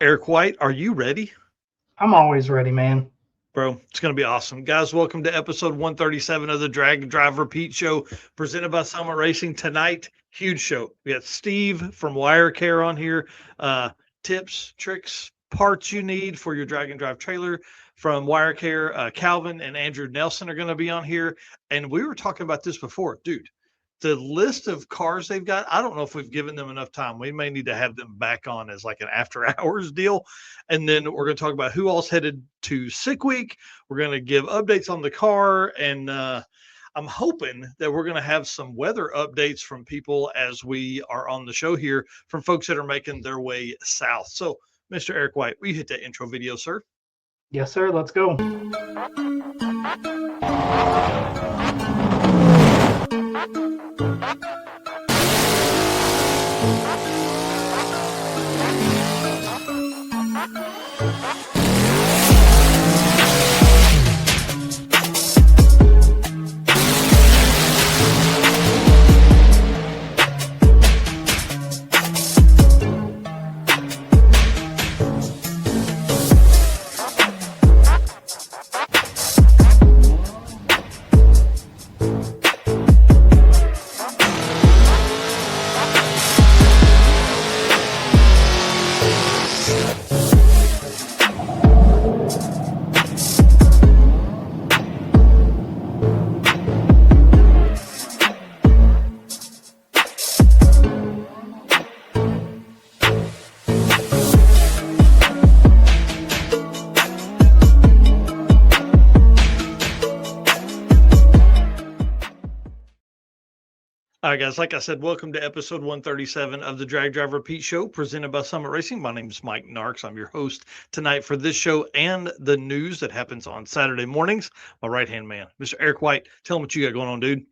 Eric White, are you ready? I'm always ready, man. Bro, it's going to be awesome. Guys, welcome to episode 137 of the Drag Drive Repeat Show presented by Summit Racing. Tonight, huge show. We got Steve from Wirecare on here. Uh, Tips, tricks, parts you need for your drag and drive trailer from Wirecare. Calvin and Andrew Nelson are going to be on here. And we were talking about this before. Dude, the list of cars they've got, I don't know if we've given them enough time. We may need to have them back on as like an after hours deal. And then we're going to talk about who else headed to sick week. We're going to give updates on the car. And I'm hoping that we're going to have some weather updates from people as we are on the show here from folks that are making their way south. So, Mr. Eric White, will you hit that intro video, sir? Yes, sir. Let's go. All right, guys, like I said, welcome to episode 137 of the Drag Drive Repeat Show presented by Summit Racing. My name is Mike Narks. I'm your host tonight for this show and the news that happens on Saturday mornings. My right-hand man, Mr. Eric White. Tell him what you got going on, dude.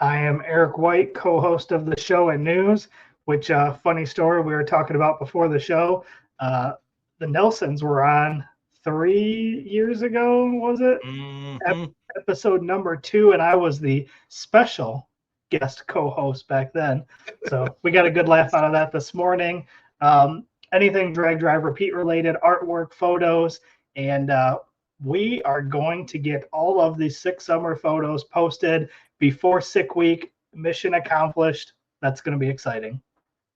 I am Eric White, co-host of the show and news, which funny story we were talking about before the show. The Nelsons were on 3 years ago, was it? Mm-hmm. Episode number 2, and I was the special guest co-host back then. So we got a good laugh out of that this morning. Anything drag drive repeat related, artwork, photos, and we are going to get all of the 6 summer photos posted before sick week. Mission accomplished. That's going to be exciting.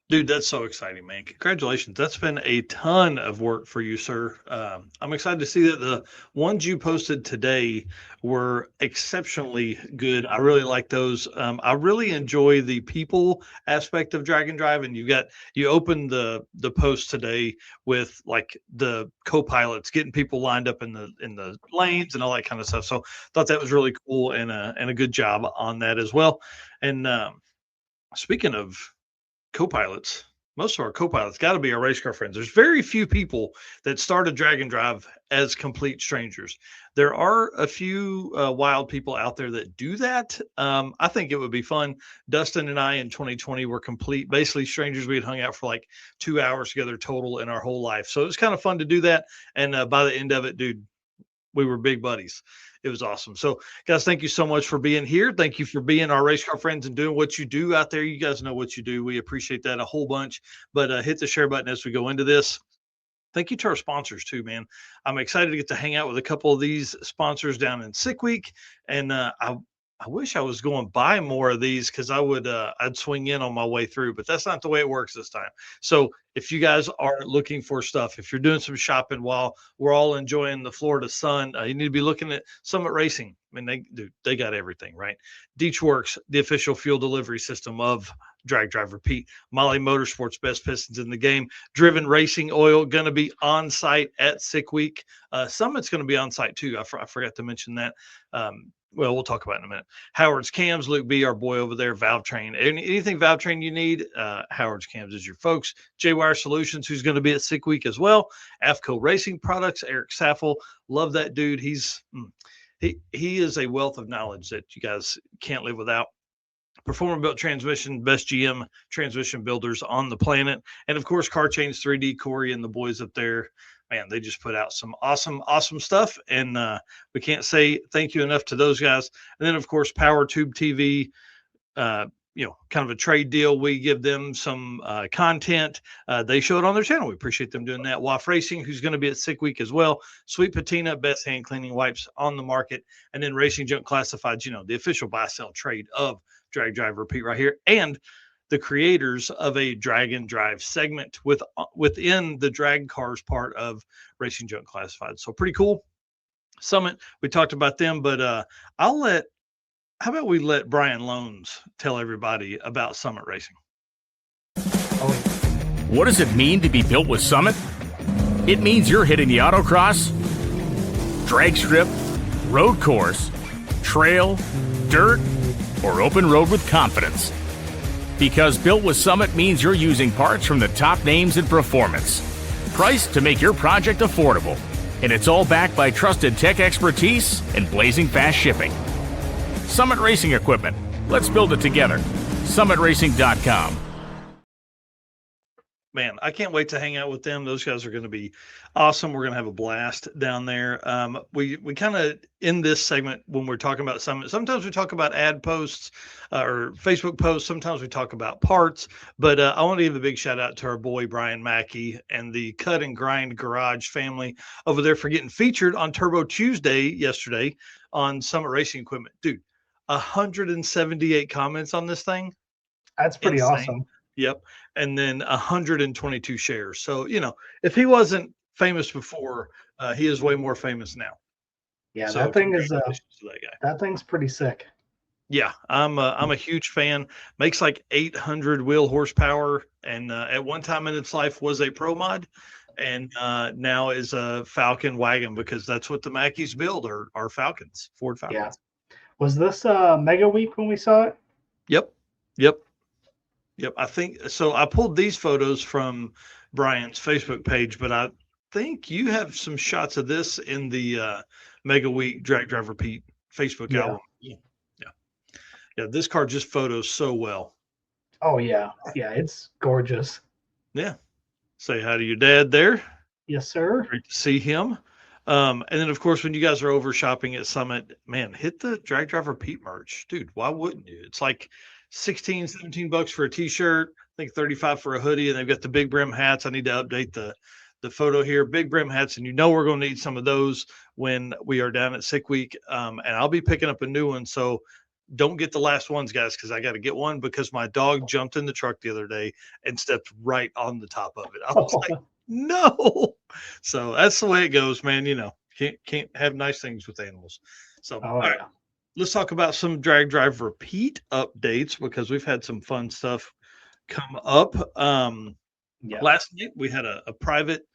Dude, that's so exciting, man. Congratulations. That's been a ton of work for you, sir. I'm excited to see that the ones you posted today were exceptionally good. I really like those. I really enjoy the people aspect of Drag and Drive, and you opened the post today with like the co-pilots getting people lined up in the lanes and all that kind of stuff. So thought that was really cool and a good job on that as well. And speaking of co-pilots, most of our co-pilots got to be our race car friends. There's very few people that started Drag and Drive as complete strangers. There are a few wild people out there that do that. I think it would be fun. Dustin and I in 2020 were basically strangers. We had hung out for like 2 hours together total in our whole life. So it was kind of fun to do that. And by the end of it, dude, we were big buddies. It was awesome. So, guys, thank you so much for being here. Thank you for being our race car friends and doing what you do out there. You guys know what you do. We appreciate that a whole bunch. But hit the share button as we go into this. Thank you to our sponsors too, man. I'm excited to get to hang out with a couple of these sponsors down in sick week. And I wish I was going to buy more of these because I'd swing in on my way through, but that's not the way it works this time. So if you guys are looking for stuff, if you're doing some shopping while we're all enjoying the Florida sun, you need to be looking at Summit Racing. I mean, they got everything, right? Deechworks, the official fuel delivery system of Drag Drive Repeat. Molly Motorsports, best pistons in the game. Driven Racing Oil, going to be on site at sick week. Summit's going to be on site too. I forgot to mention that. Well, we'll talk about it in a minute. Howard's Cams, Luke B, our boy over there, Valve Train. Anything Valve Train you need, Howard's Cams is your folks. J-Wire Solutions, who's going to be at sick week as well. AFCO Racing Products, Eric Saffel. Love that dude. He is a wealth of knowledge that you guys can't live without. Performer Built Transmission, best GM transmission builders on the planet. And of course, Car Chains 3D, Corey and the boys up there. Man, they just put out some awesome stuff. And we can't say thank you enough to those guys. And then, of course, Power Tube TV, kind of a trade deal. We give them some content. They show it on their channel. We appreciate them doing that. WAF Racing, who's going to be at Sick Week as well. Sweet Patina, best hand cleaning wipes on the market. And then Racing Junk Classifieds, the official buy, sell, trade of Drag Drive Repeat right here. And the creators of a drag and drive segment within the drag cars part of Racing Junk Classified. So pretty cool. Summit, we talked about them, but how about we let Brian Loans tell everybody about Summit Racing? What does it mean to be built with Summit? It means you're hitting the autocross, drag strip, road course, trail, dirt, or open road with confidence. Because built with Summit means you're using parts from the top names in performance, priced to make your project affordable. And it's all backed by trusted tech expertise and blazing fast shipping. Summit Racing Equipment. Let's build it together. SummitRacing.com. Man, I can't wait to hang out with them. Those guys are going to be awesome. We're going to have a blast down there. We kind of, in this segment, when we're talking about Summit, sometimes we talk about ad posts or Facebook posts. Sometimes we talk about parts. But I want to give a big shout out to our boy, Brian Mackey, and the Cut and Grind Garage family over there for getting featured on Turbo Tuesday yesterday on Summit Racing Equipment. Dude, 178 comments on this thing. That's pretty Insane. Awesome. Yep. And then 122 shares. So, if he wasn't famous before, he is way more famous now. Yeah, so that thing is to that guy. That thing's pretty sick. Yeah, I'm a huge fan. Makes like 800 wheel horsepower, and at one time in its life was a pro mod, and now is a Falcon wagon, because that's what the Mackeys build are Falcons, Ford Falcons. Yeah. Was this Mega Week when we saw it? Yep. I think so. I pulled these photos from Brian's Facebook page, but I think you have some shots of this in the Mega Week Drag Drive Repeat Facebook album. Yeah. This car just photos so well. Oh yeah, it's gorgeous. Yeah. Say hi to your dad there. Yes, sir. Great to see him. And then, of course, when you guys are over shopping at Summit, man, hit the Drag Drive Repeat merch. Dude, why wouldn't you? It's like $16-17 for a t-shirt. I think 35 for a hoodie, and they've got the big brim hats. I need to update the photo here. Big brim hats, and we're going to need some of those when we are down at Sick Week. And I'll be picking up a new one, so don't get the last ones, guys, because I got to get one, because my dog jumped in the truck the other day and stepped right on the top of it. I was like, no. So that's the way it goes, man. Can't have nice things with animals. So all right, let's talk about some Drag Drive Repeat updates, because we've had some fun stuff come up. Last night we had a private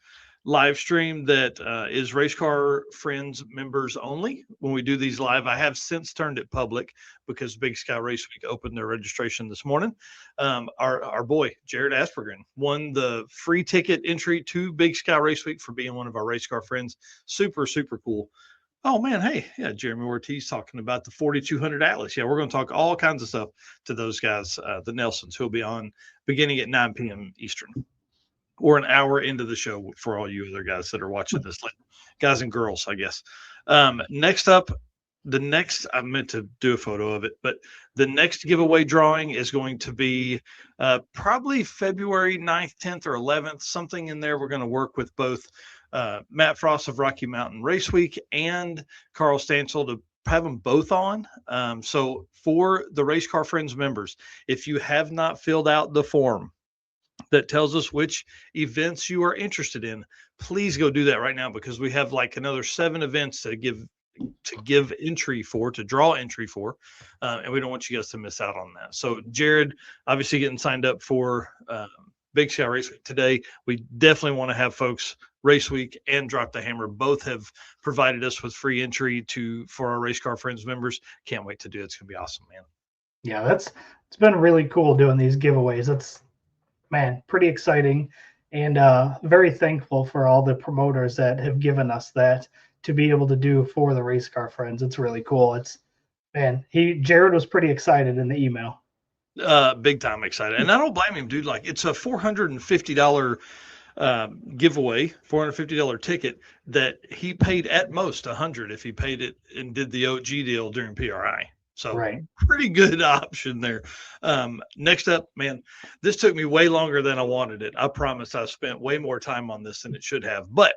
live stream that is Race Car Friends members only. When we do these live, I have since turned it public because Big Sky Race Week opened their registration this morning. Our boy Jared Aspergren won the free ticket entry to Big Sky Race Week for being one of our Race Car Friends. Super cool. Oh man, hey, yeah, Jeremy Ortiz talking about the 4200 Atlas. Yeah, we're going to talk all kinds of stuff to those guys, the Nelsons, who'll be on beginning at 9 p.m. Eastern. Or an hour into the show for all you other guys that are watching this, guys and girls, I guess. Next up, I meant to do a photo of it, but the next giveaway drawing is going to be probably February 9th, 10th, or 11th, something in there. We're going to work with both Matt Frost of Rocky Mountain Race Week and Carl Stansel to have them both on. So for the Race Car Friends members, if you have not filled out the form that tells us which events you are interested in, please go do that right now, because we have like another 7 events to give entry for, to draw entry for, and we don't want you guys to miss out on that. So Jared, obviously getting signed up for Big Sky Race Week today. We definitely want to have folks Race Week and Drop the Hammer. Both have provided us with free entry for our Race Car Friends members. Can't wait to do it. It's gonna be awesome, man. Yeah, it's been really cool doing these giveaways. It's, man, pretty exciting, and very thankful for all the promoters that have given us that to be able to do for the Race Car Friends. It's really cool. Jared was pretty excited in the email. Big time excited, and I don't blame him, dude. Like, it's a $450 giveaway, $450 ticket that he paid at most $100 if he paid it and did the OG deal during PRI. So Right. pretty good option there. Next up, man, this took me way longer than I wanted it. I promise I spent way more time on this than it should have, but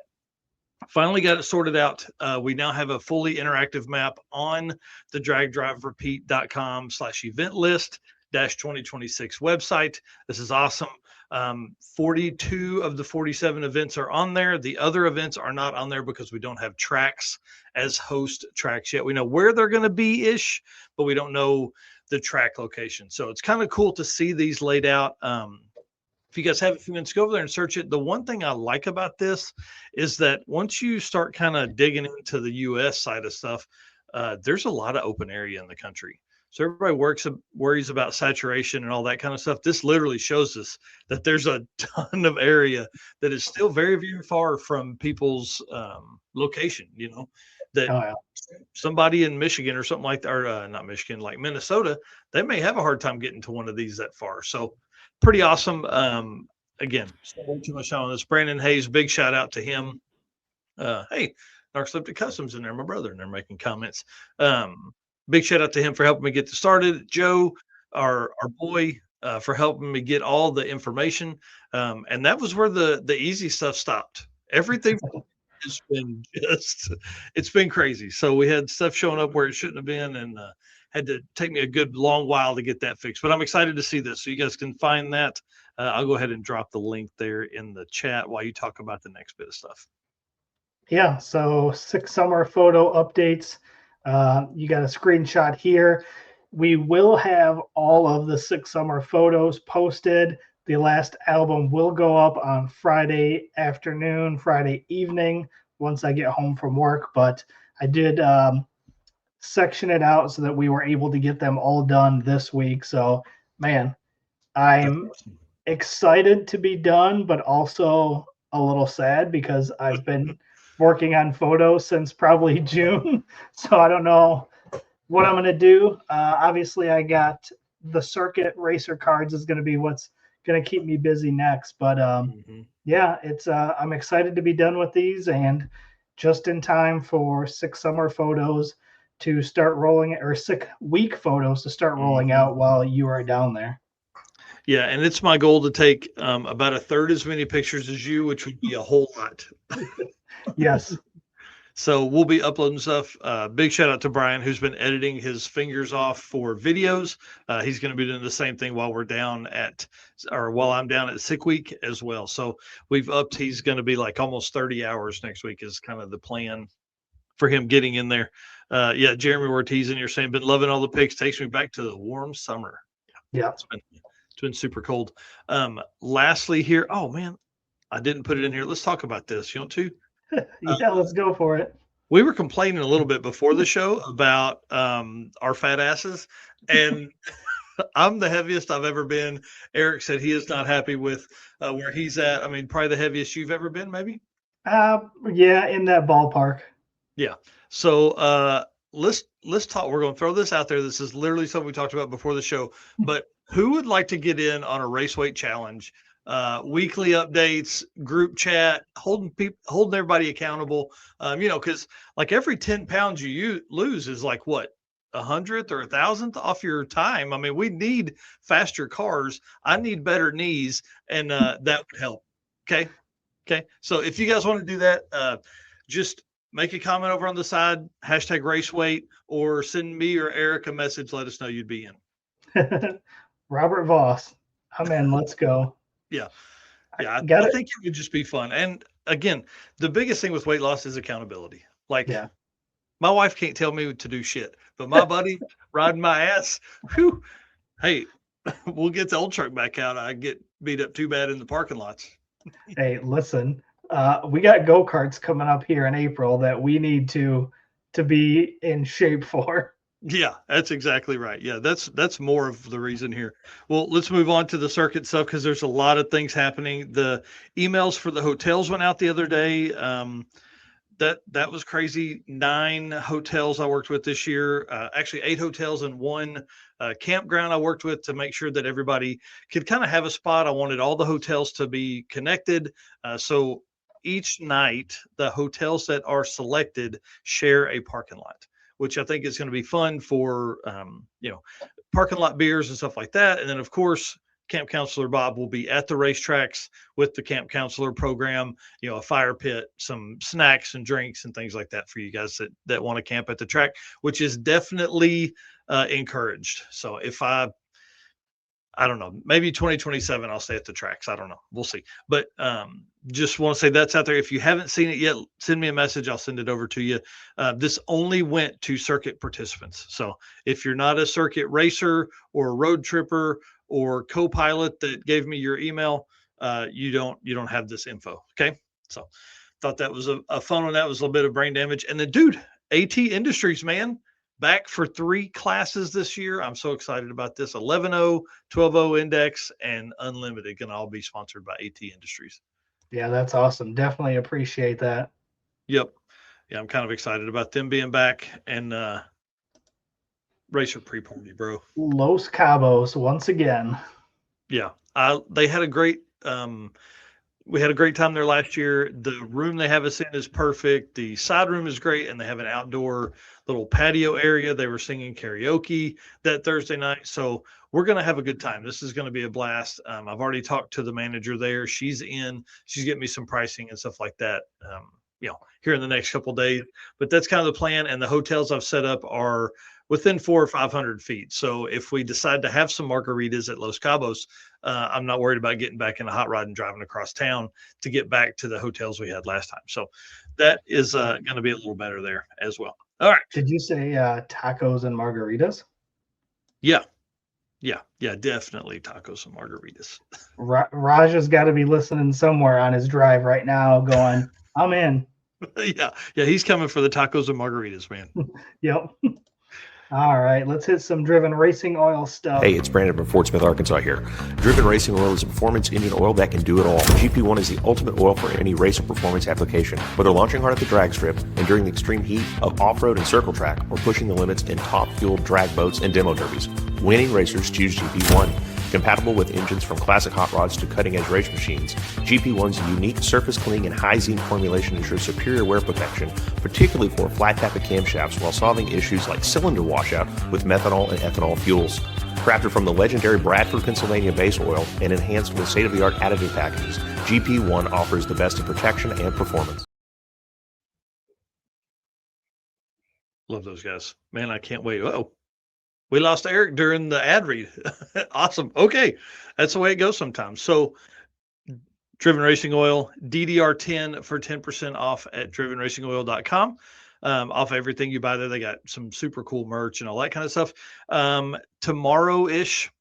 finally got it sorted out. We now have a fully interactive map on the dragdriverepeat.com/event list 2026 website. This is awesome. 42 of the 47 events are on there. The other events are not on there because we don't have tracks as host tracks yet. We know where they're going to be ish, but we don't know the track location. So it's kind of cool to see these laid out. If you guys have a few minutes, go over there and search it. The one thing I like about this is that once you start kind of digging into the US side of stuff, there's a lot of open area in the country. So everybody worries about saturation and all that kind of stuff. This literally shows us that there's a ton of area that is still very, very far from people's location, that Oh, yeah. somebody in Michigan or something like that, or not Michigan, like Minnesota, they may have a hard time getting to one of these that far. So pretty awesome. Again, so way too much time on this. Brandon Hayes, big shout out to him. Hey, Narcoleptic Customs in there, my brother, and they're making comments. Big shout out to him for helping me get this started. Joe, our boy, for helping me get all the information. And that was where the easy stuff stopped. Everything has been it's been crazy. So we had stuff showing up where it shouldn't have been, and had to take me a good long while to get that fixed. But I'm excited to see this. So you guys can find that. I'll go ahead and drop the link there in the chat while you talk about the next bit of stuff. Yeah, so 6 summer photo updates. You got a screenshot here. We will have all of the 6 summer photos posted. The last album will go up on Friday afternoon, Friday evening, once I get home from work. But I did section it out so that we were able to get them all done this week. So, man, I'm excited to be done, but also a little sad because I've been working on photos since probably June. So I don't know what I'm going to do. Obviously, I got the circuit racer cards is going to be what's going to keep me busy next. But yeah, it's I'm excited to be done with these and just in time for 6 summer photos to start rolling, or 6 week photos to start rolling out while you are down there. Yeah, and it's my goal to take about a third as many pictures as you, which would be a whole lot. Yes. So we'll be uploading stuff. Big shout out to Brian, who's been editing his fingers off for videos. He's going to be doing the same thing while I'm down at sick week as well. So we've upped. He's going to be like almost 30 hours next week is kind of the plan for him getting in there. Yeah, Jeremy Ortiz in here saying, been loving all the pics. Takes me back to the warm summer. Yeah. It's been super cold. Lastly here, oh man, I didn't put it in here. Let's talk about this. You want to? Yeah, let's go for it. We were complaining a little bit before the show about our fat asses, and I'm the heaviest I've ever been. Eric said he is not happy with where he's at. I mean, probably the heaviest you've ever been, maybe? Yeah, in that ballpark. Yeah. So let's talk. We're going to throw this out there. This is literally something we talked about before the show, but who would like to get in on a race weight challenge? Weekly updates, group chat, holding everybody accountable. Because like every 10 pounds you lose is like what, 100th or 1,000th off your time. I mean, we need faster cars. I need better knees, and that would help. Okay. So if you guys want to do that, just make a comment over on the side, #RaceWeight, or send me or Eric a message. Let us know you'd be in. Robert Voss, I'm in. Let's go. Yeah. I think it would just be fun. And again, the biggest thing with weight loss is accountability. Like, my wife can't tell me to do shit, but my buddy riding my ass, whew, hey, we'll get the old truck back out. I get beat up too bad in the parking lots. Hey, listen, we got go-karts coming up here in April that we need to be in shape for. Yeah, that's exactly right. Yeah, that's more of the reason here. Well, let's move on to the circuit stuff because there's a lot of things happening. The emails for the hotels went out the other day. That was crazy. 9 hotels I worked with this year. Actually, 8 hotels and 1 campground I worked with to make sure that everybody could kind of have a spot. I wanted all the hotels to be connected. So each night, the hotels that are selected share a parking lot, which I think is going to be fun for, parking lot beers and stuff like that. And then, of course, Camp Counselor Bob will be at the racetracks with the Camp Counselor program, a fire pit, some snacks and drinks and things like that for you guys that want to camp at the track, which is definitely encouraged. So if I don't know, maybe 2027, I'll stay at the tracks. I don't know. We'll see. But just want to say that's out there. If you haven't seen it yet, send me a message. I'll send it over to you. This only went to circuit participants. So if you're not a circuit racer or a road tripper or co-pilot that gave me your email, you don't have this info. Okay. So thought that was a fun one. That was a little bit of brain damage. And then, dude, AT Industries, man, back for 3 classes this year. I'm so excited about this. 11.0, 12.0 index, and unlimited can all be sponsored by AT Industries. Yeah, that's awesome. Definitely appreciate that. Yep. Yeah, I'm kind of excited about them being back and racer pre-party, bro. Los Cabos once again. Yeah. They had a great we had a great time there last year. The room they have us in is perfect. The side room is great, and they have an outdoor little patio area. They were singing karaoke that Thursday night. So we're going to have a good time. This is going to be a blast. I've already talked to the manager there. She's getting me some pricing and stuff like that, here in the next couple of days. But that's kind of the plan. And the hotels I've set up are within 400 or 500 feet. So if we decide to have some margaritas at Los Cabos, I'm not worried about getting back in a hot rod and driving across town to get back to the hotels we had last time. So that is going to be a little better there as well. All right. Did you say tacos and margaritas? Yeah, definitely tacos and margaritas. Raj has got to be listening somewhere on his drive right now going, I'm in. Yeah, he's coming for the tacos and margaritas, man. Yep. All right, let's hit some Driven Racing Oil stuff. Hey, it's Brandon from Fort Smith, Arkansas here. Driven Racing Oil is a performance engine oil that can do it all. GP1 is the ultimate oil for any race or performance application. Whether launching hard at the drag strip, enduring the extreme heat of off-road and circle track, or pushing the limits in top-fueled drag boats and demo derbies, winning racers choose GP1. Compatible with engines from classic hot rods to cutting-edge race machines, GP1's unique surface cleaning and high zinc formulation ensures superior wear protection, particularly for flat tappet camshafts, while solving issues like cylinder washout with methanol and ethanol fuels. Crafted from the legendary Bradford, Pennsylvania base oil and enhanced with state-of-the-art additive packages, GP1 offers the best in protection and performance. Love those guys. Man, I can't wait. Uh-oh. We lost Eric during the ad read. Awesome. Okay. That's the way it goes sometimes. So Driven Racing Oil, DDR10 for 10% off at drivenracingoil.com. Off everything you buy there. They got some super cool merch and all that kind of stuff. Tomorrow-ish,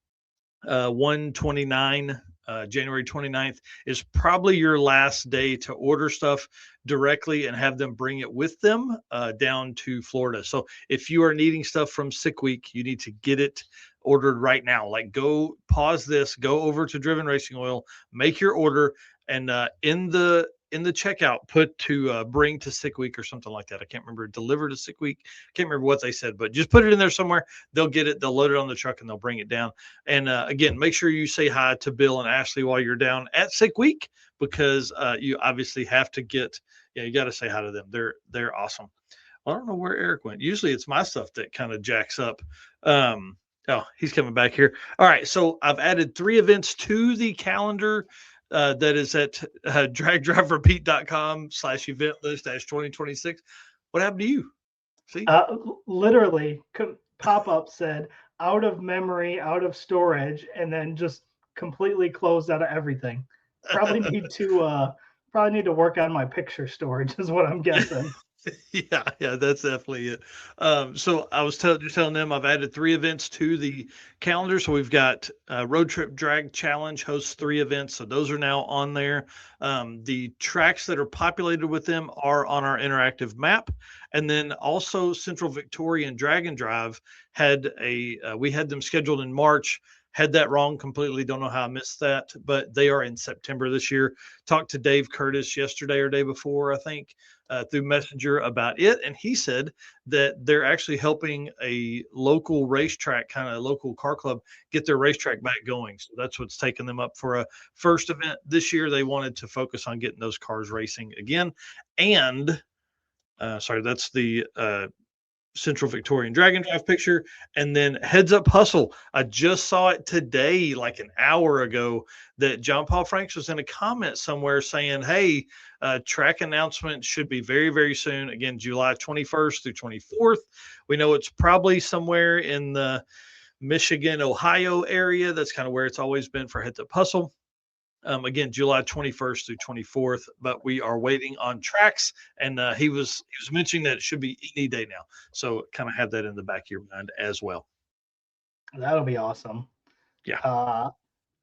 129, January 29th is probably your last day to order stuff directly and have them bring it with them down to Florida. So if you are needing stuff from Sick Week, you need to get it ordered right now. Like, go pause this, go over to Driven Racing Oil, make your order, and in the checkout, put to bring to Sick Week or something like that. I can't remember. Deliver to Sick Week. Can't remember what they said, but just put it in there somewhere. They'll get it. They'll load it on the truck and they'll bring it down. And again, make sure you say hi to Bill and Ashley while you're down at Sick Week, because you obviously have to you got to say hi to them. They're awesome. I don't know where Eric went. Usually it's my stuff that kind of jacks up. Oh, he's coming back here. All right. So I've added 3 events to the calendar. That is at dragdriverepeat.com/event list -2026. What happened to you? See? Literally, pop-up said out of memory, out of storage, and then just completely closed out of everything. Probably need to work on my picture storage is what I'm guessing. Yeah, that's definitely it. So I was just telling them I've added 3 events to the calendar. So we've got Road Trip Drag Challenge hosts 3 events. So those are now on there. The tracks that are populated with them are on our interactive map. And then also Central Victoria and Drag and Drive had we had them scheduled in March. Had that wrong completely. Don't know how I missed that, but they are in September this year. Talked to Dave Curtis yesterday or day before, I think, through Messenger about it. And he said that they're actually helping a local racetrack, kind of local car club, get their racetrack back going. So that's what's taking them up for a first event this year. They wanted to focus on getting those cars racing again. And that's the Central Victorian Dragon Drive picture. And then Heads Up Hustle. I just saw it today, like an hour ago, that John Paul Franks was in a comment somewhere saying, hey, track announcement should be very, very soon. Again, July 21st through 24th. We know it's probably somewhere in the Michigan, Ohio area. That's kind of where it's always been for Heads Up Hustle. Again, July 21st through 24th, but we are waiting on tracks. And he was mentioning that it should be any day now. So kind of have that in the back of your mind as well. That'll be awesome. Yeah.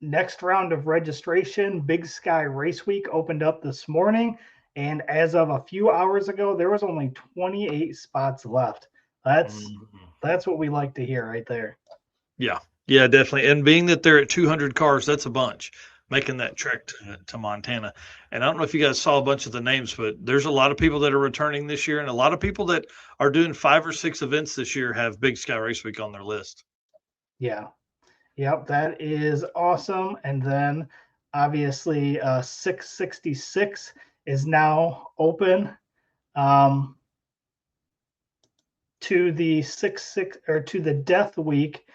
Next round of registration, Big Sky Race Week opened up this morning. And as of a few hours ago, there was only 28 spots left. That's what we like to hear right there. Yeah. Yeah, definitely. And being that they're at 200 cars, that's a bunch making that trek to Montana. And I don't know if you guys saw a bunch of the names, but there's a lot of people that are returning this year, and a lot of people that are doing 5 or 6 events this year have Big Sky Race Week on their list. Yeah. Yep, that is awesome. And then obviously 666 is now open to the 66 or to the Death Week,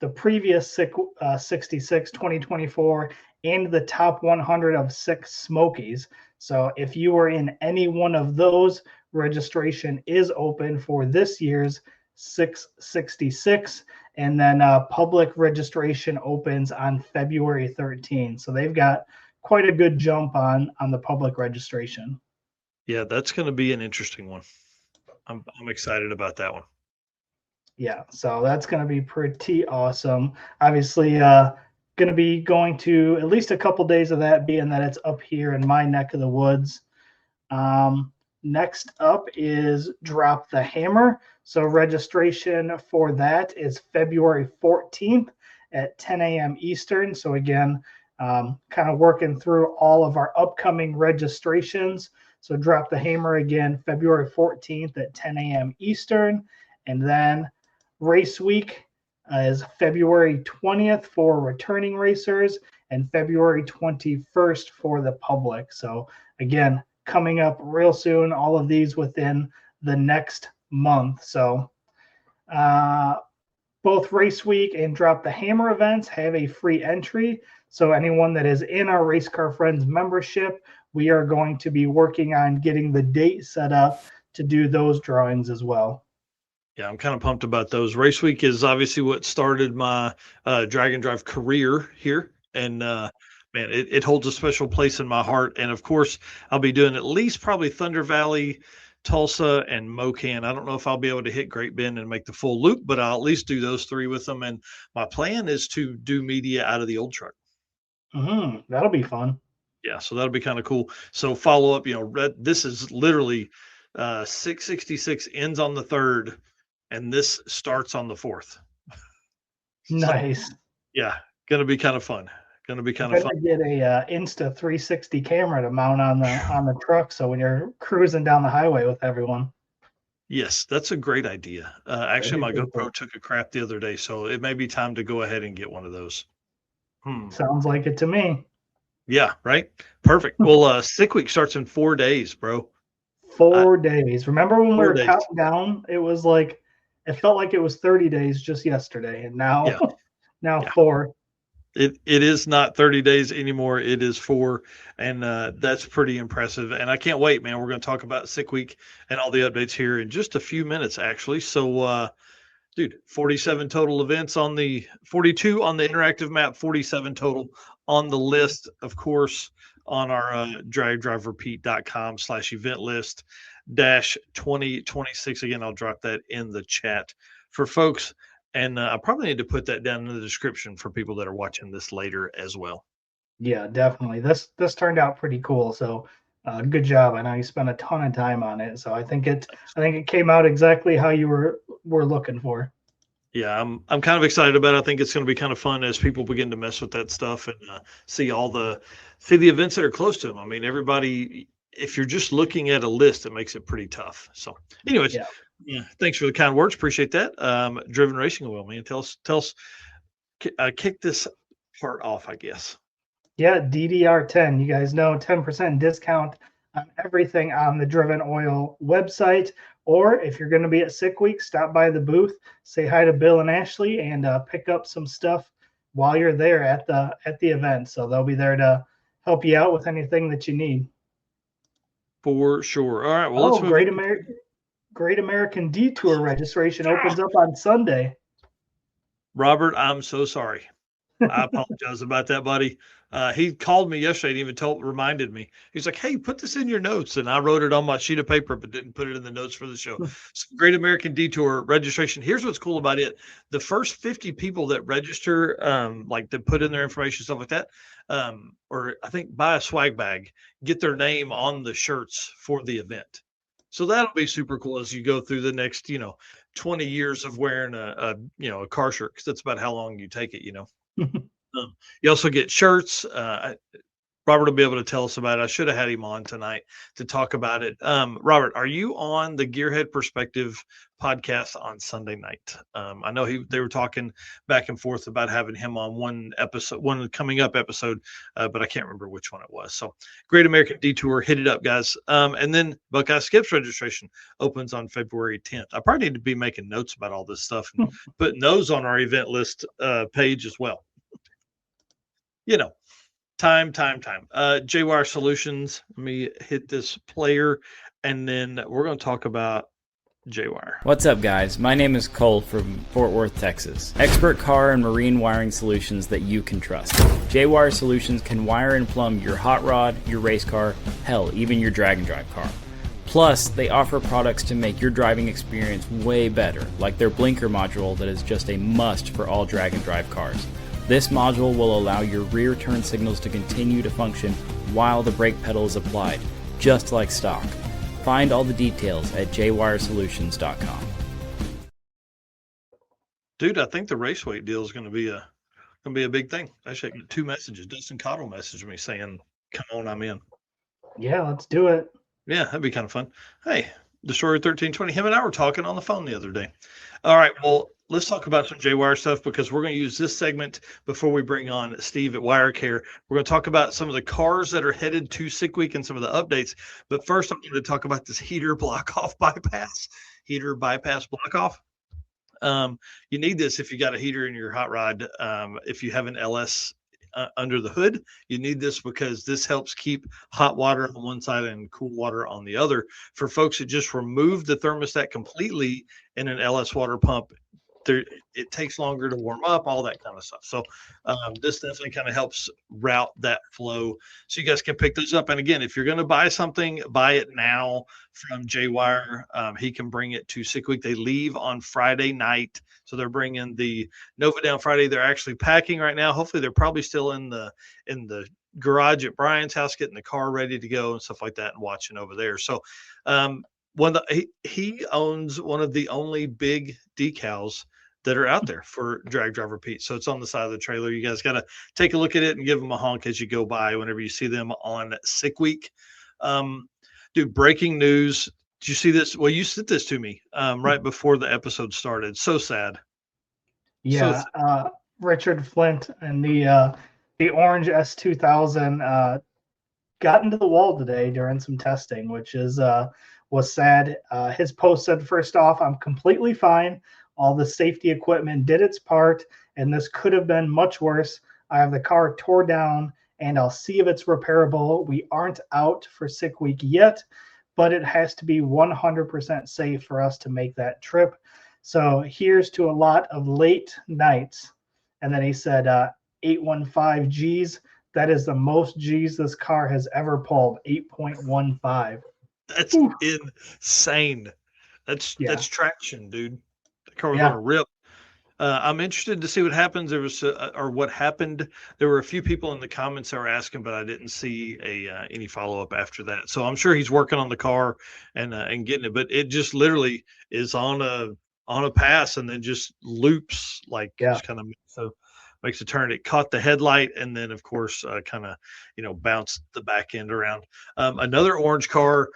the previous 66 2024, and the top 100 of 6 Smokies. So if you were in any one of those, registration is open for this year's 666, and then public registration opens on February 13. So they've got quite a good jump on the public registration. Yeah, that's going to be an interesting one. I'm excited about that one. Yeah, so that's going to be pretty awesome. Obviously, going to be going to at least a couple days of that, being that it's up here in my neck of the woods. Next up is Drop the Hammer. So registration for that is February 14th at 10 a.m. Eastern. So again, kind of working through all of our upcoming registrations. So Drop the Hammer again, February 14th at 10 a.m. Eastern. And then Race Week is February 20th for returning racers and February 21st for the public. So again, coming up real soon, all of these within the next month. So both Race Week and Drop the Hammer events have a free entry. So anyone that is in our Race Car Friends membership, we are going to be working on getting the date set up to do those drawings as well. Yeah, I'm kind of pumped about those. Race Week is obviously what started my Dragon Drive career here. And man, it holds a special place in my heart. And of course, I'll be doing at least probably Thunder Valley, Tulsa, and Mocan. I don't know if I'll be able to hit Great Bend and make the full loop, but I'll at least do those 3 with them. And my plan is to do media out of the old truck. That'll be fun. Yeah, so that'll be kind of cool. So follow up, this is literally 666 ends on the 3rd, and this starts on the 4th. Nice. So, yeah, gonna be kind of fun. Gonna be kind of fun. Get a Insta 360 camera to mount on the truck, so when you're cruising down the highway with everyone. Yes, that's a great idea. Actually, my GoPro took a crap the other day, so it may be time to go ahead and get one of those. Sounds like it to me. Yeah, right? Perfect. Well, Sick Week starts in 4 days, bro. 4 days. Remember when we were counting down? It was like, it felt like it was 30 days just yesterday, and now, now 4. It is not 30 days anymore. It is 4, and that's pretty impressive. And I can't wait, man. We're going to talk about Sick Week and all the updates here in just a few minutes, actually. So, dude, 47 total events on the 42 on the interactive map, 47 total on the list, of course, on our dragdriverepeat.com/event list -2026. Again, I'll drop that in the chat for folks. And I probably need to put that down in the description for people that are watching this later as well. Yeah, definitely. This turned out pretty cool. So good job. I know you spent a ton of time on it. So I think it came out exactly how you were looking for. Yeah, I'm kind of excited about it. I think it's going to be kind of fun as people begin to mess with that stuff and see the events that are close to them. I mean, everybody, if you're just looking at a list, it makes it pretty tough. So anyways, yeah, thanks for the kind words. Appreciate that. Driven Racing Oil, man. Tell us, kick this part off, I guess. Yeah, DDR10. You guys know 10% discount on everything on the Driven Oil website. Or if you're going to be at Sick Week, stop by the booth, say hi to Bill and Ashley, and pick up some stuff while you're there at the event. So they'll be there to help you out with anything that you need. For sure. All right. Well, let's move Great American Detour registration opens up on Sunday. Robert, I'm so sorry. I apologize about that, buddy. He called me yesterday and even reminded me. He's like, "Hey, put this in your notes," and I wrote it on my sheet of paper, but didn't put it in the notes for the show. So Great American Detour registration. Here's what's cool about it: the first 50 people that register, like to put in their information, stuff like that, or I think buy a swag bag, get their name on the shirts for the event. So that'll be super cool as you go through the next, 20 years of wearing a car shirt, because that's about how long you take it, You also get shirts. Robert will be able to tell us about it. I should have had him on tonight to talk about it. Robert, are you on the Gearhead Perspective podcast on Sunday night? I know they were talking back and forth about having him on one coming up episode, but I can't remember which one it was. So Great American Detour, hit it up, guys. And then Buckeye Skips registration opens on February 10th. I probably need to be making notes about all this stuff and putting those on our event list page as well. Time. J-Wire Solutions. Let me hit this player, and then we're going to talk about J-Wire. What's up, guys? My name is Cole from Fort Worth, Texas. Expert car and marine wiring solutions that you can trust. J-Wire Solutions can wire and plumb your hot rod, your race car, hell, even your drag and drive car. Plus, they offer products to make your driving experience way better, like their blinker module that is just a must for all drag and drive cars. This module will allow your rear turn signals to continue to function while the brake pedal is applied, just like stock. Find all the details at jwiresolutions.com. Dude, I think the race weight deal is going to be a big thing. Actually, I got 2 messages. Dustin Cottle messaged me saying, "Come on, I'm in." Yeah, let's do it. Yeah, that'd be kind of fun. Hey, Destroyer 1320, him and I were talking on the phone the other day. All right, well, let's talk about some J-Wire stuff, because we're going to use this segment before we bring on Steve at Wirecare. We're going to talk about some of the cars that are headed to Sick Week and some of the updates. But first, I'm going to talk about this heater block-off bypass. Heater bypass block-off. You need this if you got a heater in your hot rod. If you have an LS under the hood, you need this, because this helps keep hot water on one side and cool water on the other. For folks that just remove the thermostat completely in an LS water pump, it takes longer to warm up, all that kind of stuff. So this definitely kind of helps route that flow, so you guys can pick those up. And again, if you're going to buy something, buy it now from J-Wire. He can bring it to Sick Week. They leave on Friday night, so they're bringing the Nova down Friday. They're actually packing right now. Hopefully they're probably still in the garage at Brian's house, getting the car ready to go and stuff like that, and watching over there. So he owns one of the only big decals that are out there for Drag Driver Pete. So it's on the side of the trailer. You guys got to take a look at it and give them a honk as you go by whenever you see them on Sick Week. Dude, breaking news. Did you see this? Well, you sent this to me right before the episode started. So sad. Yeah. Richard Flint and the orange S2000 got into the wall today during some testing, which was sad. His post said, "First off, I'm completely fine. All the safety equipment did its part, and this could have been much worse. I have the car tore down, and I'll see if it's repairable. We aren't out for Sick Week yet, but it has to be 100% safe for us to make that trip. So here's to a lot of late nights." And then he said, 815 G's. That is the most G's this car has ever pulled, 8.15. That's insane. That's traction, dude. The car was on a rip. I'm interested to see what happens. There was or what happened. There were a few people in the comments that were asking, but I didn't see any follow up after that. So I'm sure he's working on the car and getting it. But it just literally is on a pass and then just loops, like just kind of makes a turn. It caught the headlight and then of course kind of bounced the back end around. Another orange car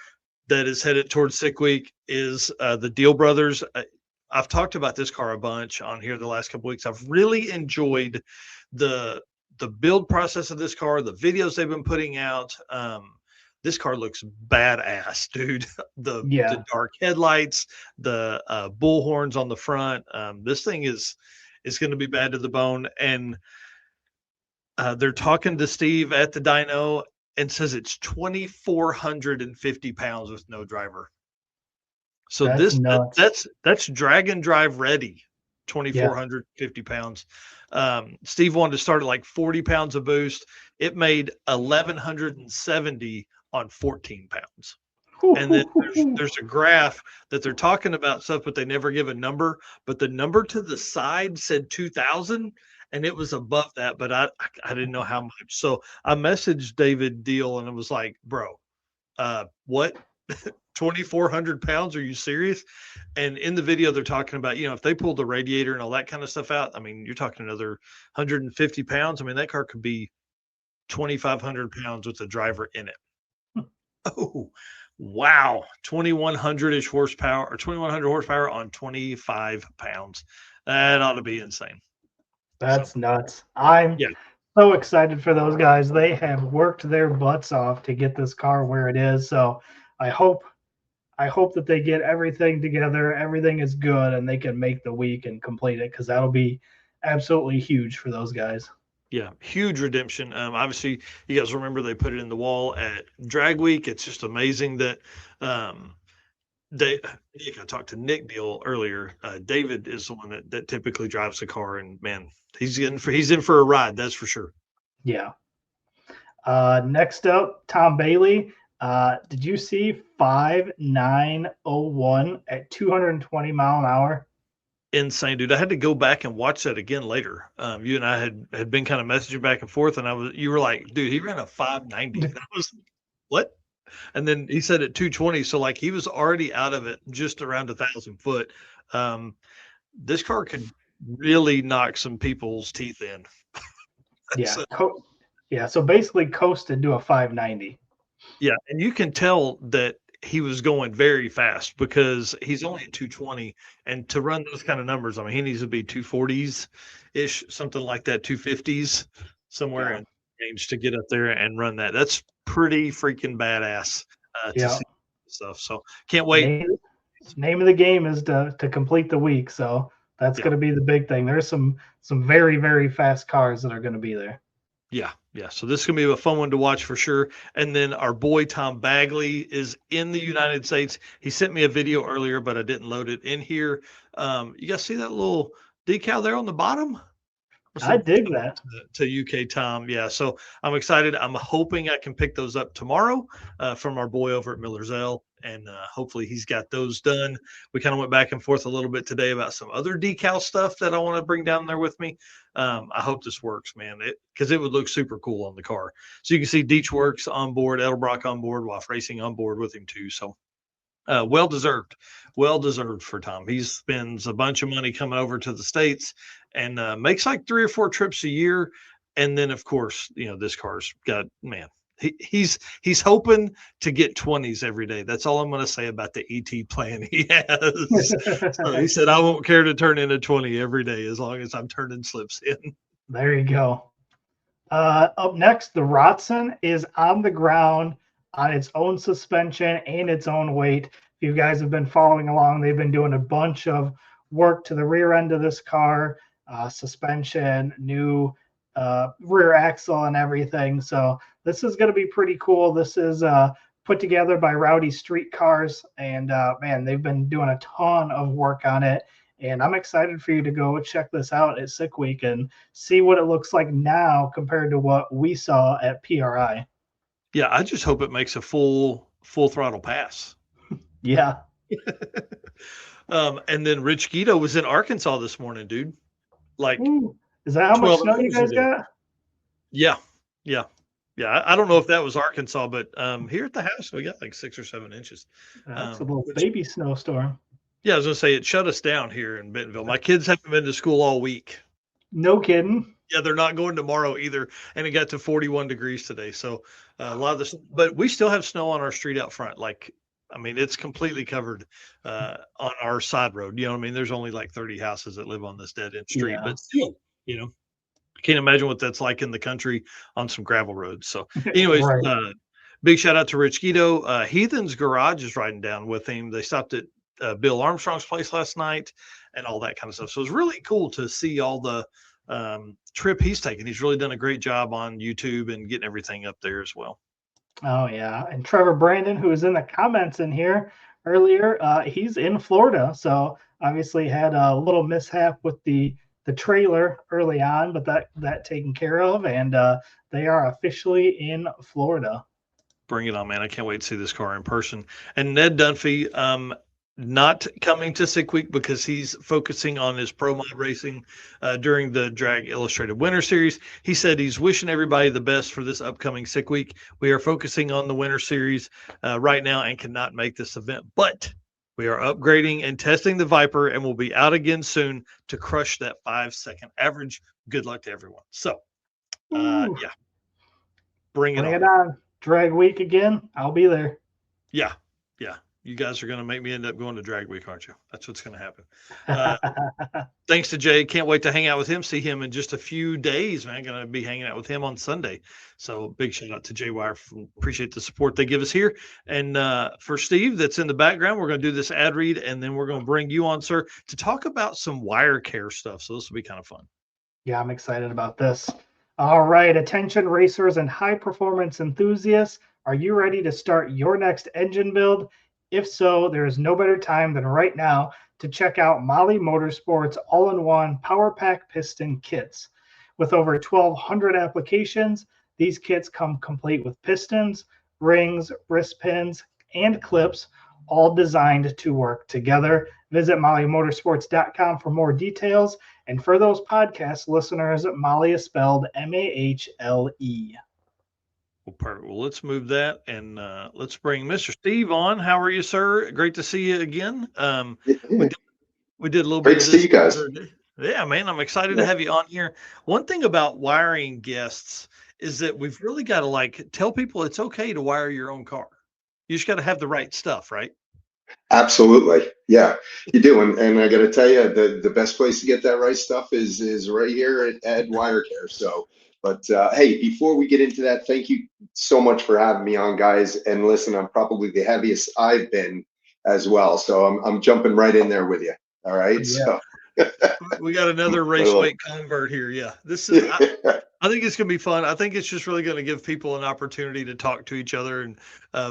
that is headed towards Sick Week is the Deal Brothers. I've talked about this car a bunch on here the last couple of weeks. I've really enjoyed the build process of this car, the videos they've been putting out. this car looks badass, dude. Yeah, The dark headlights, the bull horns on the front. This thing is going to be bad to the bone. And they're talking to Steve at the dyno and says it's 2,450 pounds with no driver. So that's nuts. that's drag and drive ready. Yeah. 2,450 pounds. Steve wanted to start at like 40 pounds of boost. It made 1,170 on 14 pounds. And then there's a graph that they're talking about stuff, but they never give a number. But the number to the side said 2,000, and it was above that, but I didn't know how much. So I messaged David Deal, and it was like, bro, what? 2,400 pounds? Are you serious? And in the video, they're talking about, if they pulled the radiator and all that kind of stuff out, I mean, you're talking another 150 pounds. I mean, that car could be 2,500 pounds with a driver in it. Oh, wow. 2,100-ish horsepower or 2,100 horsepower on 25 pounds. That ought to be insane. That's nuts. I'm so excited for those guys. They have worked their butts off to get this car where it is. So I hope that they get everything together, everything is good, and they can make the week and complete it, because that'll be absolutely huge for those guys. Yeah, huge redemption. Obviously, you guys remember they put it in the wall at Drag Week. It's just amazing that I talked to Nick Deal earlier. David is the one that typically drives the car, and man, he's in for a ride. That's for sure. Yeah. Next up, Tom Bailey. Did you see 5.901 at 220 mile an hour? Insane, dude. I had to go back and watch that again later. You and I had been kind of messaging back and forth, and you were like, dude, he ran a 590. And I was like, what? And then he said at 220, so like he was already out of it just around 1,000 foot. This car could really knock some people's teeth in. Yeah. So basically coasted to a 590. Yeah, and you can tell that he was going very fast because he's only at 220, and to run those kind of numbers, I mean, he needs to be 240s ish, something like that, 250s, somewhere in range to get up there and run that. That's pretty freaking badass to see stuff. So can't wait. Name of the game is to complete the week, so that's going to be the big thing. There's some very, very fast cars that are going to be there. Yeah. So this is going to be a fun one to watch for sure. And then our boy Tom Bagley is in the United States. He sent me a video earlier, but I didn't load it in here. You guys see that little decal there on the bottom? I dig that. To UK Tom. Yeah. So I'm excited. I'm hoping I can pick those up tomorrow from our boy over at Miller's L. And hopefully he's got those done. We kind of went back and forth a little bit today about some other decal stuff that I want to bring down there with me. I hope this works, man, because it would look super cool on the car. So you can see Deech Works on board, Edelbrock on board, Waff Racing on board with him too. So well deserved for Tom. He spends a bunch of money coming over to the States and makes like 3 or 4 trips a year. And then, of course, this car's got, man, he's hoping to get 20s every day. That's all I'm going to say about the ET plan he has. So he said, I won't care to turn in a 20 every day as long as I'm turning slips in. There you go. Up next, the Rotson is on the ground on its own suspension and its own weight. If you guys have been following along, they've been doing a bunch of work to the rear end of this car, suspension, new rear axle and everything. So this is going to be pretty cool. This is put together by Rowdy Street Cars, and man, they've been doing a ton of work on it. And I'm excited for you to go check this out at Sick Week and see what it looks like now compared to what we saw at PRI. Yeah, I just hope it makes a full throttle pass. Yeah. And then Rich Guido was in Arkansas this morning, dude. Like, ooh, is that how much snow you guys got? Yeah. I don't know if that was Arkansas, but here at the house we got like 6 or 7 inches. That's a little baby snowstorm. Yeah, I was gonna say it shut us down here in Bentonville. My kids haven't been to school all week. No kidding. Yeah, they're not going tomorrow either, and it got to 41 degrees today. So a lot of this, but we still have snow on our street out front. Like, I mean, it's completely covered on our side road. You know what I mean? There's only like 30 houses that live on this dead end street, but still, I can't imagine what that's like in the country on some gravel roads. So anyways, Big shout out to Rich Guido. Heathen's Garage is riding down with him. They stopped at Bill Armstrong's place last night and all that kind of stuff. So it's really cool to see all the trip he's taken. He's really done a great job on YouTube and getting everything up there as well. Oh yeah, and Trevor Brandon, who was in the comments in here earlier, he's in Florida, so obviously had a little mishap with the trailer early on, but that taken care of, and they are officially in Florida. Bring it on, man. I can't wait to see this car in person. And Ned Dunphy, not coming to Sick Week because he's focusing on his pro mod racing during the Drag Illustrated Winter Series. He said he's wishing everybody the best for this upcoming Sick Week. We are focusing on the Winter Series right now and cannot make this event, but we are upgrading and testing the Viper and we'll be out again soon to crush that 5-second average. Good luck to everyone. So, yeah, bring it on. Drag week again. I'll be there. Yeah. You guys are going to make me end up going to Drag Week, aren't you? That's what's going to happen. Thanks to Jay. Can't wait to hang out with him, see him in just a few days, man. Going to be hanging out with him on Sunday. So big shout out to Jay Wire. Appreciate the support they give us here. And for Steve, that's in the background, we're going to do this ad read, and then we're going to bring you on, sir, to talk about some Wirecare stuff. So this will be kind of fun. Yeah, I'm excited about this. All right, attention racers and high performance enthusiasts. Are you ready to start your next engine build? If so, there is no better time than right now to check out Molly Motorsports all-in-one Power Pack piston kits. With over 1,200 applications, these kits come complete with pistons, rings, wrist pins, and clips, all designed to work together. Visit mollymotorsports.com for more details. And for those podcast listeners, Molly is spelled M-A-H-L-E. Well, perfect. Well, let's move that and let's bring Mr. Steve on. How are you, sir? Great to see you again. We did a little bit of this. Great to see you guys. Yeah, man, I'm excited to have you on here. One thing about wiring guests is that we've really got to tell people it's okay to wire your own car. You just got to have the right stuff, right? Absolutely. Yeah, you do. And I got to tell you, the best place to get that right stuff is right here at Wirecare. So, but hey, before we get into that, thank you so much for having me on, guys. And listen, I'm probably the heaviest I've been as well. So I'm jumping right in there with you. All right. Yeah. So we got another race weight convert here. Yeah, this is. I think it's going to be fun. I think it's just really going to give people an opportunity to talk to each other and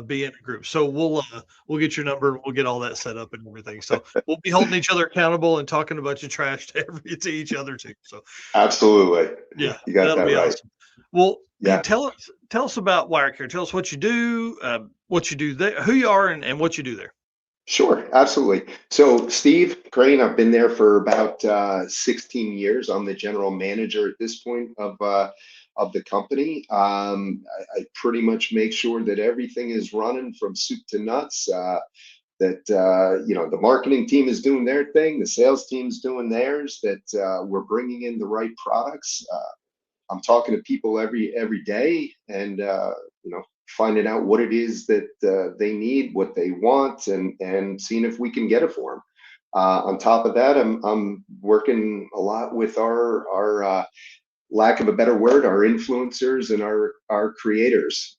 be in a group. So we'll get your number. We'll get all that set up and everything. So we'll be holding each other accountable and talking a bunch of trash to each other too. So absolutely. Yeah, you got that right. Awesome. Well, yeah. Tell us about Wirecare. Tell us what you do there, who you are, and what you do there. Sure, absolutely. So Steve Crane, I've been there for about 16 years. I'm the general manager at this point of the company. I pretty much make sure that everything is running from soup to nuts. That the marketing team is doing their thing, the sales team's doing theirs. That we're bringing in the right products. I'm talking to people every day, and finding out what it is that they need, what they want, and seeing if we can get it for them. On top of that, I'm working a lot with our lack of a better word, our influencers and our creators.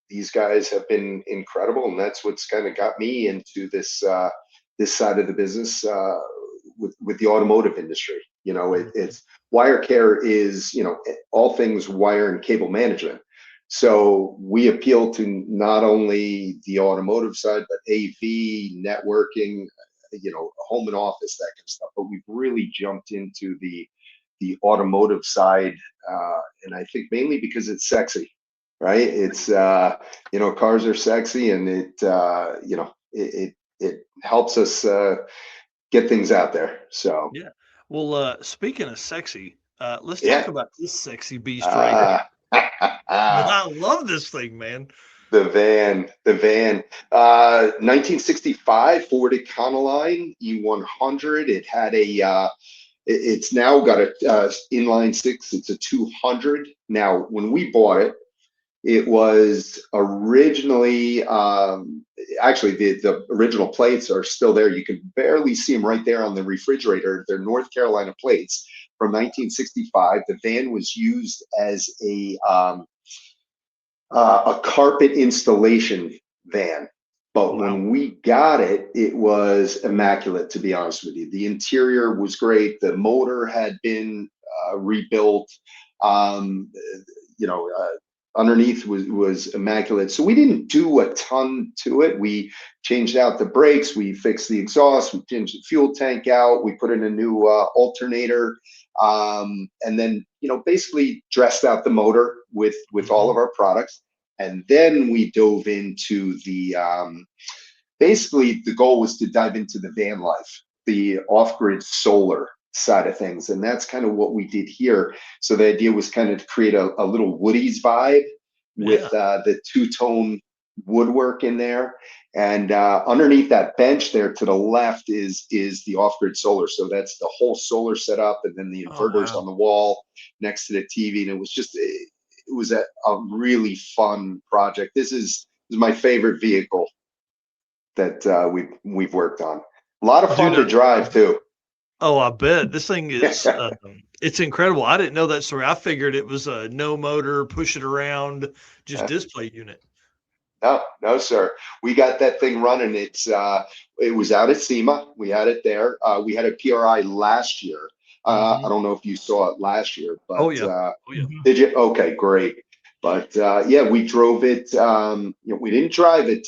These guys have been incredible, and that's what's kind of got me into this side of the business with the automotive industry. It's Wirecare is all things wire and cable management. So we appeal to not only the automotive side, but AV, networking, home and office, that kind of stuff. But we've really jumped into the automotive side, and I think mainly because it's sexy, right? It's cars are sexy, and it helps us get things out there. So yeah. Well, speaking of sexy, let's talk about this sexy beast right here. I love this thing, man. The van, 1965 Ford Econoline E100. It had it's now got a inline six. It's a 200. Now, when we bought it, it was originally, actually the original plates are still there. You can barely see them right there on the refrigerator. They're North Carolina plates from 1965. The van was used as a a carpet installation van. But Wow. when we got it, it was immaculate, to be honest with you. The interior was great. The motor had been rebuilt. Um, you know, underneath was immaculate. So we didn't do a ton to it. We changed out the brakes, we fixed the exhaust, we changed the fuel tank out, we put in a new alternator, and then basically dressed out the motor with all of our products. And then we dove into the basically the goal was to dive into the van life, the off-grid solar side of things, and that's kind of what we did here. So the idea was kind of to create a little Woody's vibe with the two-tone woodwork in there, and underneath that bench there to the left is the off-grid solar. So that's the whole solar setup, and then the inverters on the wall next to the TV. And it was just it was a really fun project. This is my favorite vehicle that we've worked on. A lot of fun to drive too. Oh, I bet this thing is it's incredible. I didn't know that story. I figured it was a no motor, push it around, just display unit. No, sir. We got that thing running. It was out at SEMA. We had it there. We had a PRI last year. I don't know if you saw it last year, but did you? Okay, great. But yeah, we drove it. We didn't drive it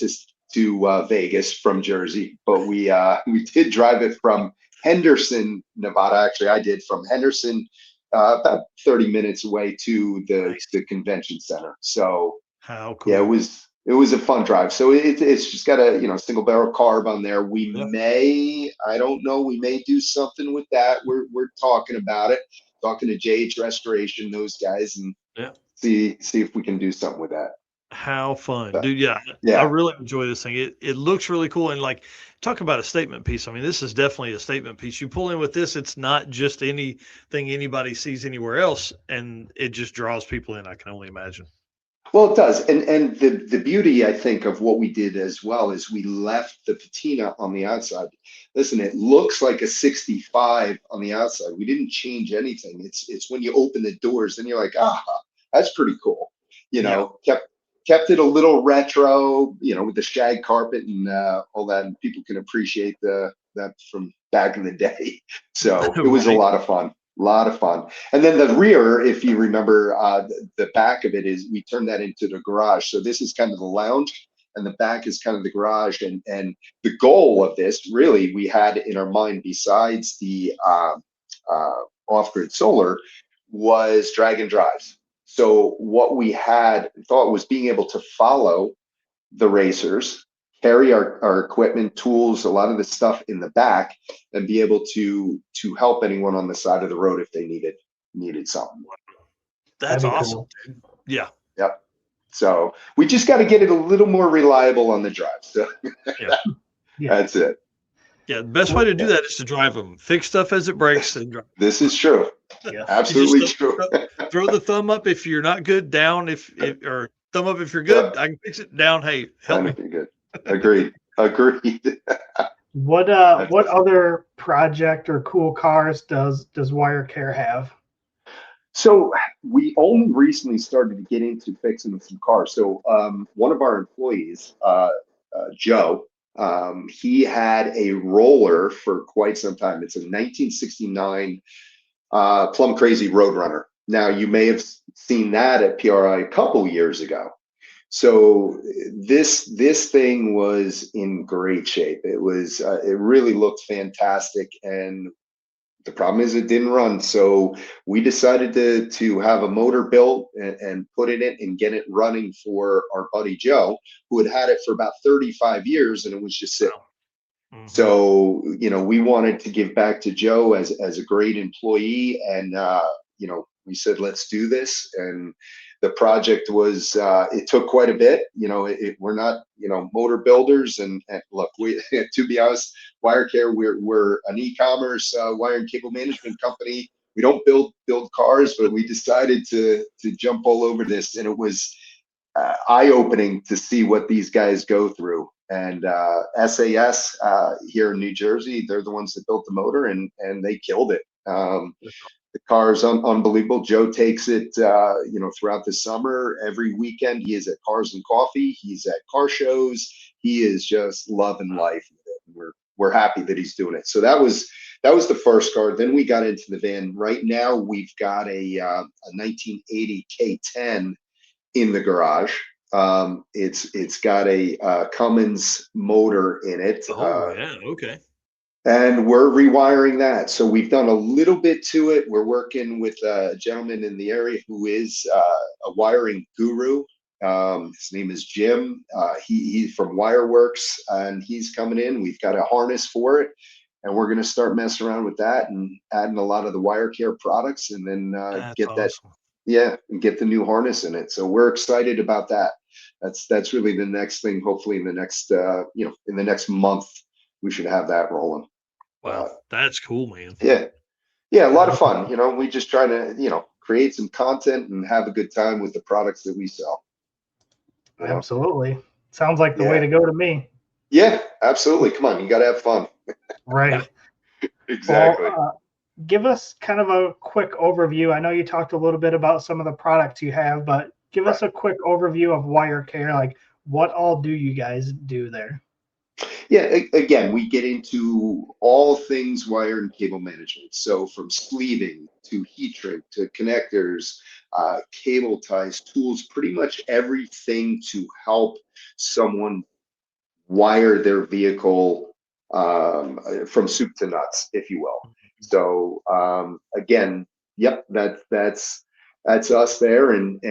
to Vegas from Jersey, but we did drive it from Henderson, Nevada. Actually, I did from Henderson, about 30 minutes away to the convention center. So how cool. Yeah, it was a fun drive. So it's just got a single barrel carb on there. We I don't know, we may do something with that. We're talking about it, talking to JH Restoration, those guys, and see if we can do something with that. How fun, dude. Yeah. I really enjoy this thing. It looks really cool. And like, talk about a statement piece. I mean, this is definitely a statement piece. You pull in with this, it's not just anything anybody sees anywhere else, and it just draws people in, I can only imagine. Well, it does. And the beauty, I think, of what we did as well is we left the patina on the outside. Listen, it looks like a 65 on the outside. We didn't change anything. It's when you open the doors, then you're like, that's pretty cool. Kept it a little retro, with the shag carpet and all that, and people can appreciate that from back in the day. So it was a lot of fun. And then the rear, if you remember, the back of it is, we turned that into the garage. So this is kind of the lounge, and the back is kind of the garage. And the goal of this, really, we had in our mind, besides the off-grid solar, was drag and drives. So what we had thought was being able to follow the racers, carry our equipment, tools, a lot of the stuff in the back, and be able to help anyone on the side of the road if they needed something. That's awesome. Cool. Yeah. Yep. So we just got to get it a little more reliable on the drive. So that's it. Yeah, the best way to do that is to drive them. Fix stuff as it breaks and drive. This is true. Yeah. Absolutely true. Throw the thumb up if you're not good, down or thumb up if you're good. I can fix it, down. Hey, help me. Good. Agreed. What other project or cool cars does Wirecare have? So we only recently started to get into fixing some cars. So one of our employees, Joe, he had a roller for quite some time. It's a 1969 Plum Crazy Roadrunner. Now, you may have seen that at PRI a couple years ago. So this thing was in great shape. It was it really looked fantastic, and the problem is it didn't run. So we decided to have a motor built and put in it and get it running for our buddy Joe, who had it for about 35 years, and it was just sitting. So we wanted to give back to Joe as a great employee, and we said, let's do this. And the project was, it took quite a bit. We're not, motor builders. And look, to be honest, Wirecare, we're an e-commerce wire and cable management company. We don't build cars, but we decided to jump all over this. And it was eye-opening to see what these guys go through. And SAS here in New Jersey, they're the ones that built the motor, and they killed it. The car is unbelievable. Joe takes it, throughout the summer. Every weekend, he is at Cars and Coffee. He's at car shows. He is just loving life. We're happy that he's doing it. So that was the first car. Then we got into the van. Right now, we've got a 1980 K10 in the garage. It's got a Cummins motor in it. Oh yeah, okay. And we're rewiring that. So we've done a little bit to it. We're working with a gentleman in the area who is a wiring guru. His name is Jim. He's from Wireworks, and he's coming in. We've got a harness for it, and we're going to start messing around with that and adding a lot of the Wirecare products, and then That's get that, awesome. and get the new harness in it. So we're excited about that. That's really the next thing. Hopefully, in the next in the next month, we should have that rolling. Wow, that's cool, man. Yeah, a lot of fun. We just try to, create some content and have a good time with the products that we sell. Absolutely. Sounds like the way Yeah. to go to me. Yeah, absolutely. Come on, you got to have fun. Right. Exactly. Well, give us kind of a quick overview. I know you talked a little bit about some of the products you have, but give us a quick overview of Wirecare. Like, what all do you guys do there? Yeah, again, we get into all things wire and cable management. So from sleeving to heat shrink to connectors, cable ties, tools, pretty much everything to help someone wire their vehicle from soup to nuts, if you will. So again, yep, that's us there, and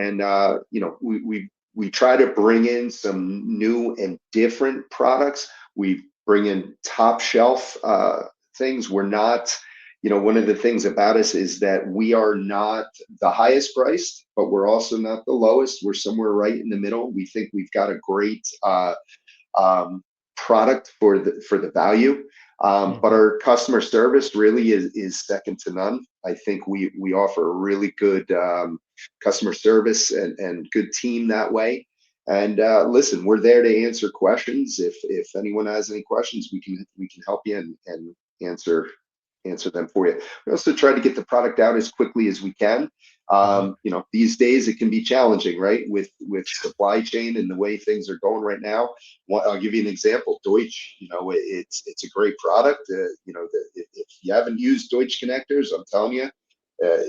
we try to bring in some new and different products. We bring in top shelf things. We're not, one of the things about us is that we are not the highest priced, but we're also not the lowest. We're somewhere right in the middle. We think we've got a great product for the value. But our customer service really is second to none. I think we offer a really good customer service and good team that way. And listen, we're there to answer questions. If anyone has any questions, we can help you and answer them for you. We also try to get the product out as quickly as we can. These days it can be challenging, right? With supply chain and the way things are going right now. I'll give you an example. Deutsch, it's a great product. If you haven't used Deutsch connectors, I'm telling you,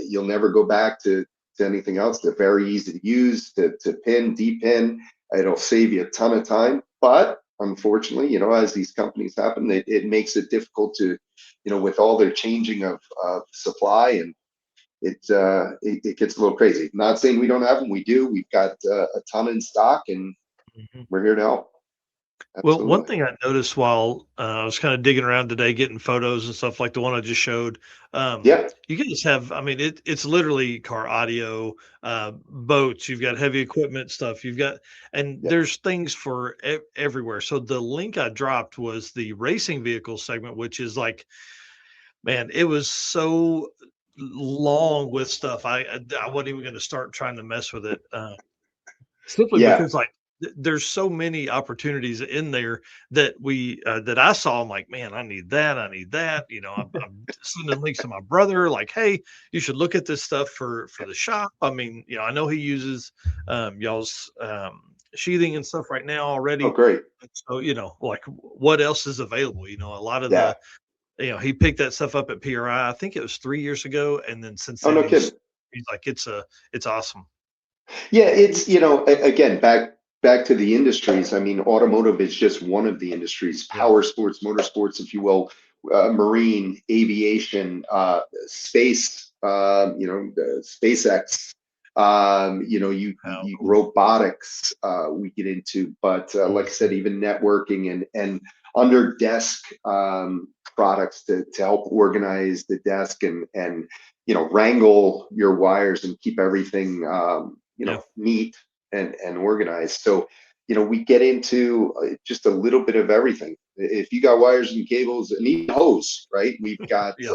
you'll never go back to anything else. They're very easy to use, to pin, depin. It'll save you a ton of time. But unfortunately, as these companies happen, it makes it difficult to, with all their changing of supply, and it gets a little crazy. Not saying we don't have them. We do. We've got a ton in stock, and we're here to help. Well, one Absolutely. thing I noticed while I was kind of digging around today, getting photos and stuff like the one I just showed, Yeah. you guys have, I mean, it's literally car audio, boats, you've got heavy equipment stuff, and Yeah. there's things for everywhere. So the link I dropped was the racing vehicle segment, which is like, man, it was so long with stuff. I wasn't even going to start trying to mess with it. Simply Yeah. because, like, there's so many opportunities in there that that I saw. I'm like, man, I need that. I need that. I'm sending links to my brother, like, hey, you should look at this stuff for the shop. I mean, I know he uses y'all's sheathing and stuff right now Oh, already. great. So, like, what else is available? A lot of Yeah. he picked that stuff up at PRI. I think it was 3 years ago, and then since Oh, then no kidding. he's like, it's awesome. Yeah, it's, again, back to the industries. I mean, automotive is just one of the industries. Yeah. Power sports, motorsports, if you will, marine, aviation, space, SpaceX, Cool. robotics, we get into, but like I said, even networking and under desk products to help organize the desk and wrangle your wires and keep everything neat and organized. So we get into just a little bit of everything. If you got wires and cables and even hose, right, we've got Yeah.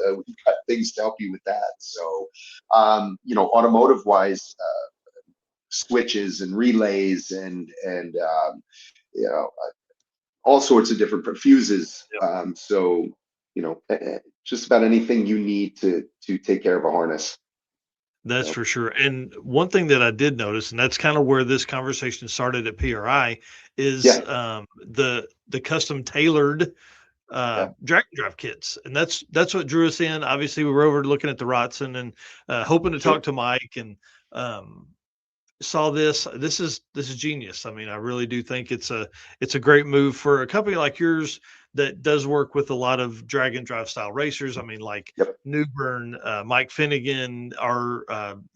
things to help you with that. So automotive wise, switches and relays and all sorts of different fuses. Yep. So just about anything you need to take care of a harness. That's for sure. And one thing that I did notice, and that's kind of where this conversation started at PRI, is Yeah, the custom tailored yeah, drag and drive kits, and that's what drew us in. Obviously, we were over looking at the Rotson and hoping to talk sure. to Mike, and saw this. This is genius. I mean, I really do think it's a great move for a company like yours that does work with a lot of drag and drive style racers. I mean, like Yep, Newbern, Mike Finnegan are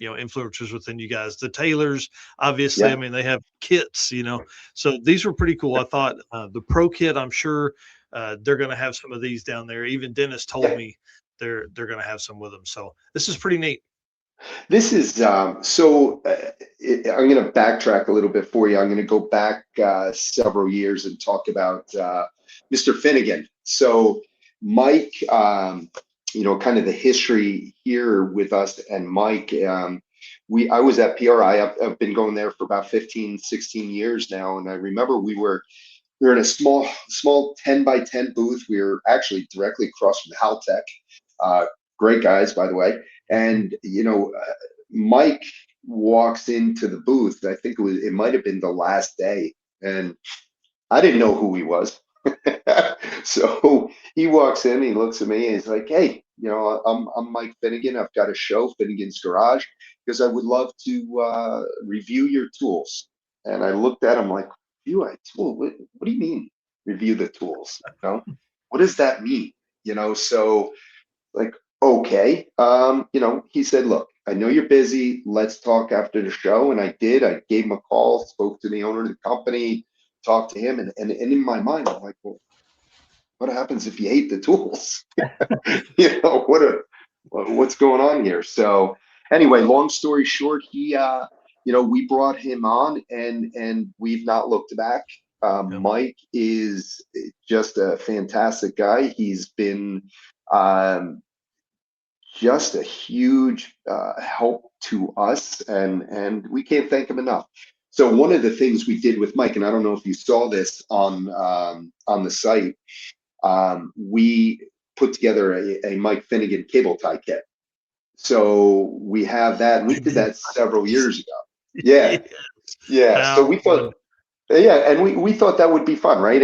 influencers within you guys. The Taylors, obviously, I yeah. mean, they have kits, so these were pretty cool. I thought the Pro Kit, I'm sure they're going to have some of these down there. Even Dennis told Yeah. me they're going to have some with them. So this is pretty neat. This is I'm going to backtrack a little bit for you. I'm going to go back several years and talk about Mr. Finnegan. So Mike, kind of the history here with us and Mike. I was at PRI. I've been going there for about 15, 16 years now, and I remember we were in a small 10 by 10 booth. We were actually directly across from Haltech. Great guys, by the way. And Mike walks into the booth. I think it might have been the last day, and I didn't know who he was. So he walks in, he looks at me, and he's like, "Hey, I'm Mike Finnegan. I've got a show, Finnegan's Garage, because I would love to review your tools." And I looked at him like, "Review a tool? What do you mean, review the tools? What does that mean?" So like, okay. He said, "Look, I know you're busy. Let's talk after the show." And I did. I gave him a call, spoke to the owner of the company, talked to him, and in my mind, I'm like, well, what happens if you hate the tools? What's going on here? So anyway, long story short, we brought him on, and we've not looked back. Yeah. Mike is just a fantastic guy. He's been just a huge help to us, and we can't thank him enough. So one of the things we did with Mike, and I don't know if you saw this on the site, we put together a Mike Finnegan cable tie kit. So we have that, and we did that several years ago. Yeah, Yes. yeah. So How we thought, yeah, and we thought that would be fun, right?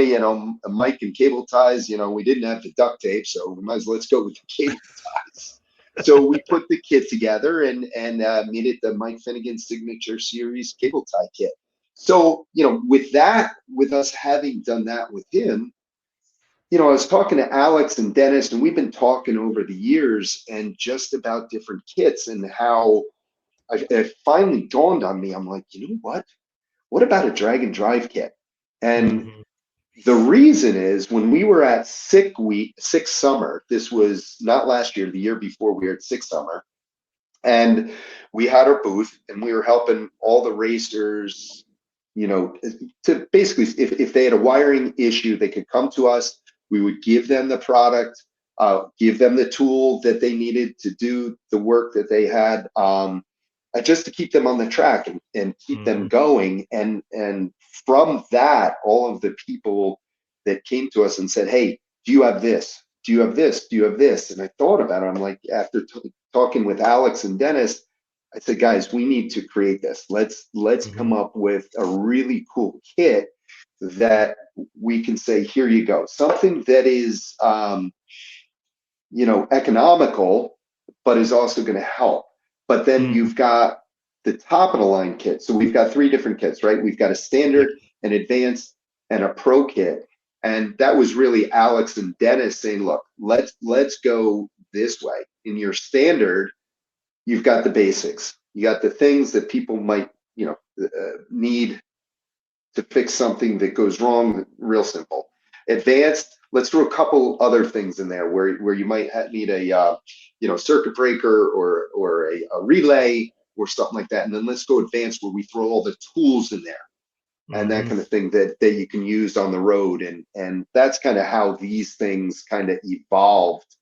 Mike and cable ties. We didn't have the duct tape, so we might as well let's go with the cable ties. So we put the kit together and made it the Mike Finnegan Signature Series cable tie kit. So with us having done that with him, I was talking to Alex and Dennis, and we've been talking over the years and just about different kits and how it finally dawned on me. I'm like, you know what? What about a drag and drive kit? And Mhm. the reason is when we were at Six Summer, this was not last year, the year before, we were at Six Summer, and we had our booth and we were helping all the racers, to basically, if they had a wiring issue, they could come to us. We would give them the product, give them the tool that they needed to do the work that they had, just to keep them on the track and keep them Mhm. going. And from that, all of the people that came to us and said, "Hey, do you have this? Do you have this? Do you have this?" And I thought about it. I'm like, after talking with Alex and Dennis, I said, "Guys, we need to create this. Let's come Mhm. up with a really cool kit that we can say, here you go, something that is economical, but is also going to help." But then Mhm. you've got the top of the line kit. So we've got three different kits, right? We've got a Yep. standard, an advanced, and a pro kit. And that was really Alex and Dennis saying, "Look, let's go this way. In your standard, you've got the basics. You got the things that people might, need to fix something that goes wrong, real simple. Advanced, let's throw a couple other things in there where you might need a circuit breaker or a relay or something like that. And then let's go advanced where we throw all the tools in there and that Mhm. kind of thing that you can use on the road. And that's kind of how these things kind of evolved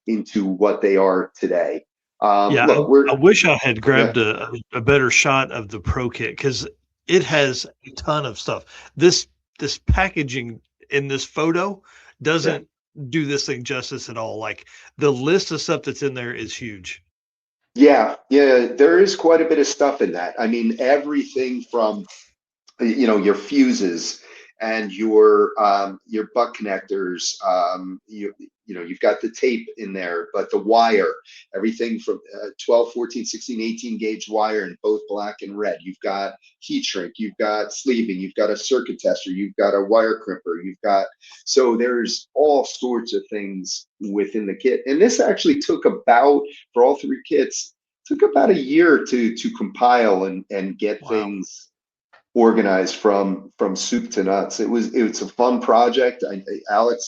into what they are today. Yeah, Look, I wish I had yeah, grabbed a better shot of the Pro Kit because it has a ton of stuff. This packaging in this photo yeah, doesn't do this thing justice at all. Like the list of stuff that's in there is huge. Yeah, there is quite a bit of stuff in that. I mean, everything from your fuses and your butt connectors. You've got the tape in there, but the wire, everything from 12, 14, 16, 18 gauge wire in both black and red. You've got heat shrink, you've got sleeving, you've got a circuit tester, you've got a wire crimper, so there's all sorts of things within the kit. And this actually took about, for all three kits, took about a year to compile and get Wow. things organized from soup to nuts. It's a fun project. Alex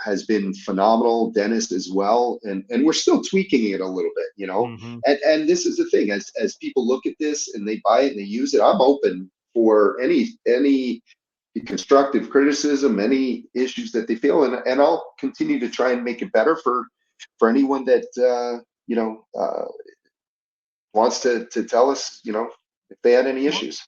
has been phenomenal. Dennis as well, and we're still tweaking it a little bit. Mm-hmm. And this is the thing, as people look at this and they buy it and they use it, I'm open for any constructive criticism, any issues that they feel, and I'll continue to try and make it better for anyone that wants to tell us if they had any issues.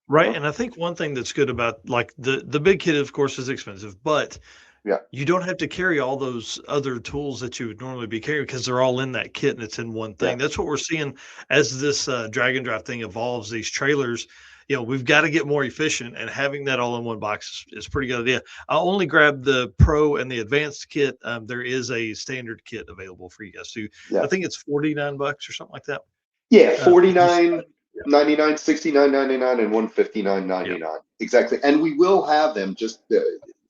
Right. And I think one thing that's good about like the big kit, of course, is expensive, but Yeah. you don't have to carry all those other tools that you would normally be carrying because they're all in that kit and it's in one thing. Yeah. That's what we're seeing as this drag and drive thing evolves. These trailers, we've got to get more efficient, and having that all in one box is pretty good idea. I only grabbed the Pro and the Advanced kit. There is a standard kit available for you guys too. Yeah. I think it's $49 or something like that. Yeah, Yeah. 49.99, 69.99, and 159.99. Exactly. And we will have them, just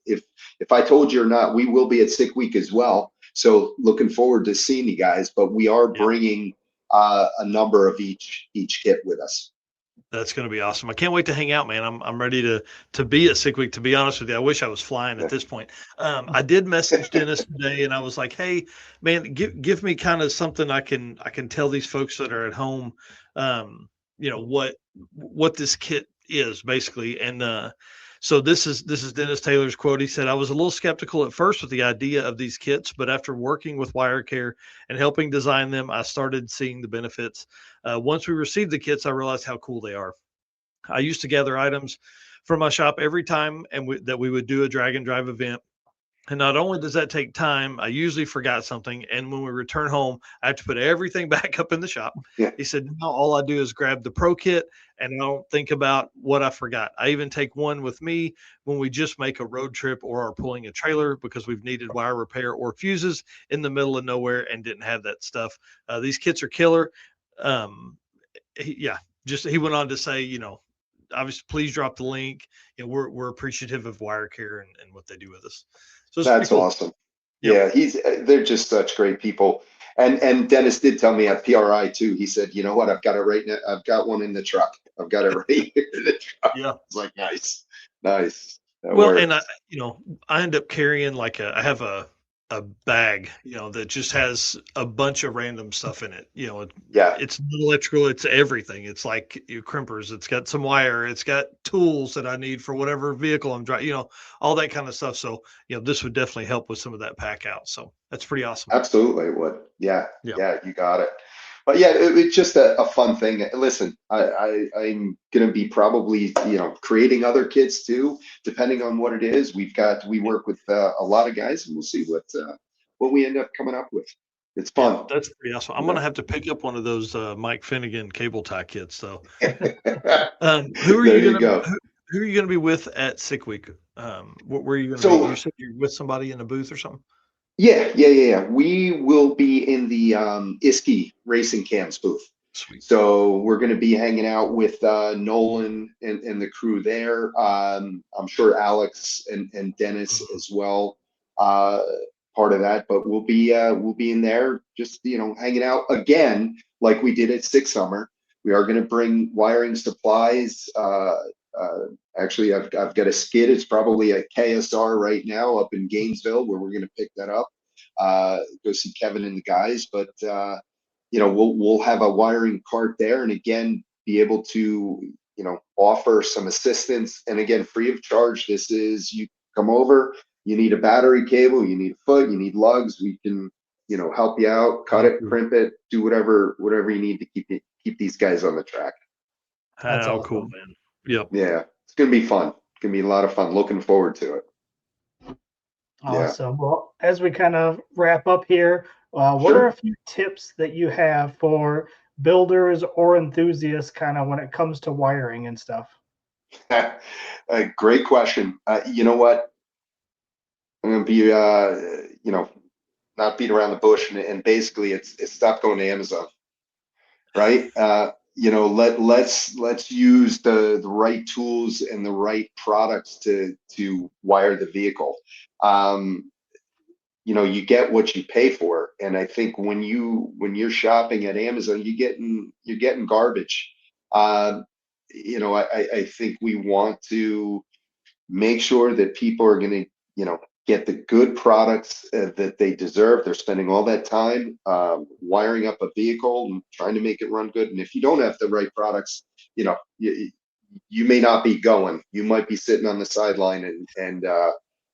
if I told you or not, we will be at Sick Week as well. So looking forward to seeing you guys, but we are bringing a number of each kit with us. That's going to be awesome. I can't wait to hang out, man. I'm ready to be at Sick Week. To be honest with you, I wish I was flying at this point. I did message Dennis today, and I was like, "Hey, man, give me kind of something I can tell these folks that are at home, what this kit is basically." And so this is Dennis Taylor's quote. He said, "I was a little skeptical at first with the idea of these kits, but after working with Wirecare and helping design them, I started seeing the benefits. Once we received the kits, I realized how cool they are. I used to gather items from my shop every time that we would do a drag and drive event. And not only does that take time, I usually forgot something. And when we return home, I have to put everything back up in the shop." Yeah. He said, "Now all I do is grab the Pro kit and I don't think about what I forgot. I even take one with me when we just make a road trip or are pulling a trailer because we've needed wire repair or fuses in the middle of nowhere and didn't have that stuff. These kits are killer." He went on to say, obviously, please drop the link. We're appreciative of Wirecare and what they do with us. So that's cool. awesome. Yep. Yeah, they're just such great people. And Dennis did tell me at PRI too. He said, "You know what? I've got it right now. I've got one in the truck. I've got it right here in the truck." Yeah. It's like nice. That Well, works. and I end up carrying I have a bag, that just has a bunch of random stuff in it. Yeah. It's not electrical, it's everything. It's like crimpers, it's got some wire, it's got tools that I need for whatever vehicle I'm driving, all that kind of stuff. So, this would definitely help with some of that pack out. So that's pretty awesome. Absolutely it would. Yeah. Yeah. Yeah, you got it. But yeah, it's just a fun thing. Listen, I'm going to be probably, creating other kits too, depending on what it is. We work with a lot of guys, and we'll see what we end up coming up with. It's fun. Yeah, that's pretty awesome. I'm going to have to pick up one of those Mike Finnegan cable tie kits though. Who are you going to be with at Sick Week? Where are you going to be? You said you're with somebody in a booth or something? Yeah. We will be in the ISKI Racing Cams booth. Sweet. So we're going to be hanging out with Nolan and the crew there. I'm sure Alex and Dennis as well, part of that. But we'll be in there just hanging out again like we did at Six Summer. We are going to bring wiring supplies. Actually, I've got a skid. It's probably a KSR right now up in Gainesville where we're going to pick that up. Go see Kevin and the guys, but we'll have a wiring cart there, and again be able to offer some assistance, and again free of charge. This is, you come over, you need a battery cable, you need a foot, you need lugs, we can help you out, cut it, crimp it, do whatever you need to keep these guys on the track. That's all cool, man. Yep. Yeah, it's gonna be fun. It's gonna be a lot of fun. Looking forward to it. Yeah. Awesome. Well, as we kind of wrap up here, what are a Sure. few tips that you have for builders or enthusiasts kind of when it comes to wiring and stuff? A great question. You know what? I'm going to be, not beat around the bush, and basically, it's stop going to Amazon, right? Let's use the right tools and the right products to wire the vehicle. Um, you get what you pay for, and I think when you're shopping at Amazon, you're getting garbage. Um, I think we want to make sure that people are going to, get the good products that they deserve. They're spending all that time wiring up a vehicle and trying to make it run good. And if you don't have the right products, you may not be going. You might be sitting on the sideline and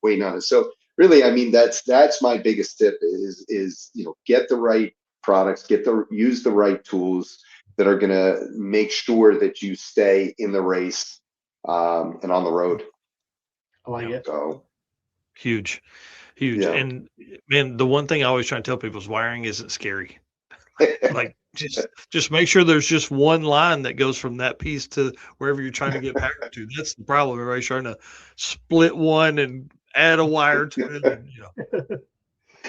waiting on it. So really, I mean, that's my biggest tip is get the right products, use the right tools that are going to make sure that you stay in the race and on the road. I like Yeah. it. So Huge. Huge. yeah. And man, the one thing I always try to tell people is wiring isn't scary. Like just make sure there's just one line that goes from that piece to wherever you're trying to get power to. That's the problem. Everybody's trying to split one and add a wire to it. And,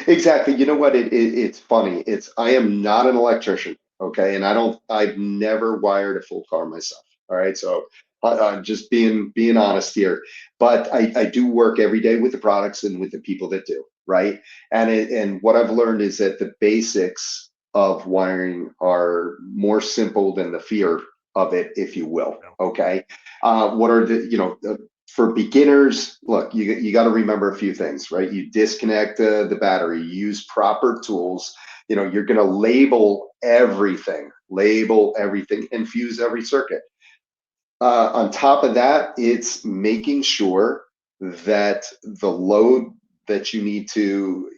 Exactly. You know what? It's funny. I am not an electrician, okay, and I've never wired a full car myself. All right, so I'm just being honest here. But I do work every day with the products and with the people that do, right? And what I've learned is that the basics of wiring are more simple than the fear of it, if you will. Okay. What are for beginners, look, you got to remember a few things, right? You disconnect the battery, use proper tools. You're going to label everything, and fuse every circuit. On top of that, it's making sure that the load that you need to,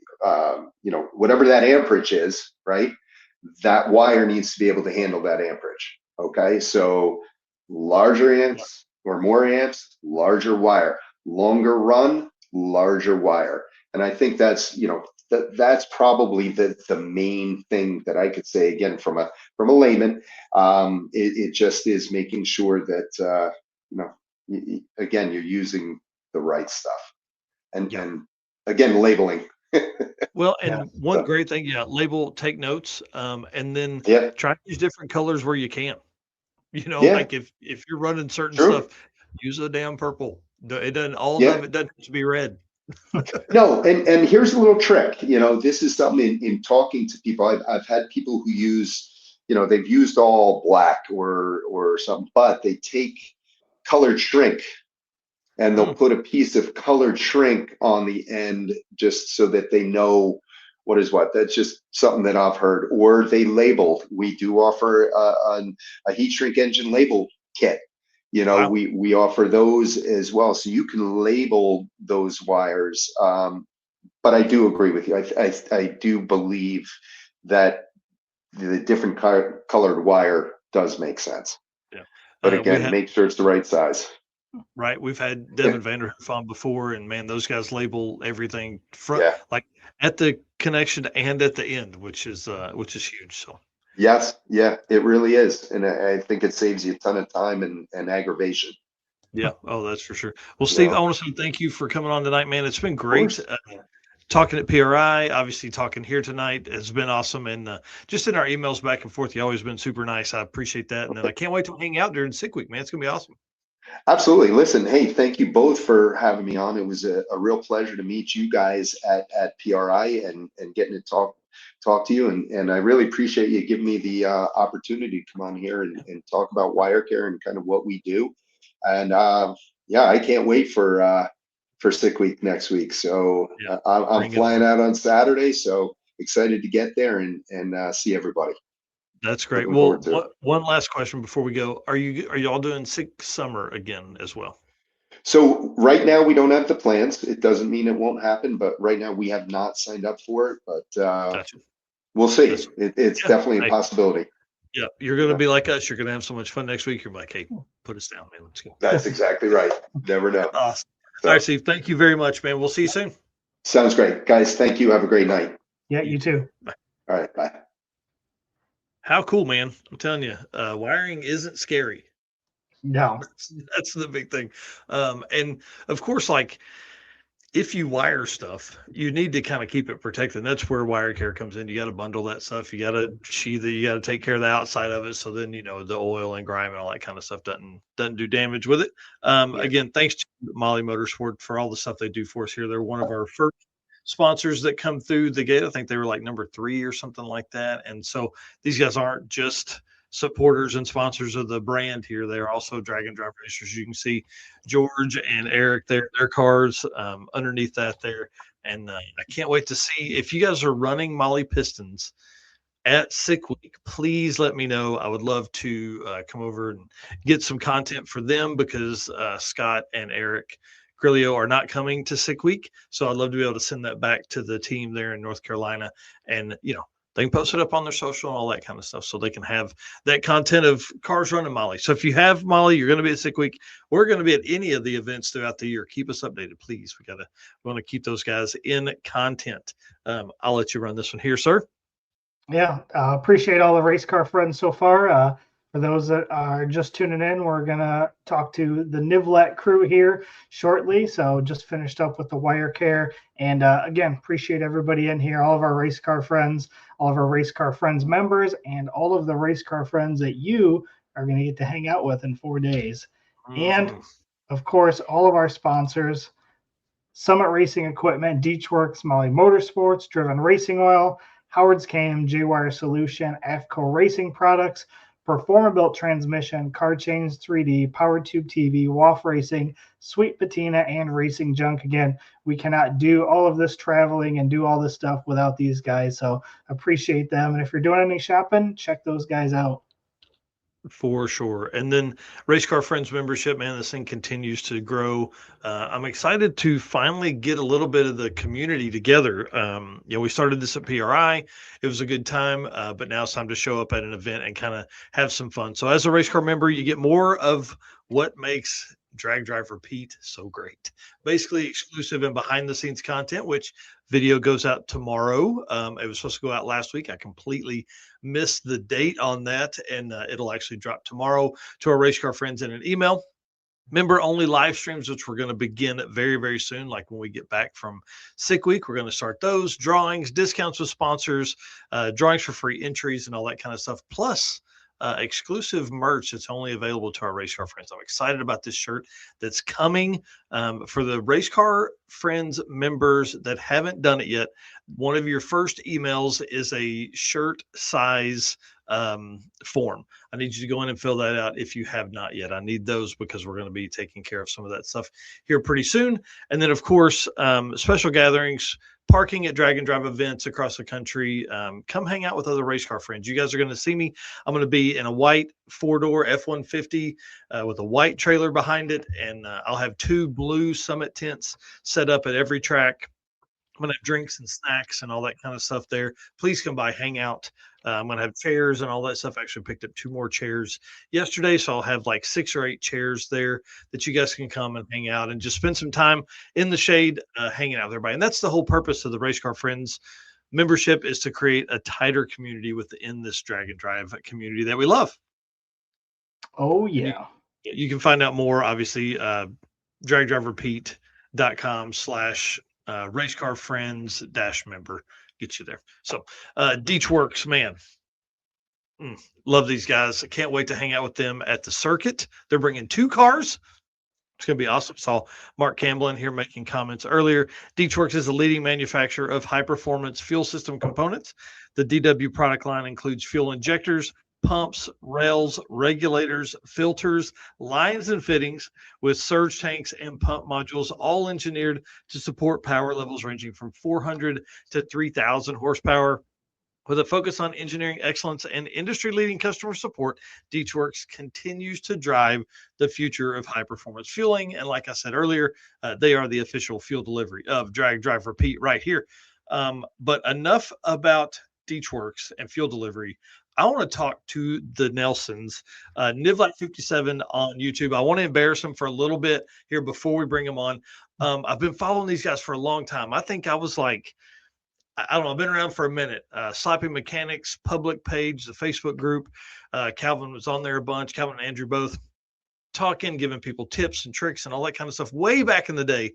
whatever that amperage is, right? That wire needs to be able to handle that amperage. Okay, so larger amps or more amps, larger wire, longer run, larger wire. And I think that's probably the main thing that I could say, again, from a layman. It just is making sure that again, you're using the right stuff, and Yeah. and again, labeling. Well, Yeah. and one great thing, yeah, label, take notes, and then Yeah, try to use different colors where you can. yeah, Like if you're running certain true. stuff, use the damn purple. It doesn't all Yeah. of it doesn't have to be red. No, and here's a little trick. This is something in talking to people. I've had people who use, they've used all black or something, but they take colored shrink and they'll Mm, put a piece of colored shrink on the end just so that they know what is what. That's just something that I've heard. Or they label. We do offer a heat shrink engine label kit. wow. We offer those as well, so you can label those wires. But I do agree with you. I do believe that the different colored wire does make sense. Yeah. But We again, had make sure it's the right size. right. We've had Devin Vanderhoof on before, and man, those guys label everything front, Yeah. like at the connection and at the end, which is huge. So Yes. Yeah. It really is, and I think it saves you a ton of time and aggravation. yeah, oh, that's for sure. Well, You Steve, know, I of want to say thank you for coming on tonight, man. It's been great. course. Talking at PRI, obviously talking here tonight has been awesome. And just in our emails back and forth, you always been super nice. I appreciate that. And then I can't wait to hang out during Sick Week, man. It's going to be awesome. Absolutely. Listen, hey, thank you both for having me on. It was a real pleasure to meet you guys at PRI and getting to talk to you. And I really appreciate you giving me the opportunity to come on here and talk about Wirecare and kind of what we do. And yeah, I can't wait for Sick Week next week. So Yeah. I'm Bring it flying on. out on Saturday. So excited to get there and see everybody. That's great. Looking Well, forward to it. one last question before we go. Are you all doing Sick Summer again as well? So right now we don't have the plans. It doesn't mean it won't happen, but right now we have not signed up for it. But Gotcha. we'll see. That's It's yeah. definitely a Hey, possibility. yeah. You're going to Yeah, be like us. You're going to have so much fun next week. You're like, hey, put us down, man. Let's go. that's exactly right. Never know. Awesome. All right, So Steve. Thank you very much, man. We'll see you soon. Sounds great. Guys, thank you. Have a great night. Yeah, you too. All right, bye. How cool, man. I'm telling you, wiring isn't scary. No. That's the big thing. And of course, like if you wire stuff, you need to kind of keep it protected. That's where Wirecare comes in. You got to bundle that stuff. You got to sheathe it. You got to take care of the outside of it. So then, the oil and grime and all that kind of stuff doesn't do damage with it. Again, thanks to Molly Motorsport for all the stuff they do for us here. They're one of our first sponsors that come through the gate. I think they were like number 3 or something like that. And so these guys aren't just supporters and sponsors of the brand here. They're also Drag and Drive racers. You can see George and Eric their cars underneath that there. And I can't wait to see if you guys are running Molly Pistons at Sick Week. Please let me know. I would love to come over and get some content for them because Scott and Eric Grillo are not coming to Sick Week. So I'd love to be able to send that back to the team there in North Carolina. And, they can post it up on their social and all that kind of stuff so they can have that content of cars running Molly. So if you have Molly, you're going to be at Sick Week. We're going to be at any of the events throughout the year. Keep us updated, please. We want to keep those guys in content. I'll let you run this one here, sir. Yeah, appreciate all the race car friends so far. For those that are just tuning in, we're going to talk to the Nivlet crew here shortly. So just finished up with the Wirecare. And again, appreciate everybody in here, all of our race car friends, all of our race car friends members, and all of the race car friends that you are going to get to hang out with in 4 days. And of course, all of our sponsors, Summit Racing Equipment, Deechworks, Molly Motorsports, Driven Racing Oil, Howard's Cam, J-Wire Solution, AFCO Racing Products, Performabuilt Transmission, Car Chains 3D, Power Tube TV, WAF Racing, Sweet Patina, and Racing Junk. Again, we cannot do all of this traveling and do all this stuff without these guys, so appreciate them. And if you're doing any shopping, check those guys out. For sure. And then Race Car Friends membership, man, this thing continues to grow. I'm excited to finally get a little bit of the community together. We started this at PRI. It was a good time, but now it's time to show up at an event and kind of have some fun. So as a Race Car member, you get more of what makes Drag Drive Repeat so great. Basically exclusive and behind the scenes content, which video goes out tomorrow. It was supposed to go out last week. I completely missed the date on that, and it'll actually drop tomorrow to our race car friends in an email. Member only live streams, which we're going to begin very, very soon. Like when we get back from Sick Week, we're going to start those drawings, discounts with sponsors, drawings for free entries, and all that kind of stuff. Plus, exclusive merch that's only available to our race car friends. I'm excited about this shirt that's coming for the race car friends members that haven't done it yet. One of your first emails is a shirt size form. I need you to go in and fill that out if you have not yet. I need those because we're going to be taking care of some of that stuff here pretty soon. And then, of course, special gatherings, parking at Drag and Drive events across the country. Come hang out with other race car friends. You guys are going to see me. I'm going to be in a white 4-door F-150 with a white trailer behind it. And I'll have 2 blue Summit tents set up at every track. I'm going to have drinks and snacks and all that kind of stuff there. Please come by, hang out. I'm going to have chairs and all that stuff. I actually picked up 2 more chairs yesterday. So I'll have like 6 or 8 chairs there that you guys can come and hang out and just spend some time in the shade hanging out with everybody. And that's the whole purpose of the Race Car Friends membership, is to create a tighter community within this Drag and Drive community that we love. Oh, yeah. You can find out more, obviously, dragdriverepeat.com/ race car friends -member get you there. So Deechworks, man, love these guys. I can't wait to hang out with them at the circuit. They're bringing 2 cars. It's going to be awesome. Saw Mark Campbell in here making comments earlier. Deechworks is a leading manufacturer of high-performance fuel system components. The DW product line includes fuel injectors, pumps, rails, regulators, filters, lines, and fittings with surge tanks and pump modules, all engineered to support power levels ranging from 400 to 3,000 horsepower. With a focus on engineering excellence and industry-leading customer support, Deechworks continues to drive the future of high-performance fueling. And like I said earlier, they are the official fuel delivery of Drag, Drive, Repeat right here. But enough about Deechworks and fuel delivery. I want to talk to the Nelsons, Nivlight57 on YouTube. I want to embarrass them for a little bit here before we bring them on. I've been following these guys for a long time. I think I was like, I don't know, I've been around for a minute. Slapping Mechanics public page, the Facebook group. Calvin was on there a bunch, Calvin and Andrew both talking, giving people tips and tricks and all that kind of stuff way back in the day.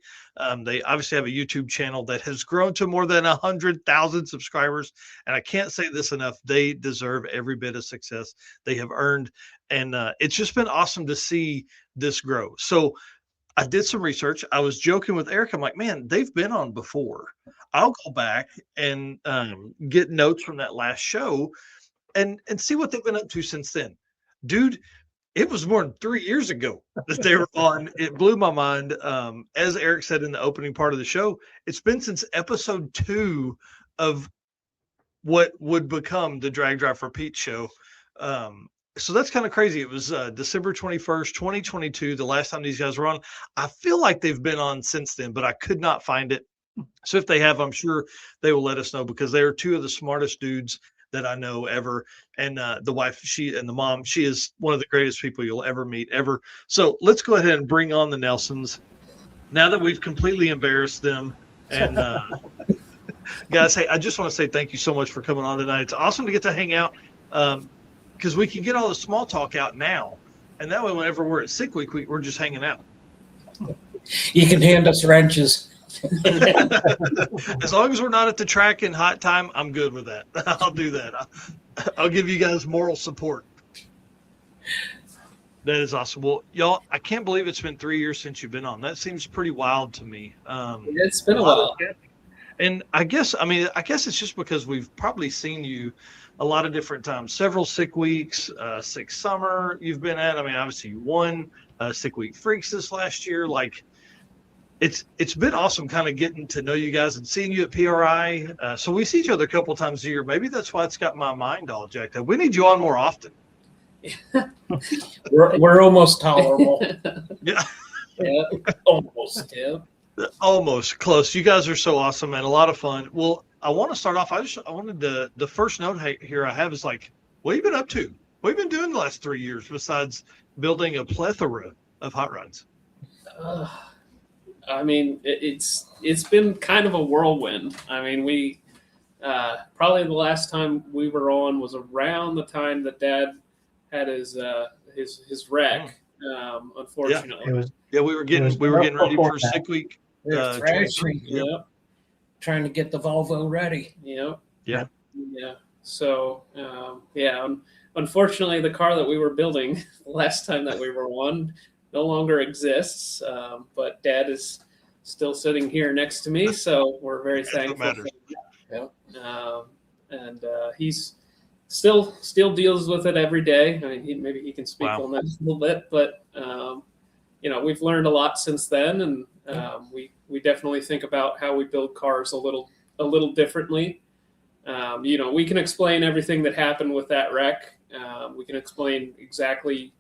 They obviously have a YouTube channel that has grown to more than 100,000 subscribers. And I can't say this enough. They deserve every bit of success they have earned. And it's just been awesome to see this grow. So I did some research. I was joking with Eric. I'm like, man, they've been on before. I'll go back and get notes from that last show and see what they've been up to since then. Dude, it was more than 3 years ago that they were on. It blew my mind. As Eric said in the opening part of the show, it's been since episode 2 of what would become the Drag Drive Repeat show. So that's kind of crazy. It was December 21st, 2022, the last time these guys were on. I feel like they've been on since then, but I could not find it. So if they have, I'm sure they will let us know, because they are two of the smartest dudes that I know ever. And the wife, and the mom, she is one of the greatest people you'll ever meet, ever. So let's go ahead and bring on the Nelsons now that we've completely embarrassed them. And guys, hey, I just want to say thank you so much for coming on tonight. It's awesome to get to hang out, because we can get all the small talk out now. And that way, whenever we're at sick week, we're just hanging out. You can hand us wrenches. As long as we're not at the track in hot time, I'm good with that. I'll do that. I'll give you guys moral support. That is awesome. Well, y'all, I can't believe it's been 3 years since you've been on. That seems pretty wild to me. It's been a while. And I guess it's just because we've probably seen you a lot of different times. Several sick weeks, sick summer you've been at. I mean, obviously you won Sick Week Freaks this last year. Like, it's been awesome kind of getting to know you guys and seeing you at PRI. So we see each other a couple times a year. Maybe that's why it's got my mind all jacked up. We need you on more often. We're almost tolerable. Yeah. Yeah, almost. Yeah. Almost close. You guys are so awesome, man. A lot of fun. Well, I want to start off. I wanted the first note here I have is like, what have you been up to? What have you been doing the last 3 years besides building a plethora of hot rods? I mean, it's been kind of a whirlwind. I mean, we probably the last time we were on was around the time that Dad had his wreck. Unfortunately, we were getting ready for Sick Week. Trying to get the Volvo ready. Yeah. So unfortunately, the car that we were building the last time that we were on no longer exists. But Dad is still sitting here next to me, so we're very thankful. And he's still deals with it every day. I mean, maybe he can speak on that a little bit, but we've learned a lot since then, and we definitely think about how we build cars a little differently. We can explain everything that happened with that wreck. We can explain exactly,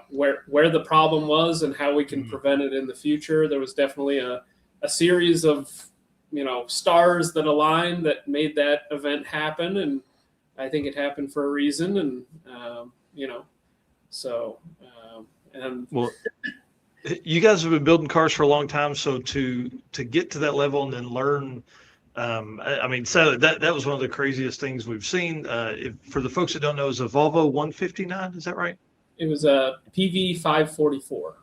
where the problem was and how we can prevent it in the future. There was definitely a series of, stars that aligned that made that event happen. And I think it happened for a reason. And, well, you guys have been building cars for a long time. So to get to that level and then learn, so that was one of the craziest things we've seen. For the folks that don't know, is a Volvo 159. Is that right? It was a PV 544.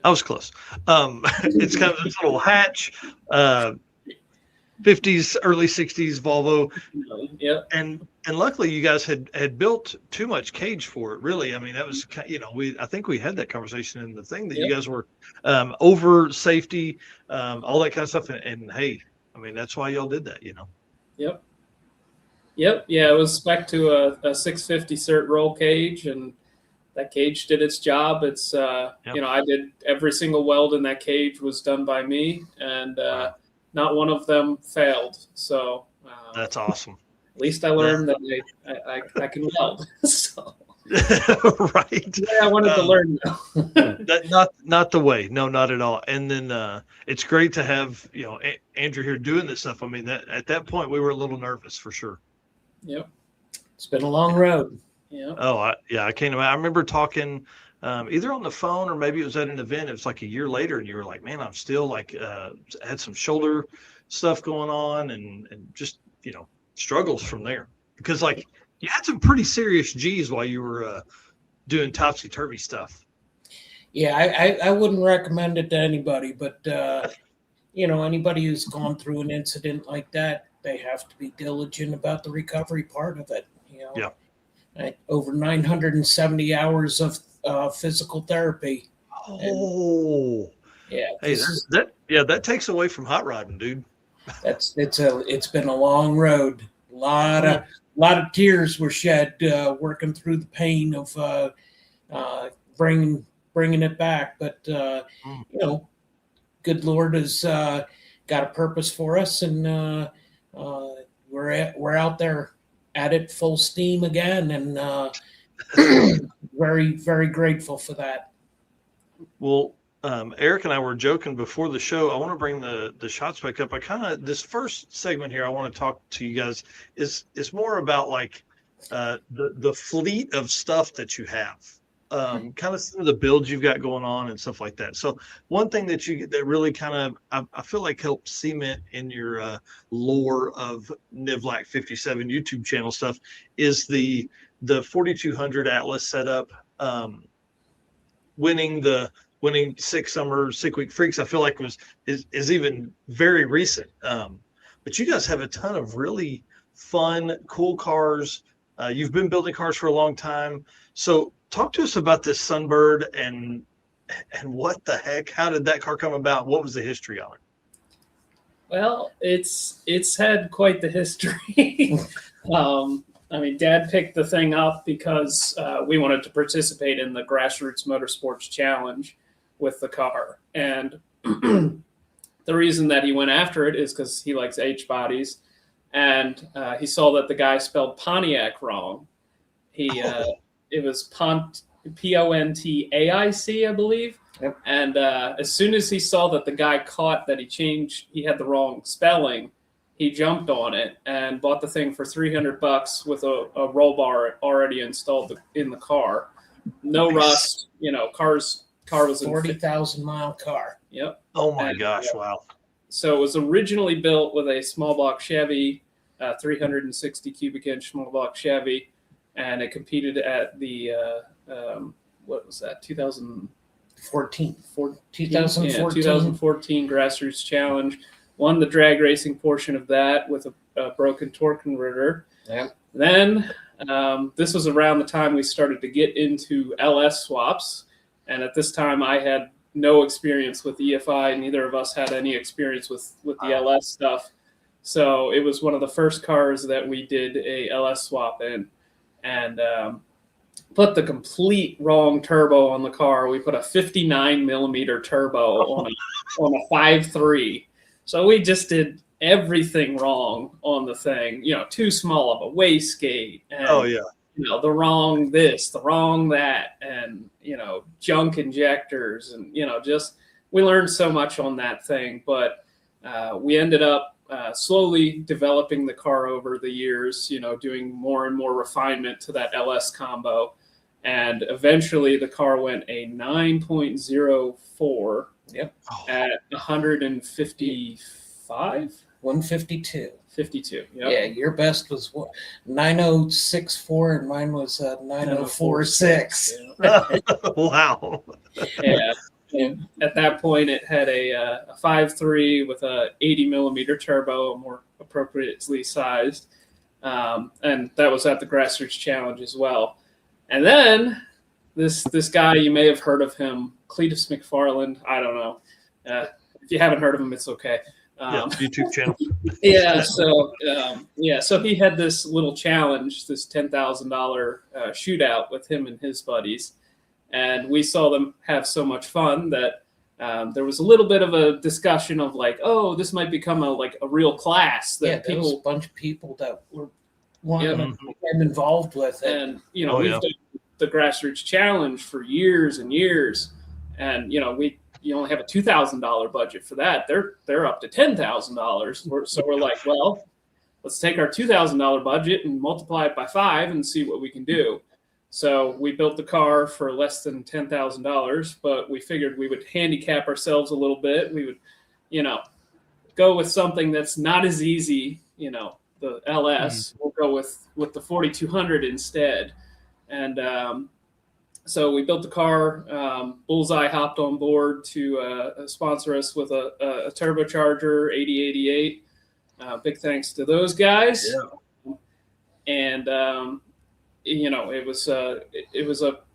I was close. It's kind of this little hatch, 50s, early 60s Volvo. Yeah. And luckily you guys had built too much cage for it, really. I mean, that was, I think we had that conversation in the thing that you guys were over safety, all that kind of stuff. And hey, I mean, that's why y'all did that, Yep. Yeah, it was spec to a 650 cert roll cage, and that cage did its job. It's, I did every single weld in that cage was done by me, and not one of them failed. So that's awesome. At least I learned that I can weld. So. Right. Yeah, I wanted to learn though. not the way. No, not at all. And then it's great to have Andrew here doing this stuff. I mean, at that point we were a little nervous for sure. Yep. It's been a long road. Yeah. Oh, I can't imagine. I remember talking either on the phone or maybe it was at an event. It was like a year later, and you were like, "Man, I'm still like had some shoulder stuff going on, and just struggles from there." Because like you had some pretty serious G's while you were doing topsy turvy stuff. Yeah, I wouldn't recommend it to anybody, but anybody who's gone through an incident like that, they have to be diligent about the recovery part of it. Yeah. Over 970 hours of physical therapy. Oh, Yeah, hey, that takes away from hot rodding, dude. It's been a long road. A lot of tears were shed working through the pain of bringing it back. But good Lord has got a purpose for us, and we're out there at it full steam again, and very, very grateful for that. Well, Eric and I were joking before the show. I want to bring the shots back up. This first segment here, I want to talk to you guys is more about like the fleet of stuff that you have, kind of some of the builds you've got going on and stuff like that. So one thing that really kind of I feel like helps cement in your lore of Nivlac 57 YouTube channel stuff is the 4200 Atlas setup, winning 6 Summer 6 Week Freaks. I feel like is even very recent. But you guys have a ton of really fun, cool cars. You've been building cars for a long time. So talk to us about this Sunbird and what the heck, how did that car come about? What was the history on it? Well, it's had quite the history. I mean, Dad picked the thing up because we wanted to participate in the Grassroots Motorsports Challenge with the car. And the reason that he went after it is because he likes H bodies. And he saw that the guy spelled Pontiac wrong. It was Pontaic, I believe. Yep. And as soon as he saw that the guy caught that he had the wrong spelling, he jumped on it and bought the thing for $300 with a roll bar already installed in the car. No rust, car was 40,000 mile car. Yep. Oh my gosh! Wow. So it was originally built with a small block Chevy, 360 cubic inch small block Chevy, and it competed at the what was that? 2014 Grassroots Challenge. Won the drag racing portion of that with a broken torque converter. Yeah. Then this was around the time we started to get into LS swaps. And at this time, I had no experience with EFI. Neither of us had any experience with the LS stuff. So it was one of the first cars that we did a LS swap in. And put the complete wrong turbo on the car. We put a 59 millimeter turbo on a 5.3. So we just did everything wrong on the thing, too small of a wastegate. And, the wrong this, the wrong that, and, junk injectors. And, we learned so much on that thing. But we ended up slowly developing the car over the years, doing more and more refinement to that LS combo. And eventually the car went a 9.04. Yep. At 155? 152. 52. Yep. Yeah, your best was 9064 and mine was 9046. Yeah. Wow. Yeah. And at that point, it had a 5.3 with a 80 millimeter turbo, more appropriately sized. And that was at the Grassroots Challenge as well. And then this guy, you may have heard of him, Cletus McFarland. I don't know. If you haven't heard of him, it's okay. YouTube channel. So he had this little challenge, this $10,000 shootout with him and his buddies. And we saw them have so much fun that there was a little bit of a discussion of like, oh, this might become a real class that there was a bunch of people that were wanting to get involved with it. And we've done the Grassroots Challenge for years and years, and you only have a $2,000 budget for that. They're up to $10,000. So we're like, well, let's take our $2,000 budget and multiply it by 5 and see what we can do. So we built the car for less than $10,000, but we figured we would handicap ourselves a little bit. We would, go with something that's not as easy, the LS. We'll go with the 4200 instead. And so we built the car. Bullseye hopped on board to sponsor us with a turbocharger 8088. Big thanks to those guys. Yeah. And it was a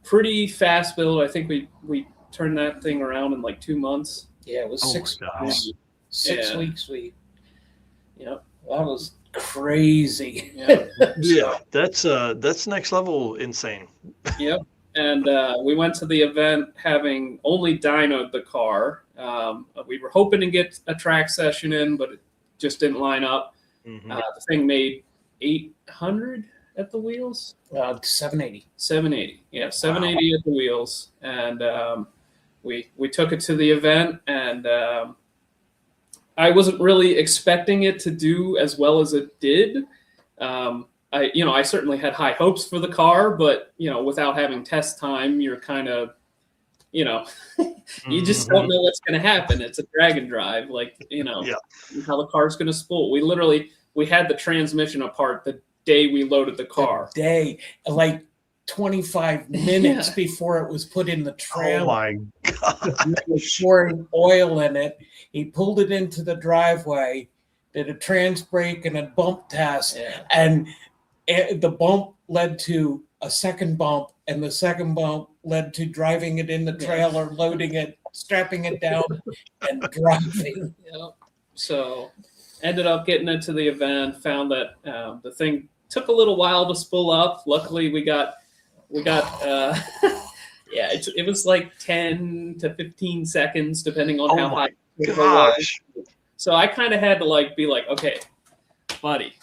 pretty fast build. I think we turned that thing around in like 2 months. Yeah, it was 6 weeks. 6 weeks. That was crazy. Yeah, yeah, that's next level insane. Yep. And we went to the event having only dynoed the car. We were hoping to get a track session in, but it just didn't line up. Mm-hmm. The thing made 800 at the wheels. 780. 780. Yeah, 780 at the wheels. And we took it to the event, and I wasn't really expecting it to do as well as it did. I certainly had high hopes for the car, but without having test time, you're kind of, you just don't know what's going to happen. It's a drag and drive, how the car's going to spool. We had the transmission apart the day we loaded the car. The day, like 25 minutes before it was put in the trailer. Oh my God! He was pouring oil in it. He pulled it into the driveway, did a trans brake and a bump test, and the bump led to a second bump, and the second bump led to driving it in the trailer, loading it, strapping it down, and driving. Yep. So ended up getting into the event, found that the thing took a little while to spool up. Luckily, we got it was like 10 to 15 seconds, depending on how high it was. So I kind of had to be like, okay, buddy,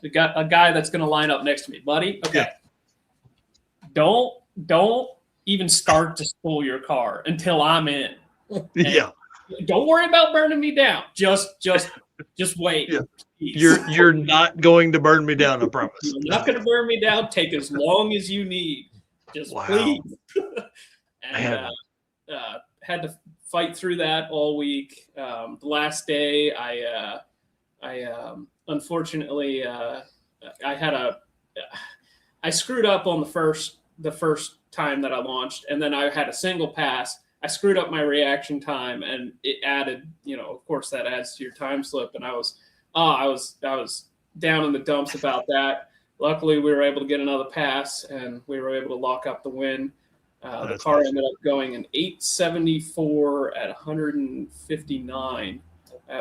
we got a guy that's going to line up next to me, buddy. Okay. Yeah. Don't even start to spool your car until I'm in. Yeah. Don't worry about burning me down. Just wait. Yeah. You're not going to burn me down, I promise. You're not going to burn me down. Take as long as you need. Just please. And had to fight through that all week. The last day, I unfortunately I screwed up on the first time that I launched, and then I had a single pass. I screwed up my reaction time, and it added, of course that adds to your time slip. And I was down in the dumps about that. Luckily, we were able to get another pass, and we were able to lock up the win. The car ended up going in 874 at 159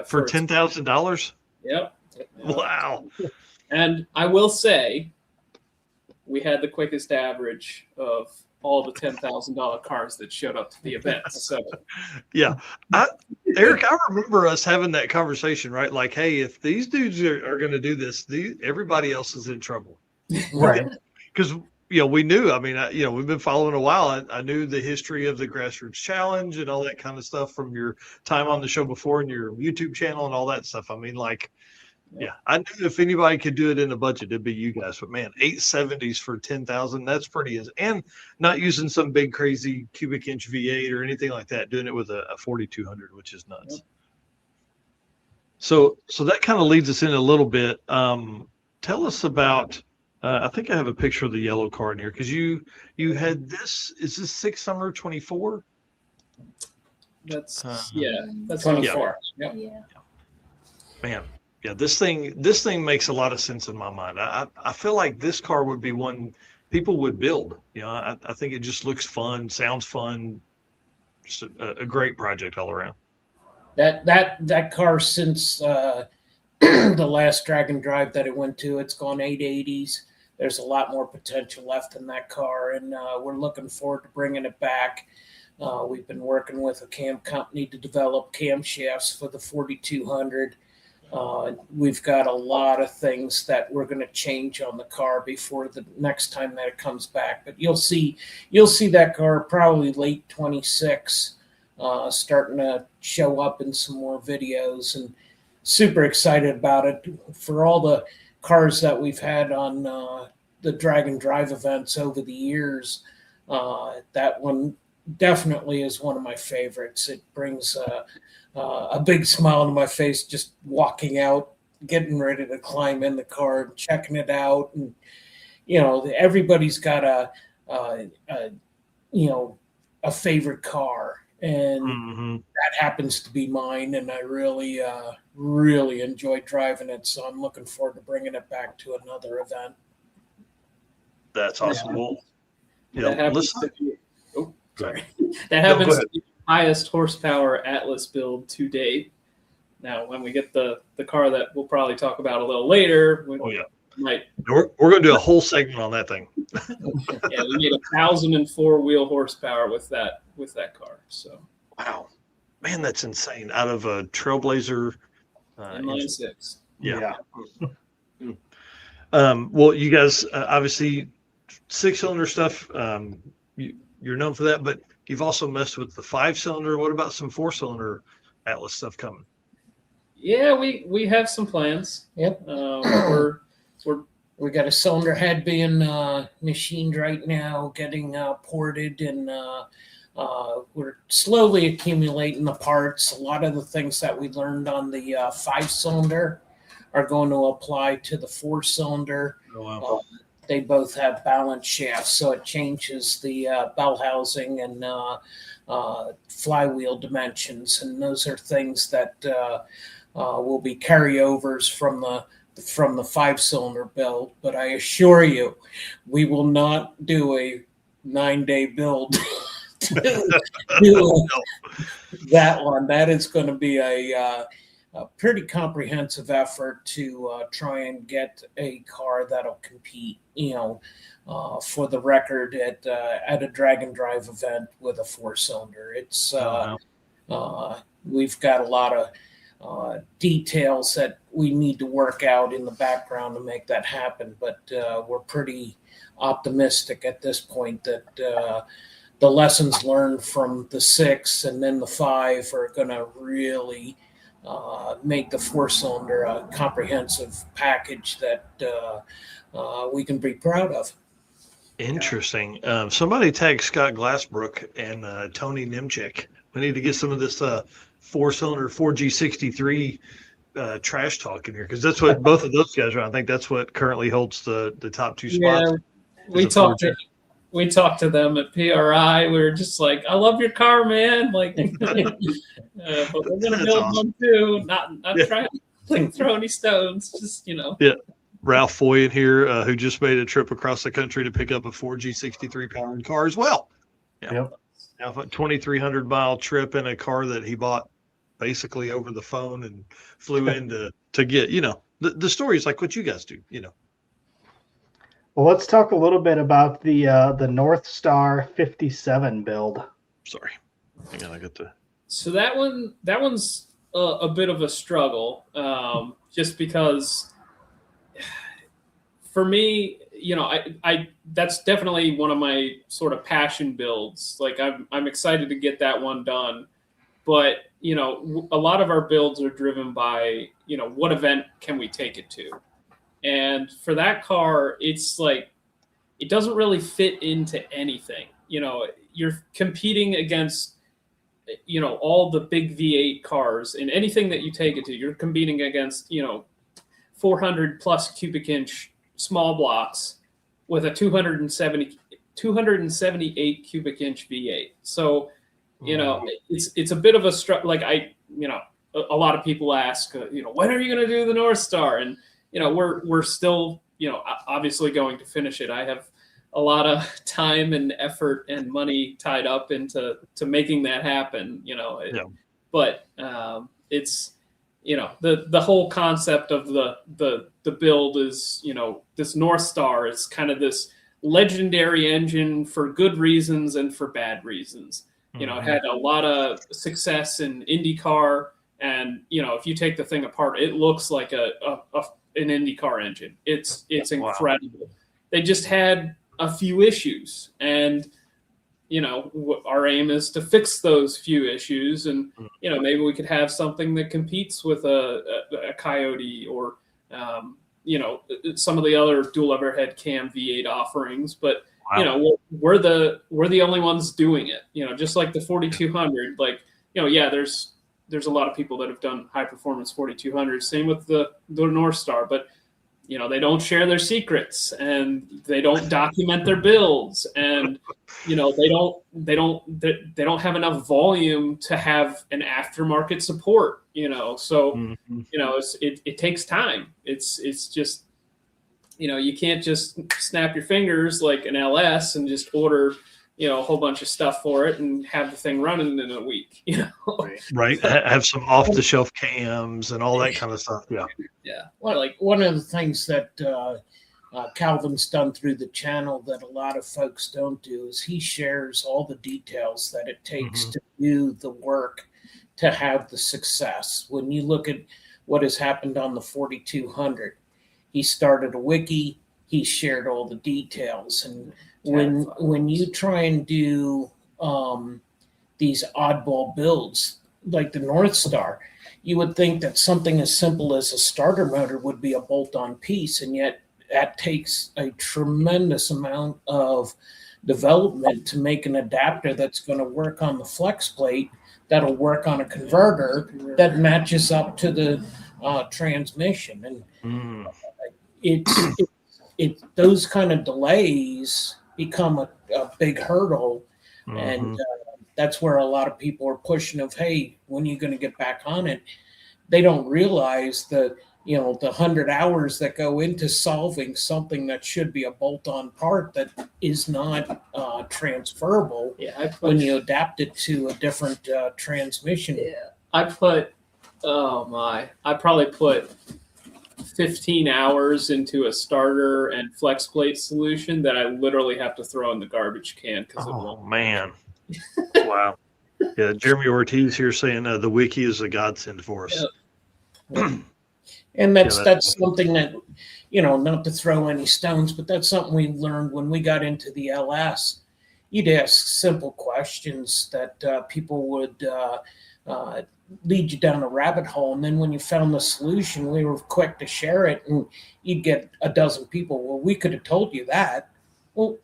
for $10,000. Yep. Wow. And I will say, we had the quickest average of all the $10,000 cars that showed up to the event. So, yeah, Eric, I remember us having that conversation, right? Like, hey, if these dudes are going to do this, everybody else is in trouble, right? Because we knew. I mean, we've been following a while. I knew the history of the Grassroots Challenge and all that kind of stuff from your time on the show before and your YouTube channel and all that stuff. I mean, yeah, I knew if anybody could do it in a budget, it'd be you guys. But man, 870s for 10,000, that's pretty. And not using some big crazy cubic inch V8 or anything like that, doing it with a 4200, which is nuts. Yep. So that kind of leads us in a little bit. Tell us about. I think I have a picture of the yellow car in here because you had this. Is this 6 Summer 24? That's that's 24. Yeah. Man. Yeah, this thing makes a lot of sense in my mind. I feel like this car would be one people would build. I think it just looks fun, sounds fun. Just a great project all around. That car, since the last drag and drive that it went to, it's gone 880s. There's a lot more potential left in that car, and we're looking forward to bringing it back. We've been working with a cam company to develop camshafts for the 4200. We've got a lot of things that we're going to change on the car before the next time that it comes back. But you'll see that car probably late 26, starting to show up in some more videos. And super excited about it. For all the cars that we've had on the Drag and Drive events over the years, that one definitely is one of my favorites. It brings a big smile to my face just walking out, getting ready to climb in the car and checking it out. And, everybody's got a favorite car. And that happens to be mine. And I really, really enjoy driving it. So I'm looking forward to bringing it back to another event. That's awesome. Yeah. Well, That happens to be, sorry. That happens to be the highest horsepower Atlas build to date. Now, when we get the car that we'll probably talk about a little later, we're going to do a whole segment on that thing. Yeah, we made 1,004 wheel horsepower with that car. So wow, man, that's insane. Out of a Trailblazer inline-six. Yeah. Well, you guys obviously 6-cylinder stuff. You're known for that, but you've also messed with the 5-cylinder. What about some 4-cylinder Atlas stuff coming? Yeah, we have some plans. Yep. We got a cylinder head being machined right now, getting ported, and we're slowly accumulating the parts. A lot of the things that we learned on the 5-cylinder are going to apply to the 4-cylinder. Oh, wow. They both have balance shafts, so it changes the bell housing and flywheel dimensions, and those are things that will be carryovers from the 5-cylinder build. But I assure you, we will not do a 9-day build to do that one. That is going to be a pretty comprehensive effort to try and get a car that'll compete, for the record at a Drag and Drive event with a 4-cylinder. It's we've got a lot of details that we need to work out in the background to make that happen, but we're pretty optimistic at this point that the lessons learned from the 6 and then the 5 are going to really make the 4-cylinder a comprehensive package that we can be proud of. Interesting. Somebody tag Scott Glassbrook and Tony Nimchek. We need to get some of this 4-cylinder 4G63 trash talk in here, because that's what both of those guys are. I think that's what currently holds the top 2 spots. Yeah, we talked to them at PRI. We were just like, I love your car, man. Like, but we're gonna build one too. Not trying to throw any stones. Just Yeah. Ralph Foy in here, who just made a trip across the country to pick up a 4G63 powered car as well. Yeah. Yep. Now, a 2,300 mile trip in a car that he bought basically over the phone and flew in to get, the stories like what you guys do, Well, let's talk a little bit about the North Star 57 build. Sorry, hang on, I got the. So that one's a bit of a struggle, just because for me, I that's definitely one of my sort of passion builds. Like I'm excited to get that one done, but a lot of our builds are driven by what event can we take it to. And for that car, it's like, it doesn't really fit into anything. You're competing against, all the big V8 cars, and anything that you take it to, you're competing against, 400 plus cubic inch small blocks with a 278 cubic inch V8. So, it's a bit of a struggle. Like a lot of people ask, when are you going to do the North Star? And, we're still, obviously going to finish it. I have a lot of time and effort and money tied up into making that happen, but it's, the whole concept of the build is, this North Star is kind of this legendary engine for good reasons and for bad reasons. It had a lot of success in IndyCar, and if you take the thing apart, it looks like an IndyCar engine. It's incredible. Wow. They just had a few issues, and our aim is to fix those few issues, and maybe we could have something that competes with a Coyote or some of the other dual overhead cam V8 offerings. But we're the only ones doing it. Just like the 4200. Like there's a lot of people that have done high performance 4200. Same with the North Star, but they don't share their secrets, and they don't document their builds, and they don't have enough volume to have an aftermarket support. So it takes time. It's just you can't just snap your fingers like an LS and just order a whole bunch of stuff for it and have the thing running in a week. Right. Have some off the shelf cams and all that kind of stuff. Yeah. Well, like one of the things that Calvin's done through the channel that a lot of folks don't do is he shares all the details that it takes to do the work to have the success. When you look at what has happened on the 4200, he started a wiki, he shared all the details. And when you try and do these oddball builds like the North Star, you would think that something as simple as a starter motor would be a bolt-on piece, and yet that takes a tremendous amount of development to make an adapter that's going to work on the flex plate, that'll work on a converter that matches up to the transmission. And those kind of delays become a big hurdle, and that's where a lot of people are pushing of, hey, when are you going to get back on it? They don't realize that the 100 hours that go into solving something that should be a bolt-on part that is not transferable when you adapt it to a different transmission. I probably put 15 hours into a starter and flex plate solution that I literally have to throw in the garbage can because it won't. Man. Wow. Yeah, Jeremy Ortiz here saying the wiki is a godsend for us. And that's something that, not to throw any stones, but that's something we learned when we got into the LS. You'd ask simple questions that people would lead you down a rabbit hole. And then when you found the solution, we were quick to share it, and you'd get a dozen people. Well, we could have told you that. Well,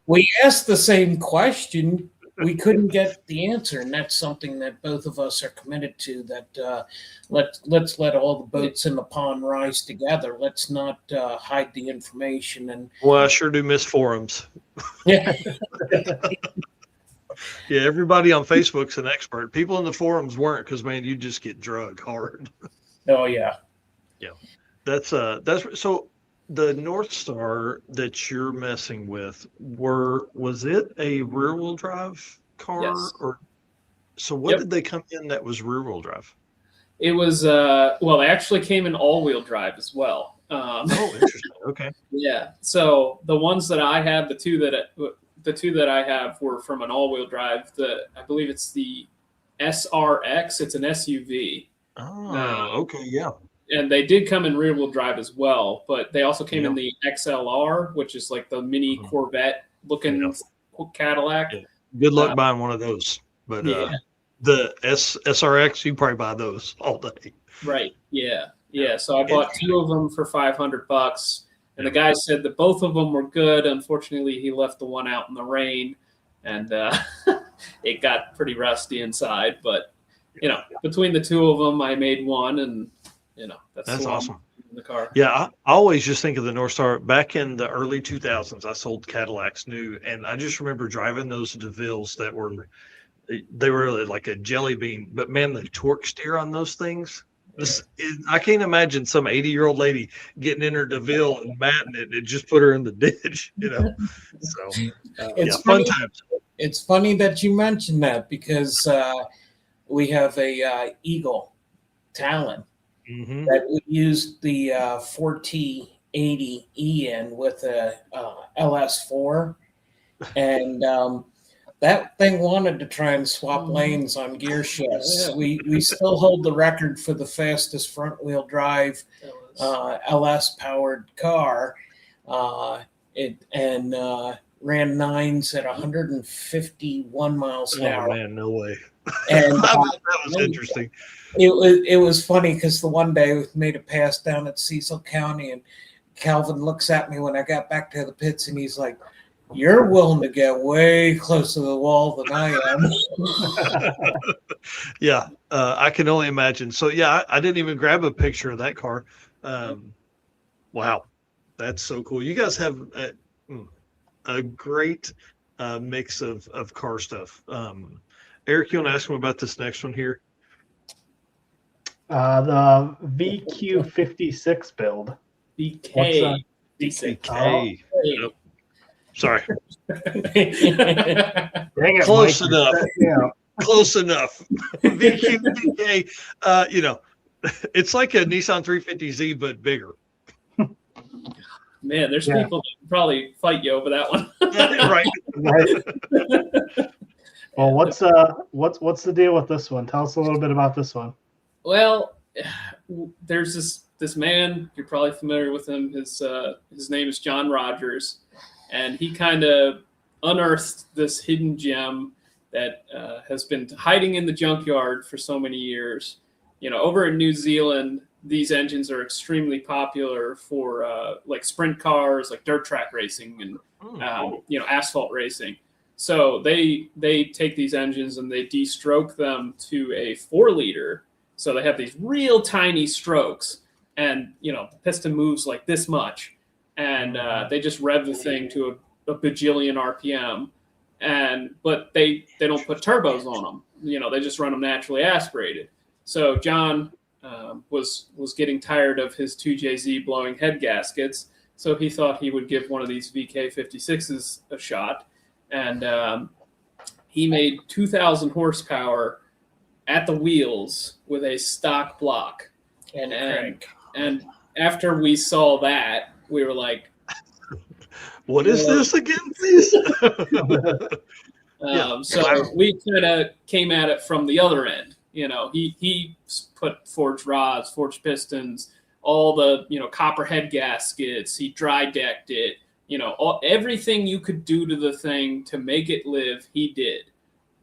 we asked the same question. We couldn't get the answer, and that's something that both of us are committed to, that let's let all the boats in the pond rise together. Let's not hide the information. And well, I sure do miss forums. Yeah. Yeah, everybody on Facebook's an expert. People in the forums weren't, because man, you just get drugged hard. Oh yeah. Yeah. That's so the North Star that you're messing with, was it a rear wheel drive car? Yes. Or so what did they come in that was rear wheel drive? It was they actually came in all wheel drive as well. Interesting. Okay. Yeah. So the ones that I have, the two that I have were from an all wheel drive. I believe it's the SRX. It's an SUV. Oh, okay, yeah. And they did come in rear wheel drive as well, but they also came in the XLR, which is like the mini Corvette looking Cadillac. Yeah. Good luck buying one of those. But the SRX, you probably buy those all day. Right. Yeah. Yeah. So I bought two of them for $500, and the guy said that both of them were good. Unfortunately, he left the one out in the rain, and it got pretty rusty inside. But between the two of them, I made one, and that's awesome. In the car. Yeah, I always just think of the North Star. Back in the early 2000s, I sold Cadillacs new, and I just remember driving those DeVilles that were like a jelly bean. But man, the torque steer on those things, I can't imagine some 80-year-old lady getting in her DeVille and matting it and just put her in the ditch, So it's fun times. It's funny that you mentioned that, because we have a Eagle Talon that we used the 4T80E in with a LS4, and that thing wanted to try and swap lanes on gear shifts. We still hold the record for the fastest front wheel drive LS powered car. ran nines at 151 miles an Oh hour. man, no way. And That was interesting. it was funny because the one day we made a pass down at Cecil County, and Calvin looks at me when I got back to the pits, and he's like, "You're willing to get way closer to the wall than I am." Yeah, I can only imagine. So yeah, I didn't even grab a picture of that car. Wow, that's so cool. You guys have a great mix of car stuff. Eric, you want to ask him about this next one here? The VQ56 build. BK. BK. Yep. Sorry. Dang it, Close Mike. enough. Yeah. Close enough. VQ, it's like a Nissan 350Z, but bigger. Man, there's Yeah. people that probably fight you over that one. Right. Right. Well, what's the deal with this one? Tell us a little bit about this one. Well, there's this man, you're probably familiar with him. His name is John Rogers, and he kind of unearthed this hidden gem that has been hiding in the junkyard for so many years. Over in New Zealand, these engines are extremely popular for like sprint cars, like dirt track racing, and asphalt racing. So they take these engines and they de-stroke them to a 4-liter. So they have these real tiny strokes, and the piston moves like this much, and they just rev the thing to a bajillion RPM, but they don't put turbos on them. They just run them naturally aspirated. So John was getting tired of his 2JZ blowing head gaskets, so he thought he would give one of these VK56s a shot, and he made 2,000 horsepower at the wheels with a stock block. And after we saw that, we were like, What is this again, please? So we kind of came at it from the other end. He put forged rods, forged pistons, all the copper head gaskets. He dry decked it. Everything you could do to the thing to make it live, he did.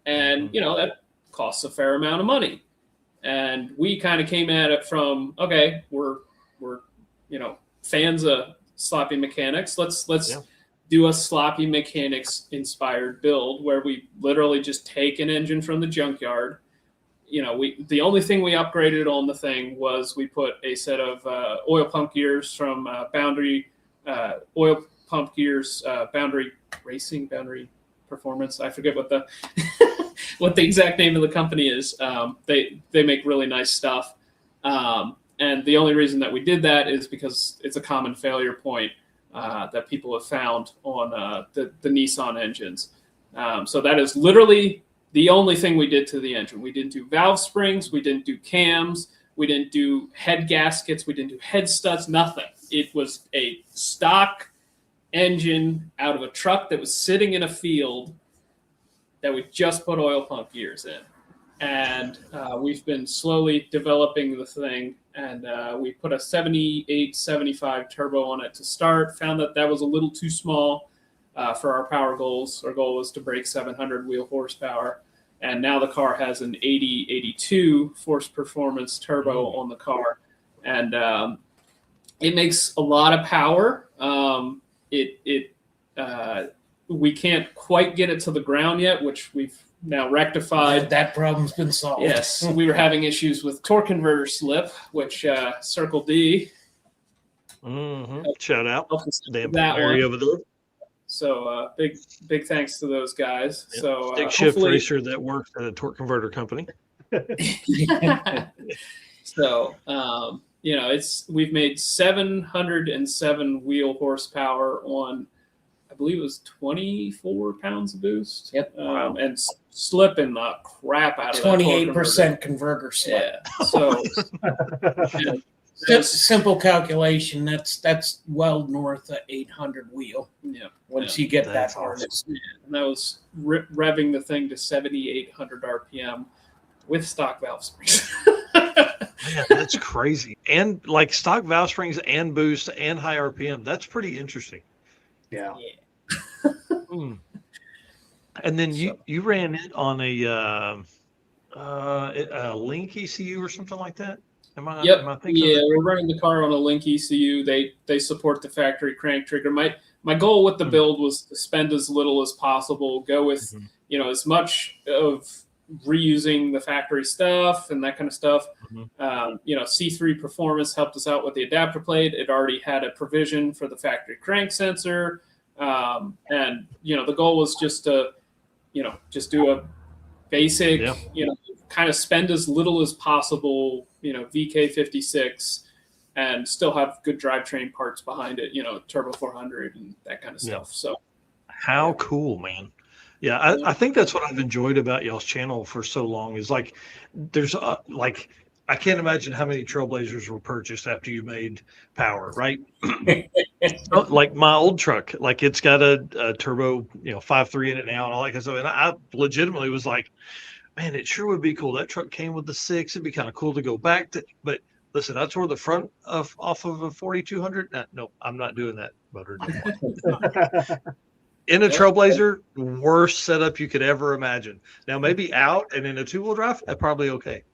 And that costs a fair amount of money. And we kind of came at it from, okay, we're fans of sloppy mechanics. Let's do a sloppy mechanics inspired build where we literally just take an engine from the junkyard. The only thing we upgraded on the thing was we put a set of oil pump gears from Boundary Performance. I forget what the what the exact name of the company is. They make really nice stuff. And the only reason that we did that is because it's a common failure point that people have found on the Nissan engines. So that is literally the only thing we did to the engine. We didn't do valve springs. We didn't do cams. We didn't do head gaskets. We didn't do head studs, nothing. It was a stock engine out of a truck that was sitting in a field that we just put oil pump gears in. And we've been slowly developing the thing. And we put a 78, 75 turbo on it to start. Found that was a little too small for our power goals. Our goal was to break 700 wheel horsepower. And now the car has an 80, 82 force performance turbo on the car. And it makes a lot of power. We can't quite get it to the ground yet, which we've now rectified. That problem's been solved. Yes, we were having issues with torque converter slip, which Circle D. Shout out. Damn That area one. over there. So big thanks to those guys. Yep. So Stick shift racer that works at a torque converter company. So we've made 707 wheel horsepower on, I believe it was 24 pounds of boost. Yep. And slipping the crap out of 28% converter slip. Yeah. So Just simple calculation. That's well north of 800 wheel. Yeah. Once you get That's that harness. Yeah, and that was revving the thing to 7,800 RPM with stock valve springs. Man, that's crazy. And like stock valve springs and boost and high RPM. That's pretty interesting. Yeah. And then you ran it on a Link ECU or something like that. Am I thinking? Yeah, we're running the car on a Link ECU. They support the factory crank trigger. My goal with the build was to spend as little as possible, go with as much of reusing the factory stuff and that kind of stuff. C3 Performance helped us out with the adapter plate. It already had a provision for the factory crank sensor, and the goal was just to just do a basic, kind of spend as little as possible, VK56, and still have good drivetrain parts behind it, Turbo 400 and that kind of stuff. So, how cool, man. Yeah, I think that's what I've enjoyed about y'all's channel for so long is like, there's I can't imagine how many Trailblazers were purchased after you made power, right? Like my old truck, like it's got a turbo, 5.3 in it now and all that kind of stuff. And I legitimately was like, man, it sure would be cool. That truck came with the 6. It'd be kind of cool to go back to. But listen, I tore the front off of a 4200. No, I'm not doing that motor anymore. In a Trailblazer, worst setup you could ever imagine. Now, maybe out and in a 2-wheel drive, that's probably okay.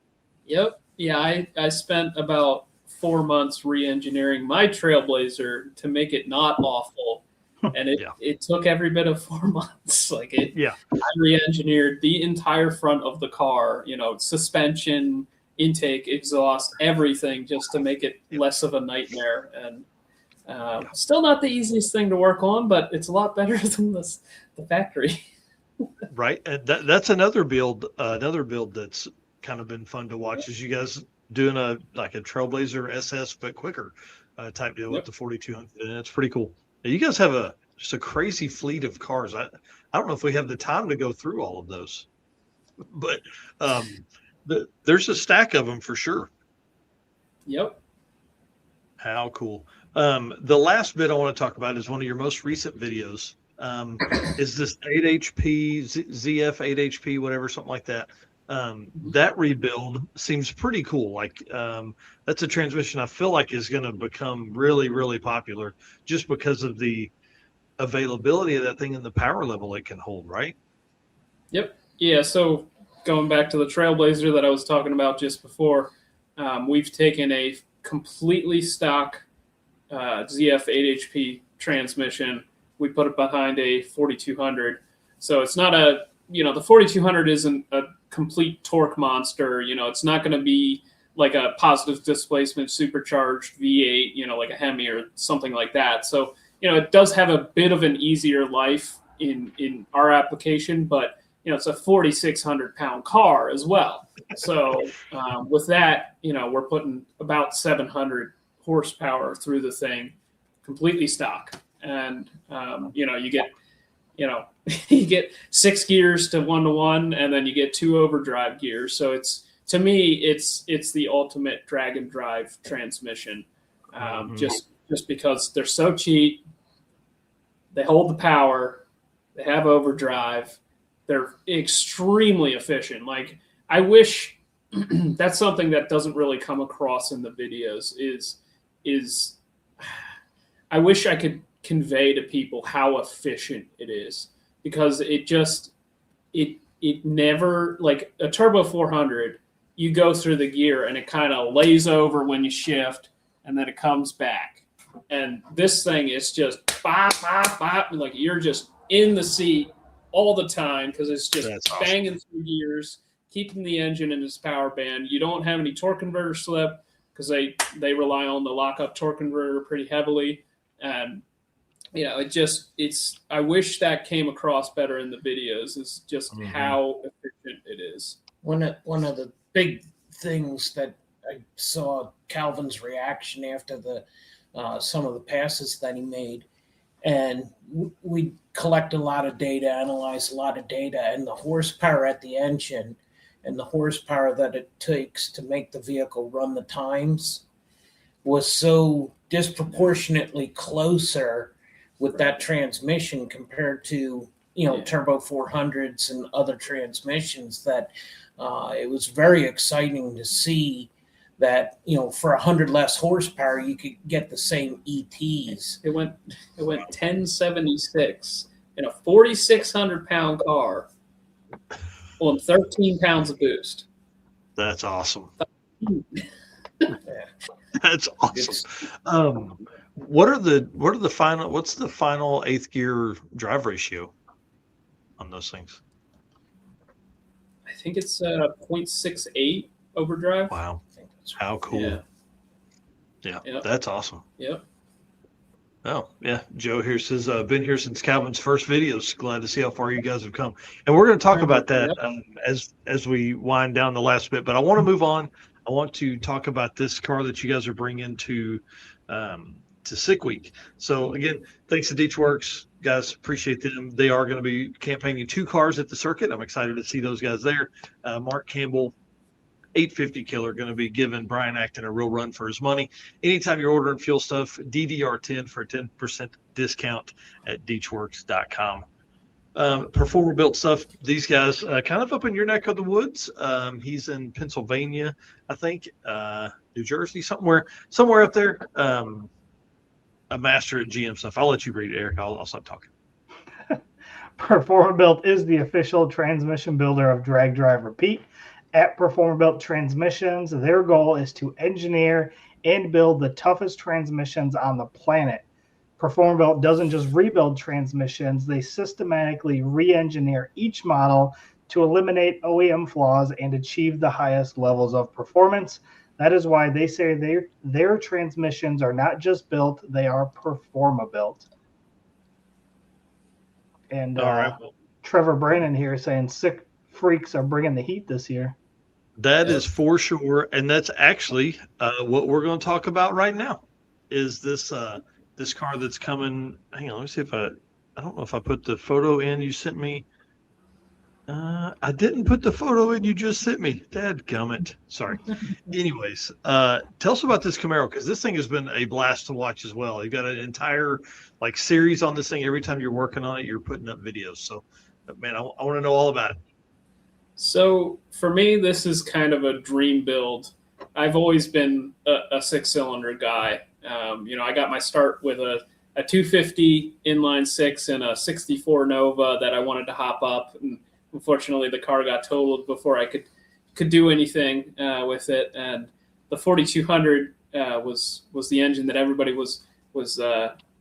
Yep. Yeah, I spent about 4 months re-engineering my Trailblazer to make it not awful. And it took every bit of 4 months. I re-engineered the entire front of the car, suspension, intake, exhaust, everything, just to make it less of a nightmare. And still not the easiest thing to work on, but it's a lot better than the factory. Right. And that's another build that's kind of been fun to watch, is you guys doing a Trailblazer SS but quicker type deal with the 4200, and it's pretty cool. You guys have just a crazy fleet of cars. I don't know if we have the time to go through all of those, but there's a stack of them for sure. Yep. How cool. The last bit I want to talk about is one of your most recent videos. Is this 8HP, ZF 8HP, whatever, something like that. That rebuild seems pretty cool. That's a transmission I feel like is going to become really, really popular just because of the availability of that thing and the power level it can hold, right? Yep. Yeah. So going back to the Trailblazer that I was talking about just before, we've taken a completely stock ZF 8HP transmission. We put it behind a 4200. So it's not the 4200 isn't a complete torque monster. It's not going to be like a positive displacement supercharged V8, like a Hemi or something like that. So, it does have a bit of an easier life in our application, but, it's a 4,600 pound car as well. So with that, we're putting about 700 horsepower through the thing, completely stock. And, you get, you get 6 gears to 1-to-1, and then you get 2 overdrive gears. So to me, it's the ultimate drag and drive transmission. Just because they're so cheap, they hold the power, they have overdrive, they're extremely efficient. I wish that's something that doesn't really come across in the videos is I wish I could convey to people how efficient it is, because it never, like a Turbo 400, you go through the gear and it kind of lays over when you shift and then it comes back. And this thing is just bop, bop, bop, like you're just in the seat all the time because it's just banging through gears, keeping the engine in its power band. You don't have any torque converter slip because they rely on the lockup torque converter pretty heavily. And I wish that came across better in the videos, is just how efficient it is. One of the big things that I saw Calvin's reaction after some of the passes that he made, and we collect a lot of data, analyze a lot of data, and the horsepower at the engine and the horsepower that it takes to make the vehicle run the times was so disproportionately closer with that transmission compared to turbo 400s and other transmissions that it was very exciting to see that for 100 less horsepower you could get the same ETs. It went 1076 in a 4,600-pound car on 13 pounds of boost. That's awesome. That's awesome. What's the final eighth gear drive ratio on those things? I think it's 0.68 overdrive. Wow. How cool. Yeah. Yep. That's awesome. Yep. Oh, yeah. Joe here says, been here since Calvin's first videos. Glad to see how far you guys have come. And we're going to talk about that as we wind down the last bit. But I want to move on. I want to talk about this car that you guys are bringing to Sick Week. So, again, thanks to DeechWorks. Guys, appreciate them. They are going to be campaigning 2 cars at the circuit. I'm excited to see those guys there. Mark Campbell, 850 killer, going to be giving Brian Acton a real run for his money. Anytime you're ordering fuel stuff, DDR10 for a 10% discount at DeechWorks.com. Performer built stuff. These guys kind of up in your neck of the woods. He's in Pennsylvania, I think, New Jersey, somewhere up there. A master at GM stuff. I'll let you read it, Eric. I'll stop talking. Performer Built is the official transmission builder of Drag Drive Repeat. At Performer Built Transmissions, their goal is to engineer and build the toughest transmissions on the planet. Performer Built doesn't just rebuild transmissions, they systematically re-engineer each model to eliminate OEM flaws and achieve the highest levels of performance. That is why they say their transmissions are not just built, they are Performa built. And all right. Trevor Brandon here saying sick freaks are bringing the heat this year. That is for sure, and that's actually what we're going to talk about right now. Is this this car that's coming? Hang on, let me see if I don't know if I put the photo in you sent me. I didn't put the photo in you just sent me. Dadgummit. Sorry. Anyways, tell us about this Camaro, because this thing has been a blast to watch as well. You got an entire series on this thing. Every time you're working on it, you're putting up videos. So, man, I want to know all about it. So for me, this is kind of a dream build. I've always been a 6-cylinder guy. I got my start with a 250 inline 6 and a 64 Nova that I wanted to hop up. And unfortunately, the car got totaled before I could do anything with it. And the 4200 was the engine that everybody was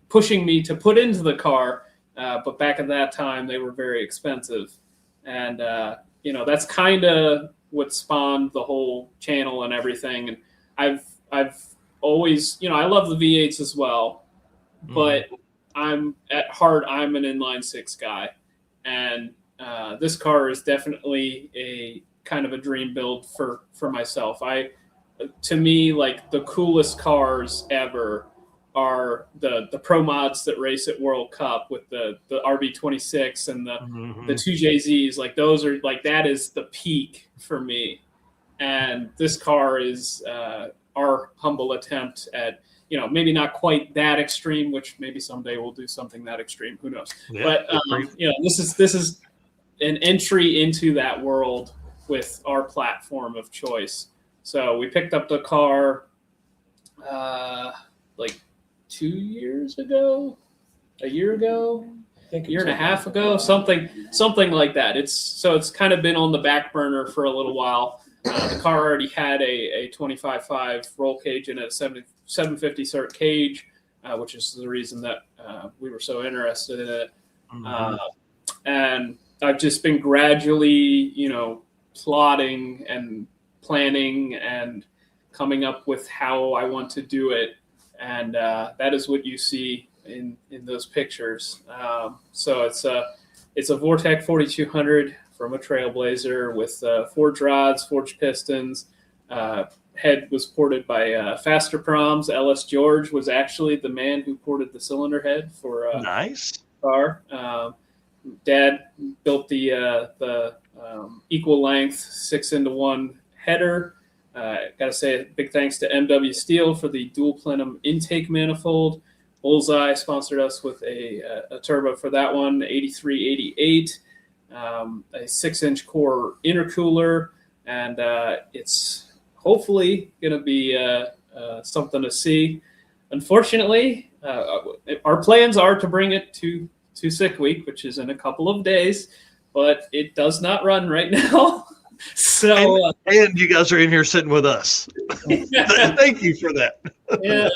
pushing me to put into the car. But back at that time, they were very expensive. And that's kind of what spawned the whole channel and everything. And I've always, I love the V8s as well, but at heart, I'm an inline 6 guy. And this car is definitely a kind of a dream build for myself. To me, the coolest cars ever are the pro mods that race at World Cup with the RB26 and the 2JZs. Those are that is the peak for me. And this car is our humble attempt at, maybe not quite that extreme, which maybe someday we'll do something that extreme. Who knows? Yeah, but this is an entry into that world with our platform of choice. So we picked up the car 2 years ago, a year ago, a year and a half ago, something like that. It's kind of been on the back burner for a little while. The car already had a 25.5 roll cage and a 750 cert cage, which is the reason that we were so interested in it. And I've just been gradually, plotting and planning and coming up with how I want to do it. And that is what you see in those pictures. So it's a Vortec 4200 from a Trailblazer with forged rods, forged pistons. Head was ported by Faster Proms. Ellis George was actually the man who ported the cylinder head for nice car. Dad built the equal length 6-into-1 header. Got to say a big thanks to MW Steel for the dual plenum intake manifold. Bullseye sponsored us with a turbo for that one, 8388, a 6-inch core intercooler, and it's hopefully going to be something to see. Unfortunately, our plans are to bring it to sick week, which is in a couple of days, but it does not run right now. So and you guys are in here sitting with us. Thank you for that. Yeah.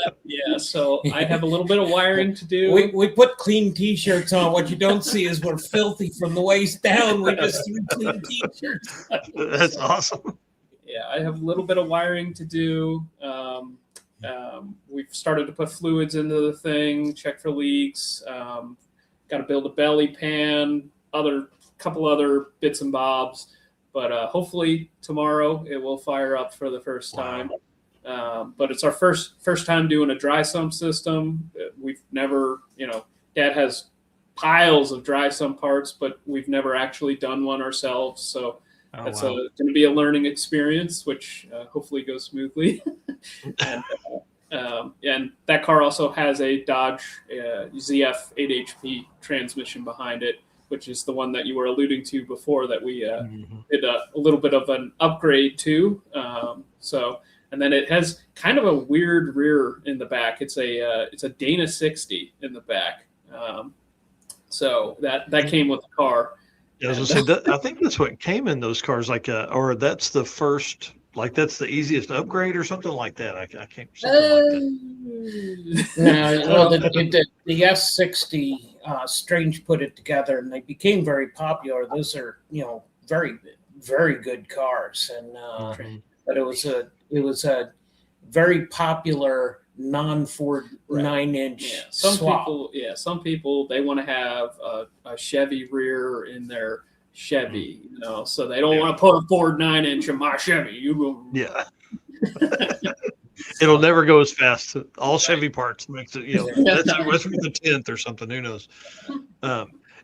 So I have a little bit of wiring to do. We put clean T-shirts on. What you don't see is we're filthy from the waist down. We just threw clean T-shirts. That's awesome. Yeah, I have a little bit of wiring to do. We've started to put fluids into the thing, check for leaks. Got to build a belly pan, couple other bits and bobs. But hopefully tomorrow it will fire up for the first time. But it's our first time doing a dry sump system. We've never, Dad has piles of dry sump parts, but we've never actually done one ourselves. So it's going to be a learning experience, which hopefully goes smoothly. And that car also has a Dodge ZF 8HP transmission behind it, which is the one that you were alluding to before that we did a little bit of an upgrade to. And then it has kind of a weird rear in the back. It's a Dana 60 in the back. So that came with the car. Yeah, I was going to say, I think that's what came in those cars, or that's the first, that's the easiest upgrade or something like that. I can't. No, the S60, Strange put it together, and they became very popular. Those are, very, very good cars, and but it was a very popular non-Ford 9-inch swap. Some people they want to have a Chevy rear in their Chevy, so they don't want to put a Ford 9-inch in my Chevy. It'll never go as fast. All Chevy parts makes it, that's the 10th or something. Who knows?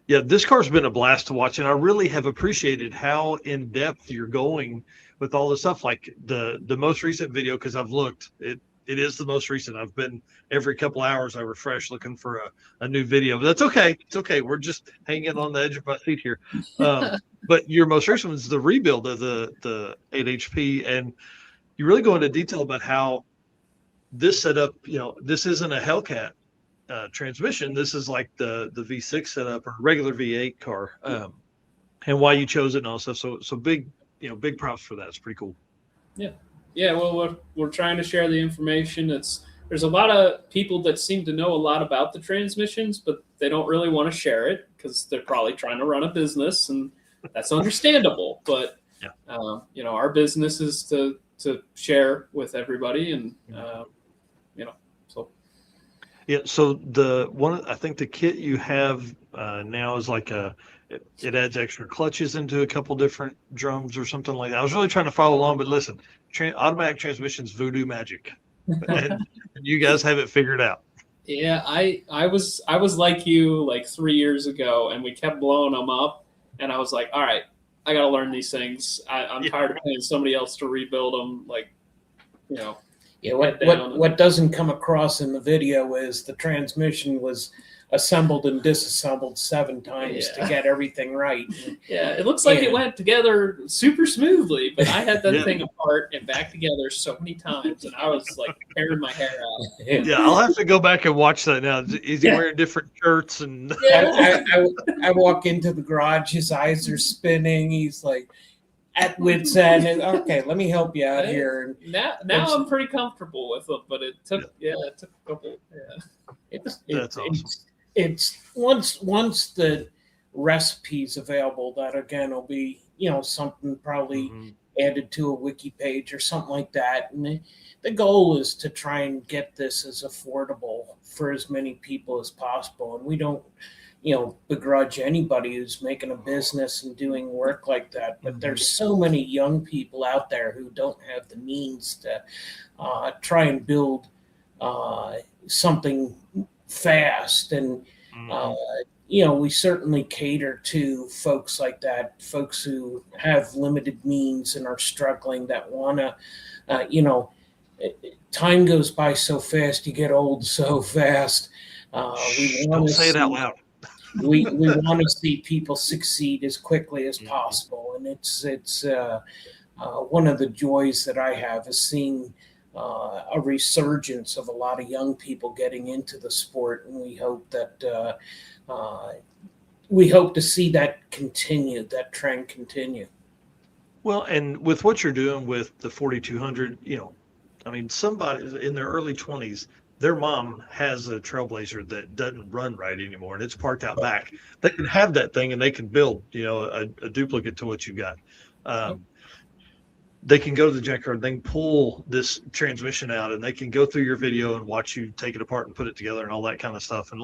This car's been a blast to watch, and I really have appreciated how in depth you're going with all the stuff. Like the most recent video, because I've looked, it is the most recent. I've been every couple hours I refresh looking for a new video, but that's okay. It's okay. We're just hanging on the edge of my seat here. But your most recent was the rebuild of the 8HP, and you really go into detail about how this setup, this isn't a Hellcat transmission. This is like the V6 setup or regular V8 car, and why you chose it and all stuff. So big, big props for that. It's pretty cool. Yeah. Well, we're trying to share the information. There's a lot of people that seem to know a lot about the transmissions, but they don't really want to share it because they're probably trying to run a business, and that's understandable. But our business is to share with everybody, and so. Yeah. So I think the kit you have now is like it adds extra clutches into a couple different drums or something like that. I was really trying to follow along, but listen, automatic transmissions, voodoo magic, and you guys have it figured out. Yeah, I was like you like 3 years ago, and we kept blowing them up, and I was like, all right, I got to learn these things. I'm tired of paying somebody else to rebuild them. What doesn't come across in the video is the transmission was assembled and disassembled 7 times to get everything right. Yeah, it looks like it went together super smoothly, but I had that thing apart and back together so many times, and I was like tearing my hair out. Yeah, I'll have to go back and watch that now. Is he wearing different shirts? And I walk into the garage, his eyes are spinning. He's like at wit's end. And, okay, let me help you out here. Now I'm pretty comfortable with it, but it took a couple. Yeah, that's awesome. It's once the recipe's available, that again will be something probably added to a wiki page or something like that. And the goal is to try and get this as affordable for as many people as possible. And we don't begrudge anybody who's making a business and doing work like that. But there's so many young people out there who don't have the means to try and build something fast, and we certainly cater to folks like that, folks who have limited means and are struggling, that want to time goes by so fast, you get old so fast. Don't say it out loud. we want to see people succeed as quickly as possible, and it's one of the joys that I have is seeing a resurgence of a lot of young people getting into the sport, and we hope that we hope to see that continue, that trend continue. Well, and with what you're doing with the 4200, I mean, somebody in their early 20s, their mom has a Trailblazer that doesn't run right anymore, and it's parked out back. They can have that thing, and they can build, a duplicate to what you got. They can go to the junkyard, they can pull this transmission out, and they can go through your video and watch you take it apart and put it together and all that kind of stuff. And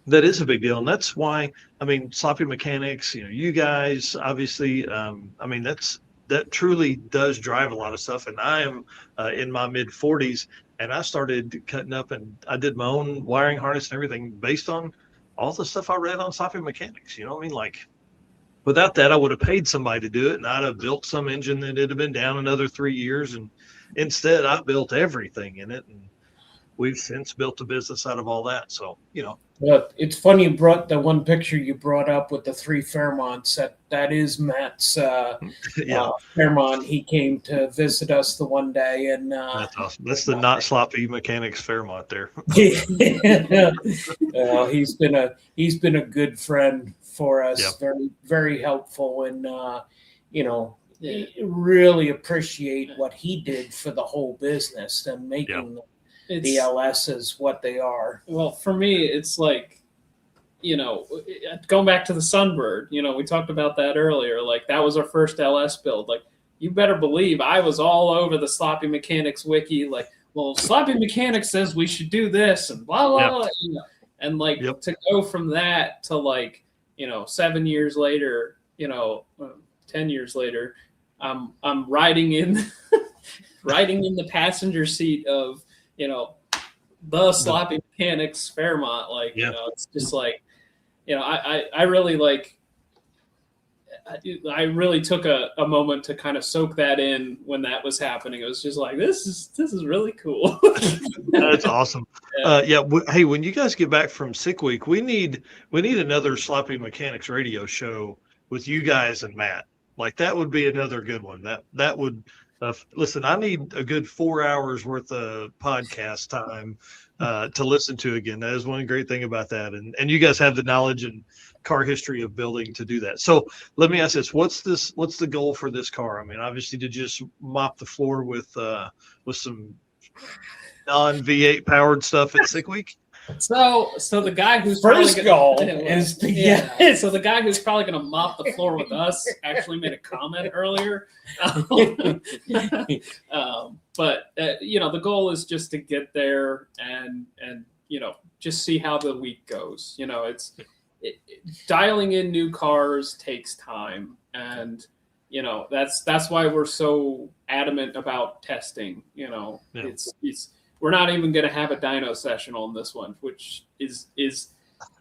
that is a big deal. And that's why, I mean, Sloppy Mechanics, you guys, obviously, I mean, that truly does drive a lot of stuff. And I am in my mid 40s, and I started cutting up, and I did my own wiring harness and everything based on all the stuff I read on Sloppy Mechanics. You know what I mean? Without that, I would have paid somebody to do it, and I'd have built some engine that it'd have been down another 3 years. And instead, I built everything in it, and we've since built a business out of all that. So, But it's funny you brought the one picture you brought up with the 3 Fairmonts. That is Matt's Fairmont. He came to visit us the one day, and that's awesome. That's the not sloppy mechanics Fairmont there. He's been a good friend for us. Yep. Very, very helpful, and really appreciate what he did for the whole business and making the LSs what they are. Well, for me, it's like, going back to the Sunbird, we talked about that earlier. Like, that was our first LS build. Like, you better believe I was all over the Sloppy Mechanics wiki. Like, well, Sloppy Mechanics says we should do this and blah, blah, blah. And to go from that to 7 years later, 10 years later, I'm riding in the passenger seat of, the Sloppy Mechanics Fairmont. It's just I really I really took a moment to kind of soak that in when that was happening. It was just like, this is really cool. That's awesome. Hey, when you guys get back from sick week, we need another Sloppy Mechanics radio show with you guys and Matt. That would be another good one. That would listen, I need a good 4 hours worth of podcast time to listen to again. That is one great thing about that. And you guys have the knowledge and car history of building to do that. So let me ask this. What's the goal for this car? I mean, obviously to just mop the floor with some non V8 powered stuff at sick week. So the guy who's first goal is to So the guy who's probably going to mop the floor with us actually made a comment earlier. But the goal is just to get there and just see how the week goes. Dialing in new cars takes time, and that's why we're so adamant about testing. We're not even going to have a dyno session on this one, which is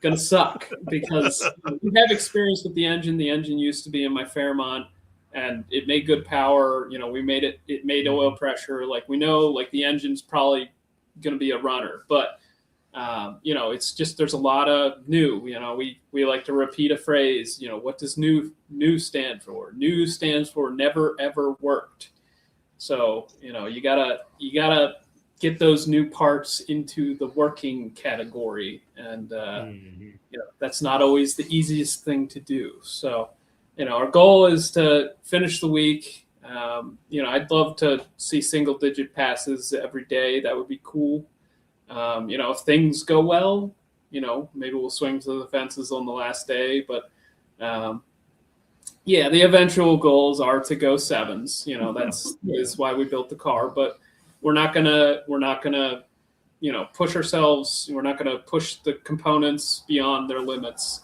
going to suck because we have experience with the engine. The engine used to be in my Fairmont, and it made good power. We made it. It made oil pressure. We know, the engine's probably going to be a runner, but it's just there's a lot of new. We like to repeat a phrase. What does new stand for? New stands for never ever worked. So you gotta get those new parts into the working category, and that's not always the easiest thing to do. So our goal is to finish the week. I'd love to see single digit passes every day. That would be cool. If things go well, maybe we'll swing to the fences on the last day, but the eventual goals are to go sevens. Is why we built the car, but we're not gonna push ourselves. We're not gonna push the components beyond their limits,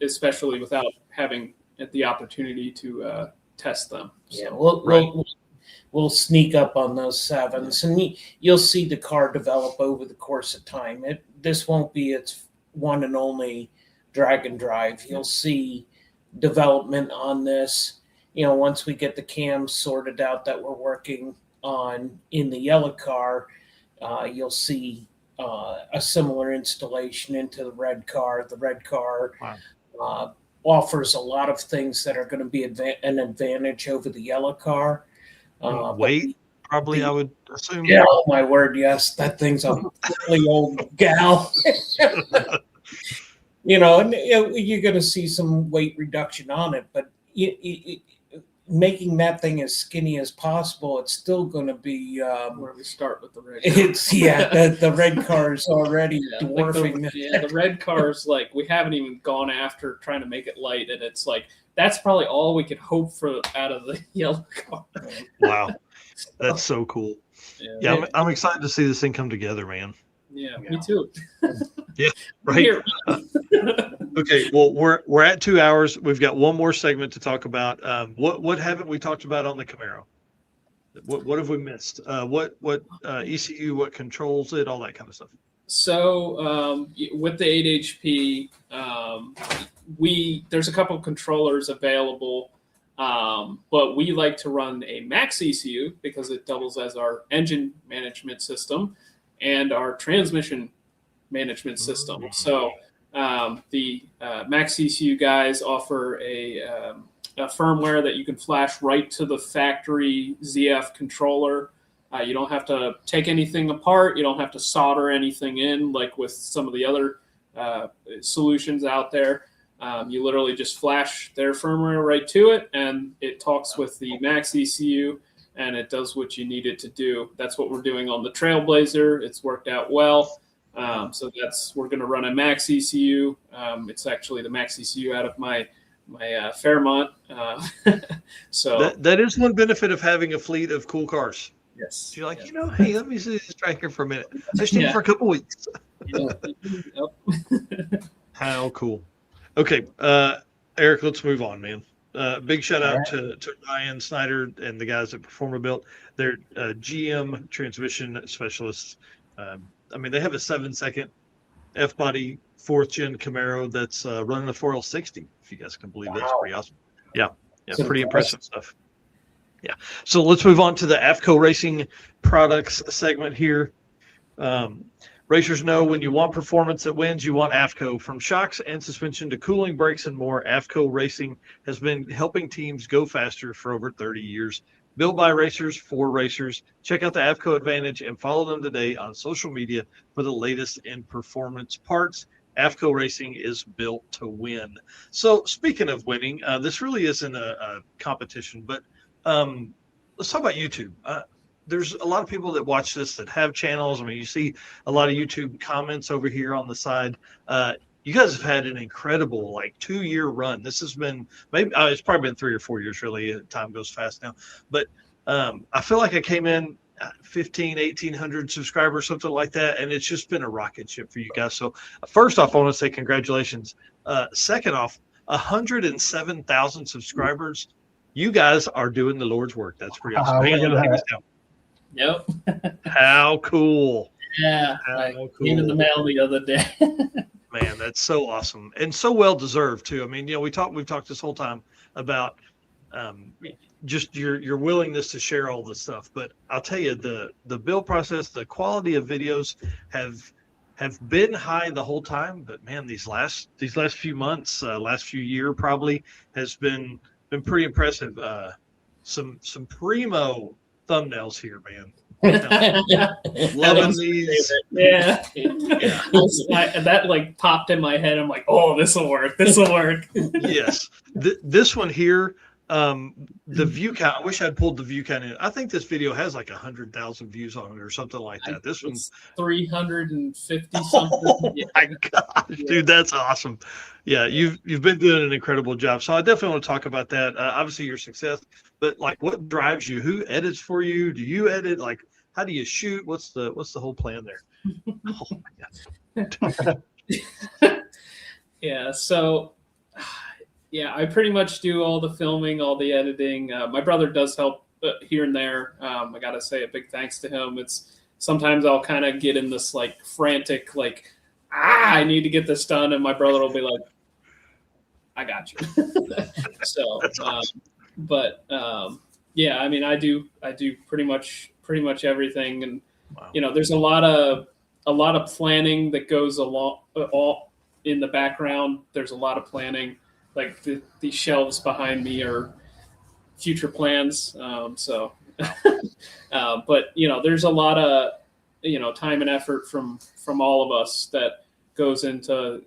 especially without having the opportunity to test them. We'll sneak up on those sevens, and you'll see the car develop over the course of time. This won't be its one and only drag and drive. You'll see development on this. Once we get the cams sorted out that we're working on in the yellow car, you'll see a similar installation into the red car. The red car offers a lot of things that are going to be an advantage over the yellow car. Weight, probably, I would assume. Yeah, oh my word, yes. That thing's a really old gal. And you're going to see some weight reduction on it, but making that thing as skinny as possible, it's still going to be where we start with the red. The red car is already dwarfing. The red car's like we haven't even gone after trying to make it light, and it's like that's probably all we could hope for out of the yellow car. Wow, that's so cool. Yeah, I'm excited to see this thing come together, man. Yeah, me too. Yeah, right. Okay, well, we're at 2 hours. We've got one more segment to talk about. What haven't we talked about on the Camaro? What have we missed? What ECU? What controls it? All that kind of stuff. So with the 8 HP, there's a couple of controllers available, but we like to run a max ECU because it doubles as our engine management system and our transmission management system. So the max ECU guys offer a firmware that you can flash right to the factory ZF controller. You don't have to take anything apart. You don't have to solder anything in like with some of the other solutions out there. You literally just flash their firmware right to it, and it talks with the max ECU, and it does what you need it to do. That's what we're doing on the Trailblazer. It's worked out well. So we're going to run a max ECU. It's actually the max ECU out of my Fairmont. So that is one benefit of having a fleet of cool cars. Yes. You're like, hey, let me see this tractor for a minute. I just need it for a couple weeks. How cool. Okay, Eric, let's move on, man. Big shout out to Ryan Snyder and the guys at Performa Built. They're GM transmission specialists. They have a 7-second F-body 4th-gen Camaro that's running a 4L60, if you guys can believe that's pretty awesome. Yeah, pretty impressive stuff. Yeah. So let's move on to the AFCO Racing products segment here. Racers know when you want performance that wins, you want AFCO. From shocks and suspension to cooling, brakes, and more, AFCO Racing has been helping teams go faster for over 30 years. Built by racers for racers. Check out the AFCO Advantage and follow them today on social media for the latest in performance parts. AFCO Racing is built to win. So speaking of winning, this really isn't a competition, but let's talk about YouTube. There's a lot of people that watch this that have channels. You see a lot of YouTube comments over here on the side. You guys have had an incredible 2-year run. This has been it's probably been 3 or 4 years, really. Time goes fast now. But I feel like I came in 1,800 subscribers, something like that. And it's just been a rocket ship for you guys. So first off, I want to say congratulations. Second off, 107,000 subscribers. You guys are doing the Lord's work. That's pretty awesome. Yep. How cool. Yeah. Came in the mail the other day. Man, that's so awesome and so well deserved too. We've talked this whole time about just your willingness to share all this stuff. But I'll tell you, the build process, the quality of videos have been high the whole time. But man, these last few months, last few year probably has been pretty impressive. Some primo thumbnails here, man. Loving these. Yeah. That popped in my head. I'm like, oh, this will work. Yes. This one here, the view count, I wish I'd pulled the view count in. I think this video has 100,000 views on it or something like that. This one's 350 something. Oh my gosh, dude, that's awesome. Yeah, you've been doing an incredible job. So I definitely want to talk about that. Obviously your success, but what drives you? Who edits for you? Do you edit? How do you shoot? What's the whole plan there? Oh my God. Yeah. So yeah, I pretty much do all the filming, all the editing. My brother does help here and there. I got to say a big thanks to him. It's sometimes I'll kind of get in this frantic, I need to get this done. And my brother will be like, I got you. So, that's awesome. Yeah, I do pretty much everything. And, wow. There's a lot of planning that goes along all in the background. There's a lot of planning. These shelves behind me are future plans. So But there's a lot of time and effort from all of us that goes into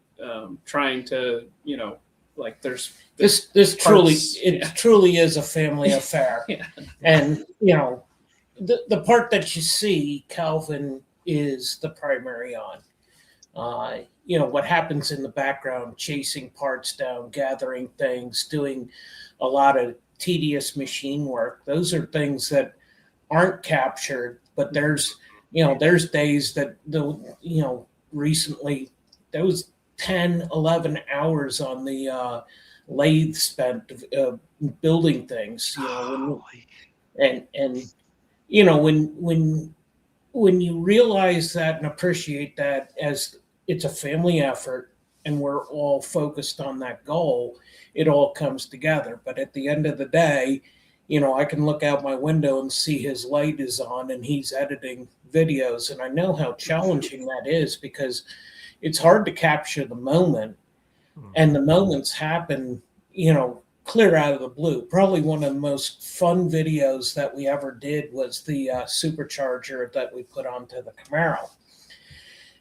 trying to like there's this parts, truly is a family affair. Yeah. And the part that you see, Calvin is the primary on. What happens in the background, chasing parts down, gathering things, doing a lot of tedious machine work. Those are things that aren't captured, but there's days that recently there was 10, 11 hours on the lathe spent building things, and when you realize that and appreciate that as it's a family effort and we're all focused on that goal, it all comes together. But at the end of the day, I can look out my window and see his light is on and he's editing videos. And I know how challenging that is because it's hard to capture the moment. And the moments happen, clear out of the blue. Probably one of the most fun videos that we ever did was the supercharger that we put onto the Camaro.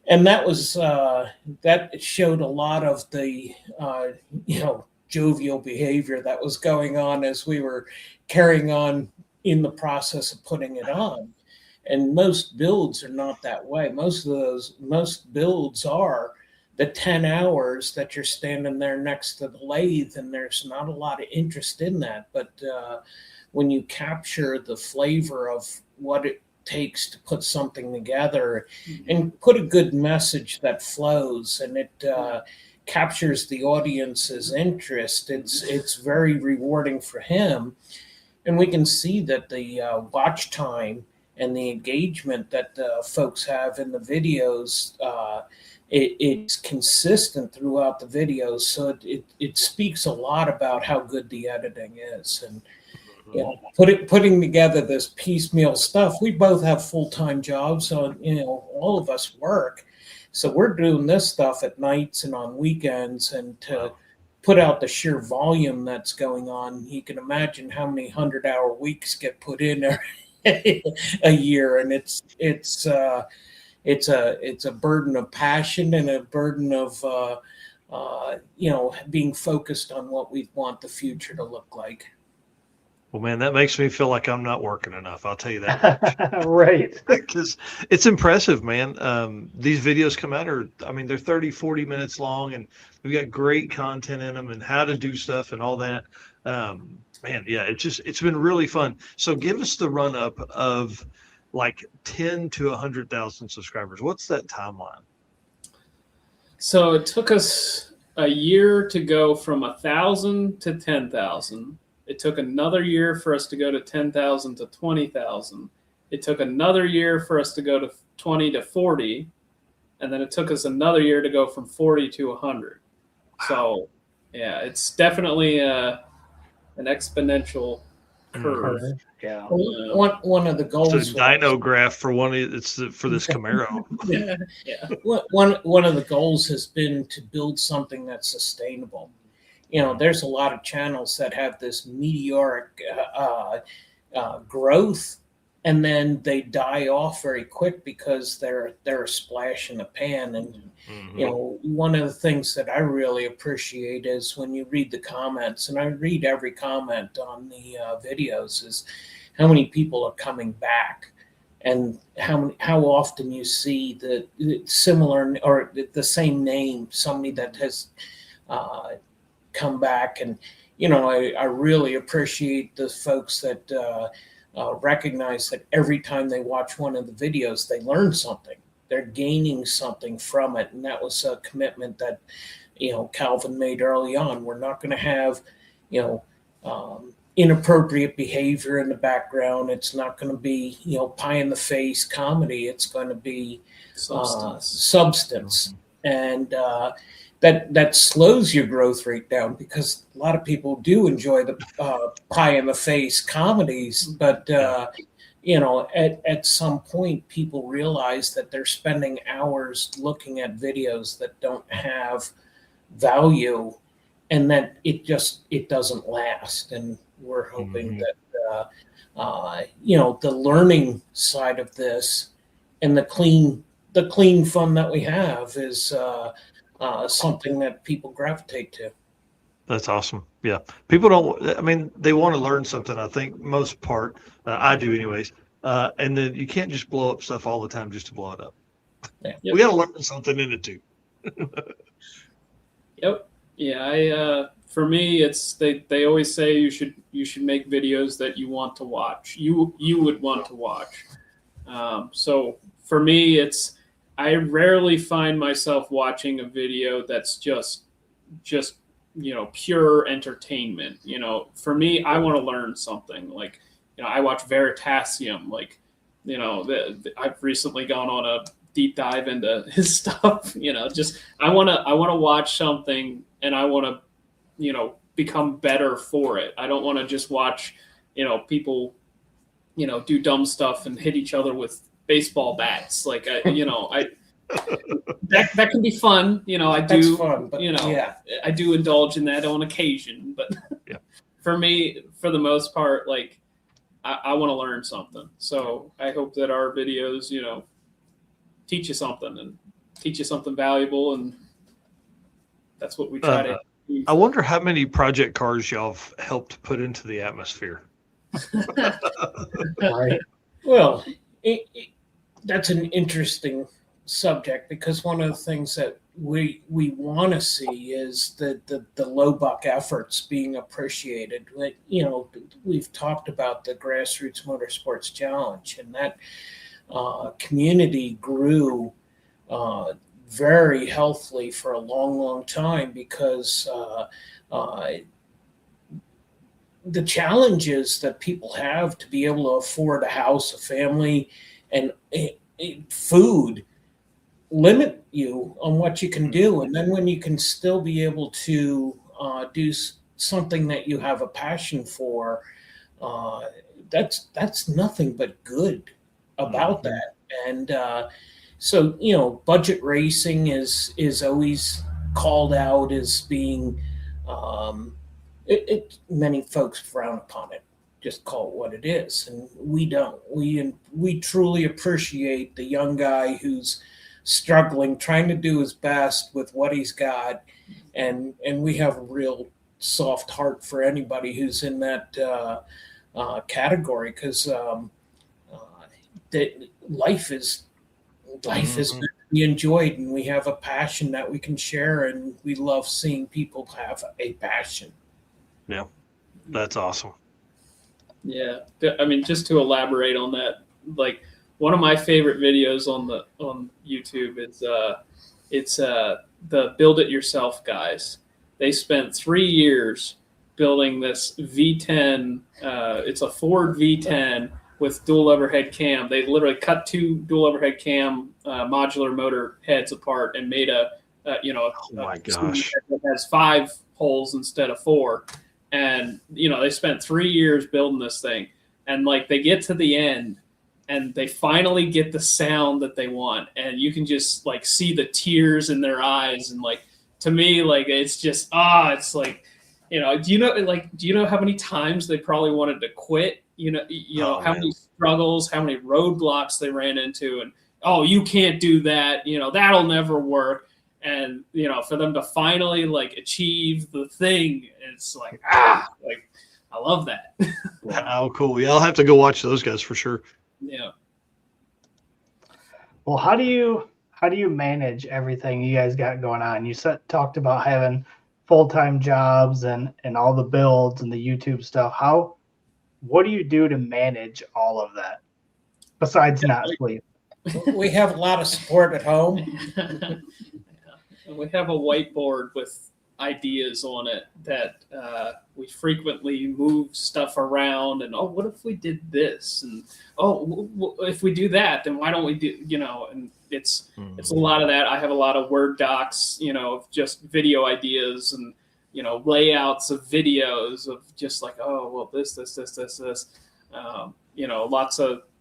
And that was that showed a lot of the jovial behavior that was going on as we were carrying on in the process of putting it on. And most builds are not that way. Most builds are the 10 hours that you're standing there next to the lathe, and there's not a lot of interest in that. But when you capture the flavor of what it takes to put something together and put a good message that flows and it captures the audience's interest, it's very rewarding for him. And we can see that the watch time and the engagement that folks have in the videos, it's consistent throughout the videos. So it speaks a lot about how good the editing is. And putting together this piecemeal stuff, we both have full-time jobs, so all of us work. So we're doing this stuff at nights and on weekends, and to put out the sheer volume that's going on, you can imagine how many 100-hour weeks get put in a year, and it's a burden of passion and a burden of being focused on what we want the future to look like. Well, man, that makes me feel like I'm not working enough. I'll tell you that. Right. Because it's impressive, man. These videos come out they're 30, 40 minutes long, and we've got great content in them and how to do stuff and all that. Man, yeah, it's been really fun. So give us the run up of like 10 to 100,000 subscribers. What's that timeline? So it took us a year to go from 1,000 to 10,000. It took another year for us to go to 10,000 to 20,000. It took another year for us to go to 20 to 40. And then it took us another year to go from 40 to 100. So, yeah, it's definitely an exponential curve. Yeah. One of the goals. It's a dyno graph for for this Camaro. Yeah. One of the goals has been to build something that's sustainable. There's a lot of channels that have this meteoric growth, and then they die off very quick because they're a splash in the pan. And one of the things that I really appreciate is when you read the comments, and I read every comment on the videos, is how many people are coming back, and how often you see the similar or the same name, somebody that has come back. And I really appreciate the folks that recognize that every time they watch one of the videos, they learn something. They're gaining something from it, and that was a commitment that Calvin made early on. We're not going to have inappropriate behavior in the background. It's not going to be pie in the face comedy. It's going to be substance. And that slows your growth rate down, because a lot of people do enjoy the pie in the face comedies, but at some point people realize that they're spending hours looking at videos that don't have value, and that it doesn't last. And we're hoping that the learning side of this and the clean fun that we have is something that people gravitate to. That's awesome. Yeah. People don't, I mean, they want to learn something, I think, most part. I do, anyways. And then you can't just blow up stuff all the time just to blow it up. Yeah. We got to learn something in it too. Yep. Yeah. For me, it's they always say you should make videos that you want to watch. You would want to watch. So for me, I rarely find myself watching a video that's just pure entertainment. For me, I want to learn something. Like, I watch Veritasium. Like, I've recently gone on a deep dive into his stuff. Just I want to watch something, and I want to become better for it. I don't want to just watch people do dumb stuff and hit each other with baseball bats. Like that can be fun. I do. That's fun, but yeah. I do indulge in that on occasion. But yeah. For me, for the most part, like I want to learn something. So I hope that our videos, teach you something and teach you something valuable, and that's what we try to. I wonder how many project cars y'all have helped put into the atmosphere. Right. Well, that's an interesting subject, because one of the things that we want to see is the low buck efforts being appreciated. Like, we've talked about the Grassroots Motorsports Challenge, and that community grew very healthily for a long time, because the challenges that people have to be able to afford a house, a family, and food limit you on what you can do. And then when you can still be able to do something that you have a passion for, that's nothing but good about that. And so, budget racing is always called out as being, many folks frown upon it, just call it what it is. And we don't. We truly appreciate the young guy who's struggling, trying to do his best with what he's got. And we have a real soft heart for anybody who's in that category, because life is meant to be enjoyed, and we have a passion that we can share, and we love seeing people have a passion. Yeah, that's awesome. Yeah, I mean, just to elaborate on that, like one of my favorite videos on YouTube is it's the Build It Yourself guys. They spent 3 years building this V10. It's a Ford V10 with dual overhead cam. They literally cut 2 dual overhead cam modular motor heads apart and made a oh my gosh, that has 5 holes instead of 4. And they spent 3 years building this thing, and like they get to the end and they finally get the sound that they want, and you can just like see the tears in their eyes. And like, to me, like it's just it's like, do you know how many times they probably wanted to quit? How many struggles, how many roadblocks they ran into, and you can't do that, that'll never work. And for them to finally like achieve the thing, it's like I love that. Oh, cool. Yeah, I'll have to go watch those guys for sure. Yeah. Well, how do you manage everything you guys got going on? You talked about having full-time jobs and all the builds and the YouTube stuff. What do you do to manage all of that besides not sleep? We have a lot of support at home. We have a whiteboard with ideas on it that we frequently move stuff around, and what if we did this, and if we do that, then why don't we do, and it's a lot of that. I have a lot of Word docs, of just video ideas and layouts of videos of just like, this,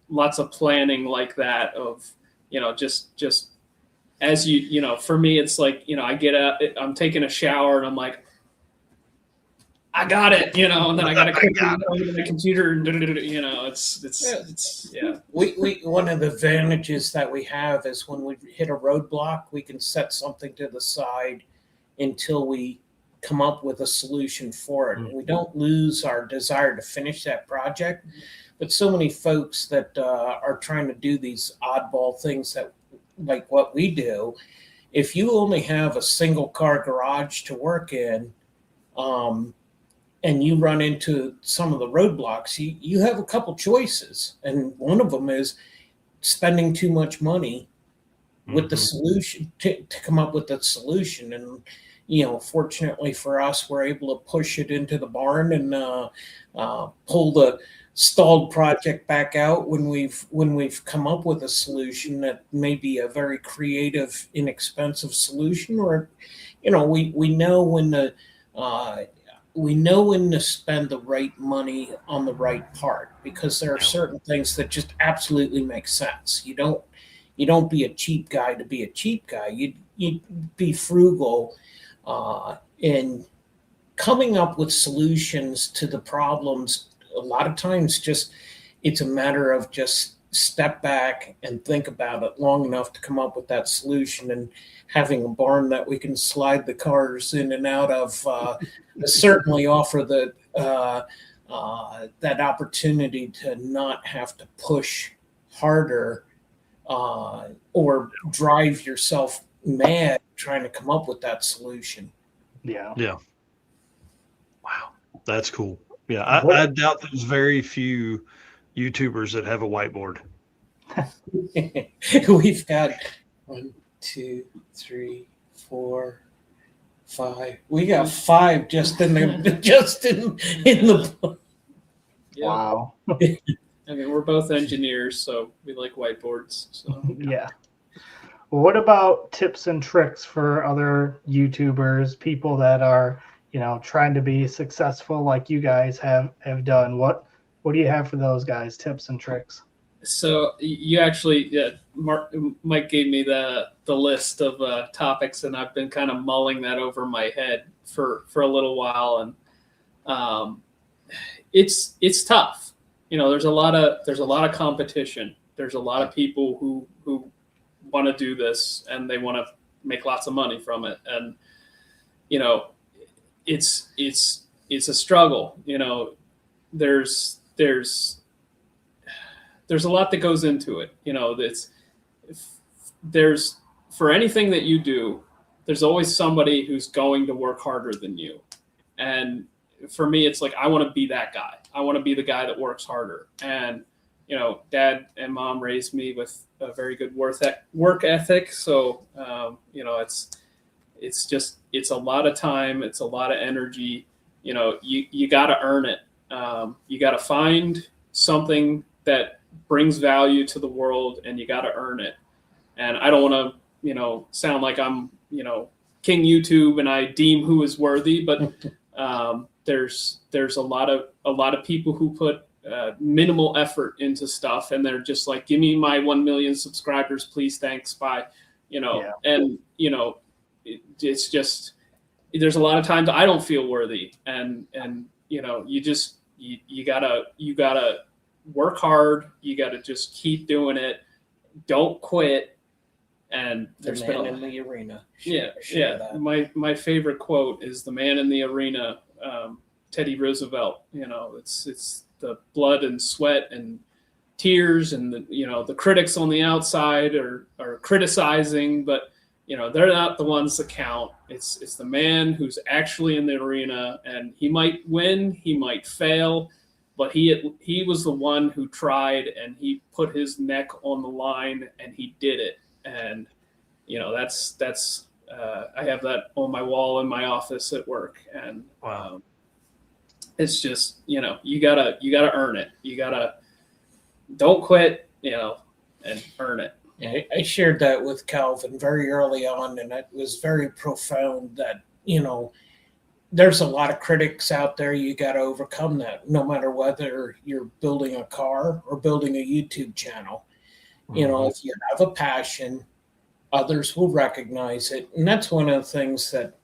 lots of planning like that of, just as for me, it's like, I get up, I'm taking a shower and I'm like, I got it, and then I got to quickly go to my computer and it's yeah. We one of the advantages that we have is when we hit a roadblock, we can set something to the side until we come up with a solution for it. Mm-hmm. We don't lose our desire to finish that project. But so many folks that are trying to do these oddball things that, like what we do, if you only have a single car garage to work in, and you run into some of the roadblocks, you have a couple choices. And one of them is spending too much money with the solution to come up with the solution. And, fortunately for us, we're able to push it into the barn and pull the stalled project back out when we've come up with a solution that may be a very creative, inexpensive solution, or, we know when to spend the right money on the right part, because there are certain things that just absolutely make sense. You don't be a cheap guy to be a cheap guy. You be frugal in coming up with solutions to the problems. A lot of times it's a matter of just step back and think about it long enough to come up with that solution, and having a barn that we can slide the cars in and out of certainly offer that opportunity to not have to push harder or drive yourself mad trying to come up with that solution. Yeah. Wow, that's cool. Yeah, I doubt there's very few YouTubers that have a whiteboard. We've got 1, 2, 3, 4, 5. We got 5 just in the. Yeah. Wow. I mean, we're both engineers, so we like whiteboards. So yeah. Well, what about tips and tricks for other YouTubers, people that are, trying to be successful like you guys have done? What do you have for those guys? Tips and tricks? So you actually, Mike gave me the list of topics, and I've been kind of mulling that over my head for a little while, and it's tough. There's a lot of competition. There's a lot of people who want to do this, and they want to make lots of money from it, and it's a struggle. There's a lot that goes into it. There's for anything that you do, there's always somebody who's going to work harder than you. And for me, it's like, I want to be that guy. I want to be the guy that works harder. And, Dad and Mom raised me with a very good work ethic. So, it's a lot of time. It's a lot of energy. You got to earn it. You got to find something that brings value to the world, and you got to earn it. And I don't want to, sound like I'm, King YouTube and I deem who is worthy, but there's a lot of people who put minimal effort into stuff, and they're just like, give me my 1 million subscribers, please, thanks, bye, and it's just, there's a lot of times I don't feel worthy, and you gotta work hard. You got to just keep doing it. Don't quit. And there's man in the arena. That. My favorite quote is the man in the arena, Teddy Roosevelt. It's the blood and sweat and tears, and the critics on the outside are criticizing, but they're not the ones that count. It's the man who's actually in the arena, and he might win, he might fail, but he was the one who tried, and he put his neck on the line, and he did it. And that's I have that on my wall in my office at work, and wow. It's just you gotta earn it. You gotta don't quit, and earn it. Yeah, I shared that with Calvin very early on, and it was very profound that there's a lot of critics out there. You got to overcome that, no matter whether you're building a car or building a YouTube channel. If you have a passion, others will recognize it. And that's one of the things that,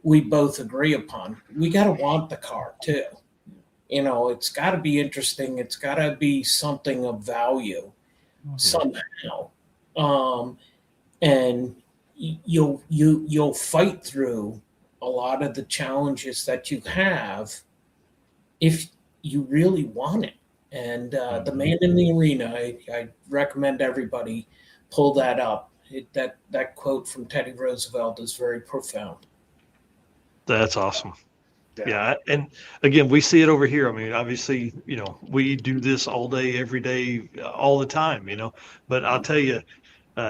we both agree upon. We got to want the car too. You know, it's got to be interesting. It's got to be something of value somehow, and you'll fight through a lot of the challenges that you have if you really want it. And the Man in the Arena, I recommend everybody pull that up. That quote from Teddy Roosevelt is very profound. That's awesome. Yeah. And again, we see it over here. I mean, obviously, you know, we do this all day, every day, all the time, you know, but I'll tell you,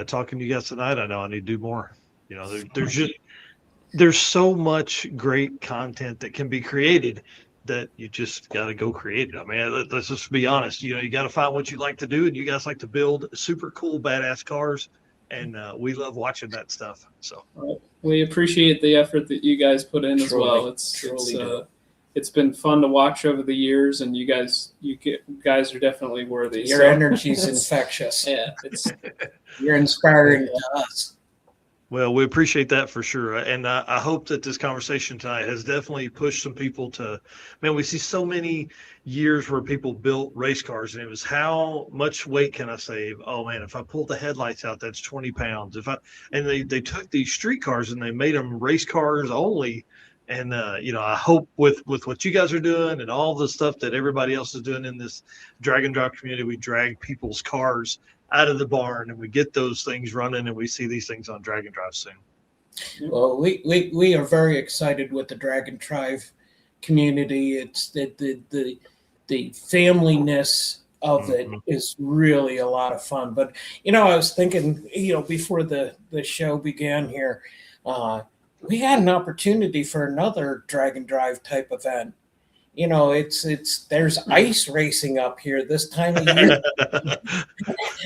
talking to you guys tonight, I know I need to do more. You know, there's so much great content that can be created that you just got to go create it. I mean, let's just be honest. You know, you got to find what you like to do, and you guys like to build super cool, badass cars, and we love watching that stuff. So we appreciate the effort that you guys put in as well. It's been fun to watch over the years, and you guys are definitely worthy. Your energy's infectious. Yeah, you're inspiring to us. Well, we appreciate that for sure. And I hope that this conversation tonight has definitely pushed some people to, man, we see so many years where people built race cars and it was how much weight can I save? Oh man, if I pull the headlights out, that's 20 pounds. And they took these street cars and they made them race cars only. And, you know, I hope with what you guys are doing and all the stuff that everybody else is doing in this drag and drive community, we drag people's cars out of the barn and we get those things running and we see these things on drag and drive soon. Well, we are very excited with the drag and drive community. It's the familyness of it is really a lot of fun. But, you know, I was thinking, you know, before the show began here, we had an opportunity for another drag and drive type event. You know, there's ice racing up here this time of year.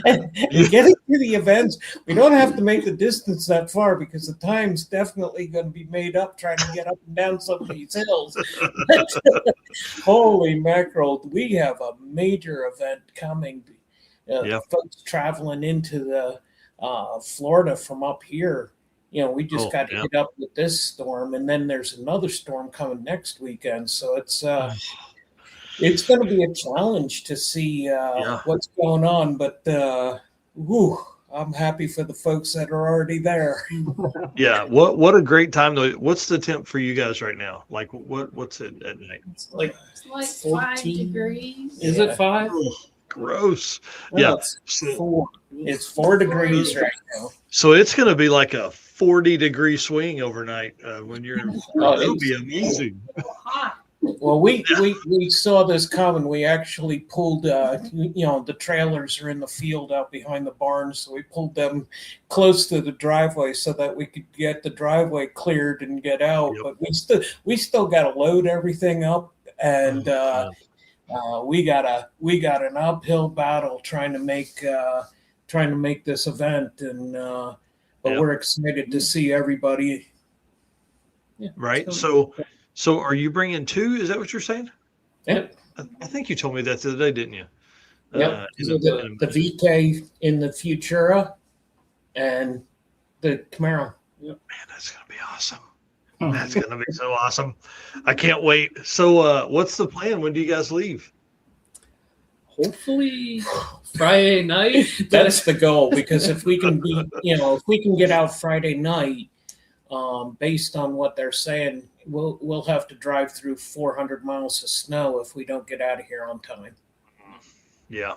and getting to the events, we don't have to make the distance that far because the time's definitely going to be made up trying to get up and down some of these hills. Holy mackerel, we have a major event coming. Folks traveling into the Florida from up here. You know, we just got hit up with this storm, and then there's another storm coming next weekend. So it's going to be a challenge to see what's going on. But I'm happy for the folks that are already there. Yeah, what a great time though. What's the temp for you guys right now? Like what's it at night? It's like 5 degrees. Is it 5? Gross. Well, it's 4 degrees right now. So it's going to be like a 40-degree swing overnight when you're. It'll be amazing. Well, we saw this coming. We actually pulled, the trailers are in the field out behind the barn, so we pulled them close to the driveway so that we could get the driveway cleared and get out. Yep. But we still got to load everything up, and we got an uphill battle trying to make this event, and but we're excited to see everybody. Yeah. Right. So are you bringing 2? Is that what you're saying? Yeah. I think you told me that the other day, didn't you? Yep. The VK in the Futura and the Camaro. Yep. Man, that's going to be awesome. That's going to be so awesome. I can't wait. So what's the plan? When do you guys leave? Hopefully Friday night. That's the goal, because if we can get out Friday night, based on what they're saying, we'll have to drive through 400 miles of snow if we don't get out of here on time. Yeah,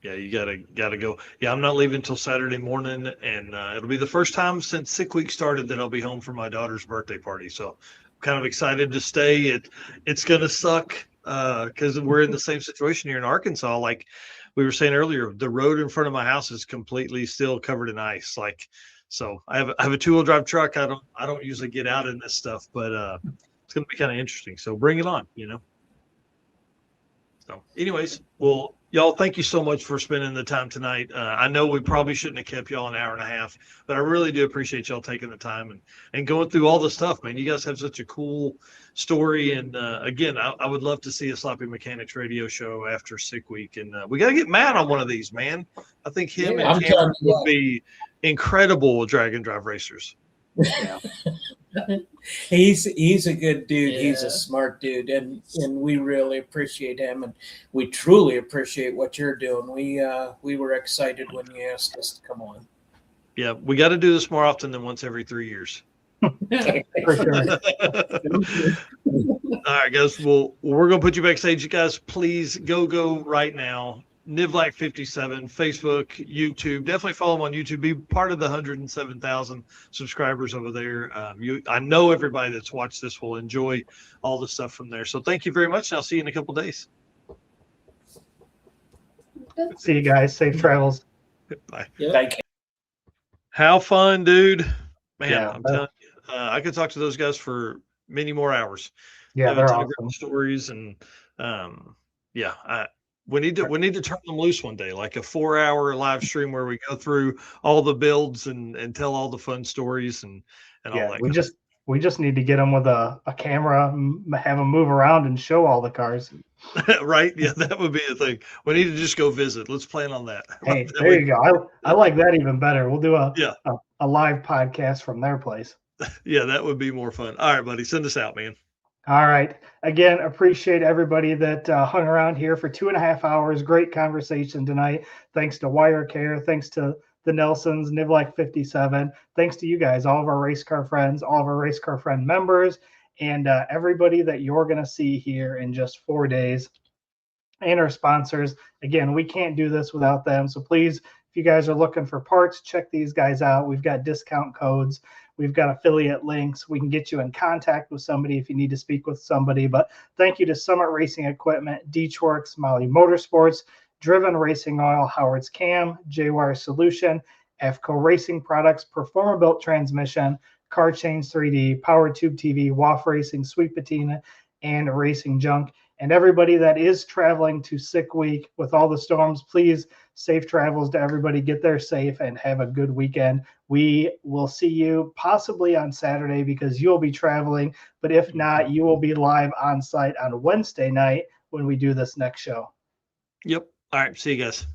you gotta go. Yeah, I'm not leaving until Saturday morning, and it'll be the first time since sick week started that I'll be home for my daughter's birthday party. So I'm kind of excited to stay. It's gonna suck because we're in the same situation here in Arkansas. Like we were saying earlier, the road in front of my house is completely still covered in ice. So I have a 2-wheel drive truck. I don't usually get out in this stuff, but it's going to be kind of interesting. So bring it on, you know. So anyways, well, y'all, thank you so much for spending the time tonight. I know we probably shouldn't have kept y'all an hour and a half, but I really do appreciate y'all taking the time and going through all the stuff, man. You guys have such a cool story. And again, I would love to see a Sloppy Mechanics radio show after sick week. And we got to get Matt on one of these, man. I think him and Cameron would be incredible drag and drive racers. Yeah. He's a good dude. He's Yeah. a smart dude, and we really appreciate him, and we truly appreciate what you're doing. We were excited when you asked us to come on. Yeah, we got to do this more often than once every 3 years. For sure. All right, guys. Well, we're going to put you backstage. You guys, please go right now. Nivlac57, Facebook, YouTube. Definitely follow him on YouTube. Be part of the 107,000 subscribers over there. I know everybody that's watched this will enjoy all the stuff from there. So thank you very much. And I'll see you in a couple days. See you guys. Safe travels. Bye. Yep. Thank you. How fun, dude. Man, Yeah, I'm telling you, I could talk to those guys for many more hours. Yeah, Have a they're ton of awesome. great stories, and we need to turn them loose one day, like a 4-hour live stream where we go through all the builds and tell all the fun stories and all Yeah, that. we just need to get them with a camera, have them move around and show all the cars. Right? Yeah, that would be a thing. We need to just go visit. Let's plan on that. Hey, That there way- you go. I like that even better. We'll do Yeah. a live podcast from their place. Yeah, that would be more fun. All right, buddy, send us out, man. All right. Again, appreciate everybody that hung around here for 2.5 hours. Great conversation tonight. Thanks to Wirecare. Thanks to the Nelsons, Nivlac57. Thanks to you guys, all of our race car friends, all of our race car friend members, and everybody that you're going to see here in just 4 days. And our sponsors. Again, we can't do this without them. So please, if you guys are looking for parts, check these guys out. We've got discount codes. We've got affiliate links. We can get you in contact with somebody if you need to speak with somebody. But thank you to Summit Racing Equipment, Deechworks, Molly Motorsports, Driven Racing Oil, Howard's Cam, J-Wire Solution, AFCO Racing Products, Performer Built Transmission, Car Change 3D, Power Tube TV, WAF Racing, Sweet Patina, and Racing Junk. And everybody that is traveling to Sick Week with all the storms, please, safe travels to everybody. Get there safe and have a good weekend. We will see you possibly on Saturday because you'll be traveling. But if not, you will be live on site on Wednesday night when we do this next show. Yep. All right. See you guys.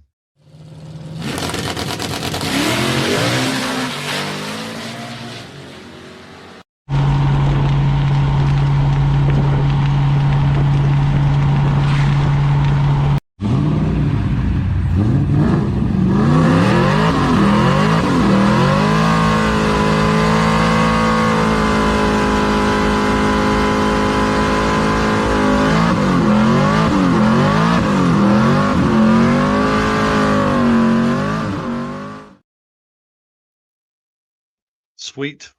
Sweet.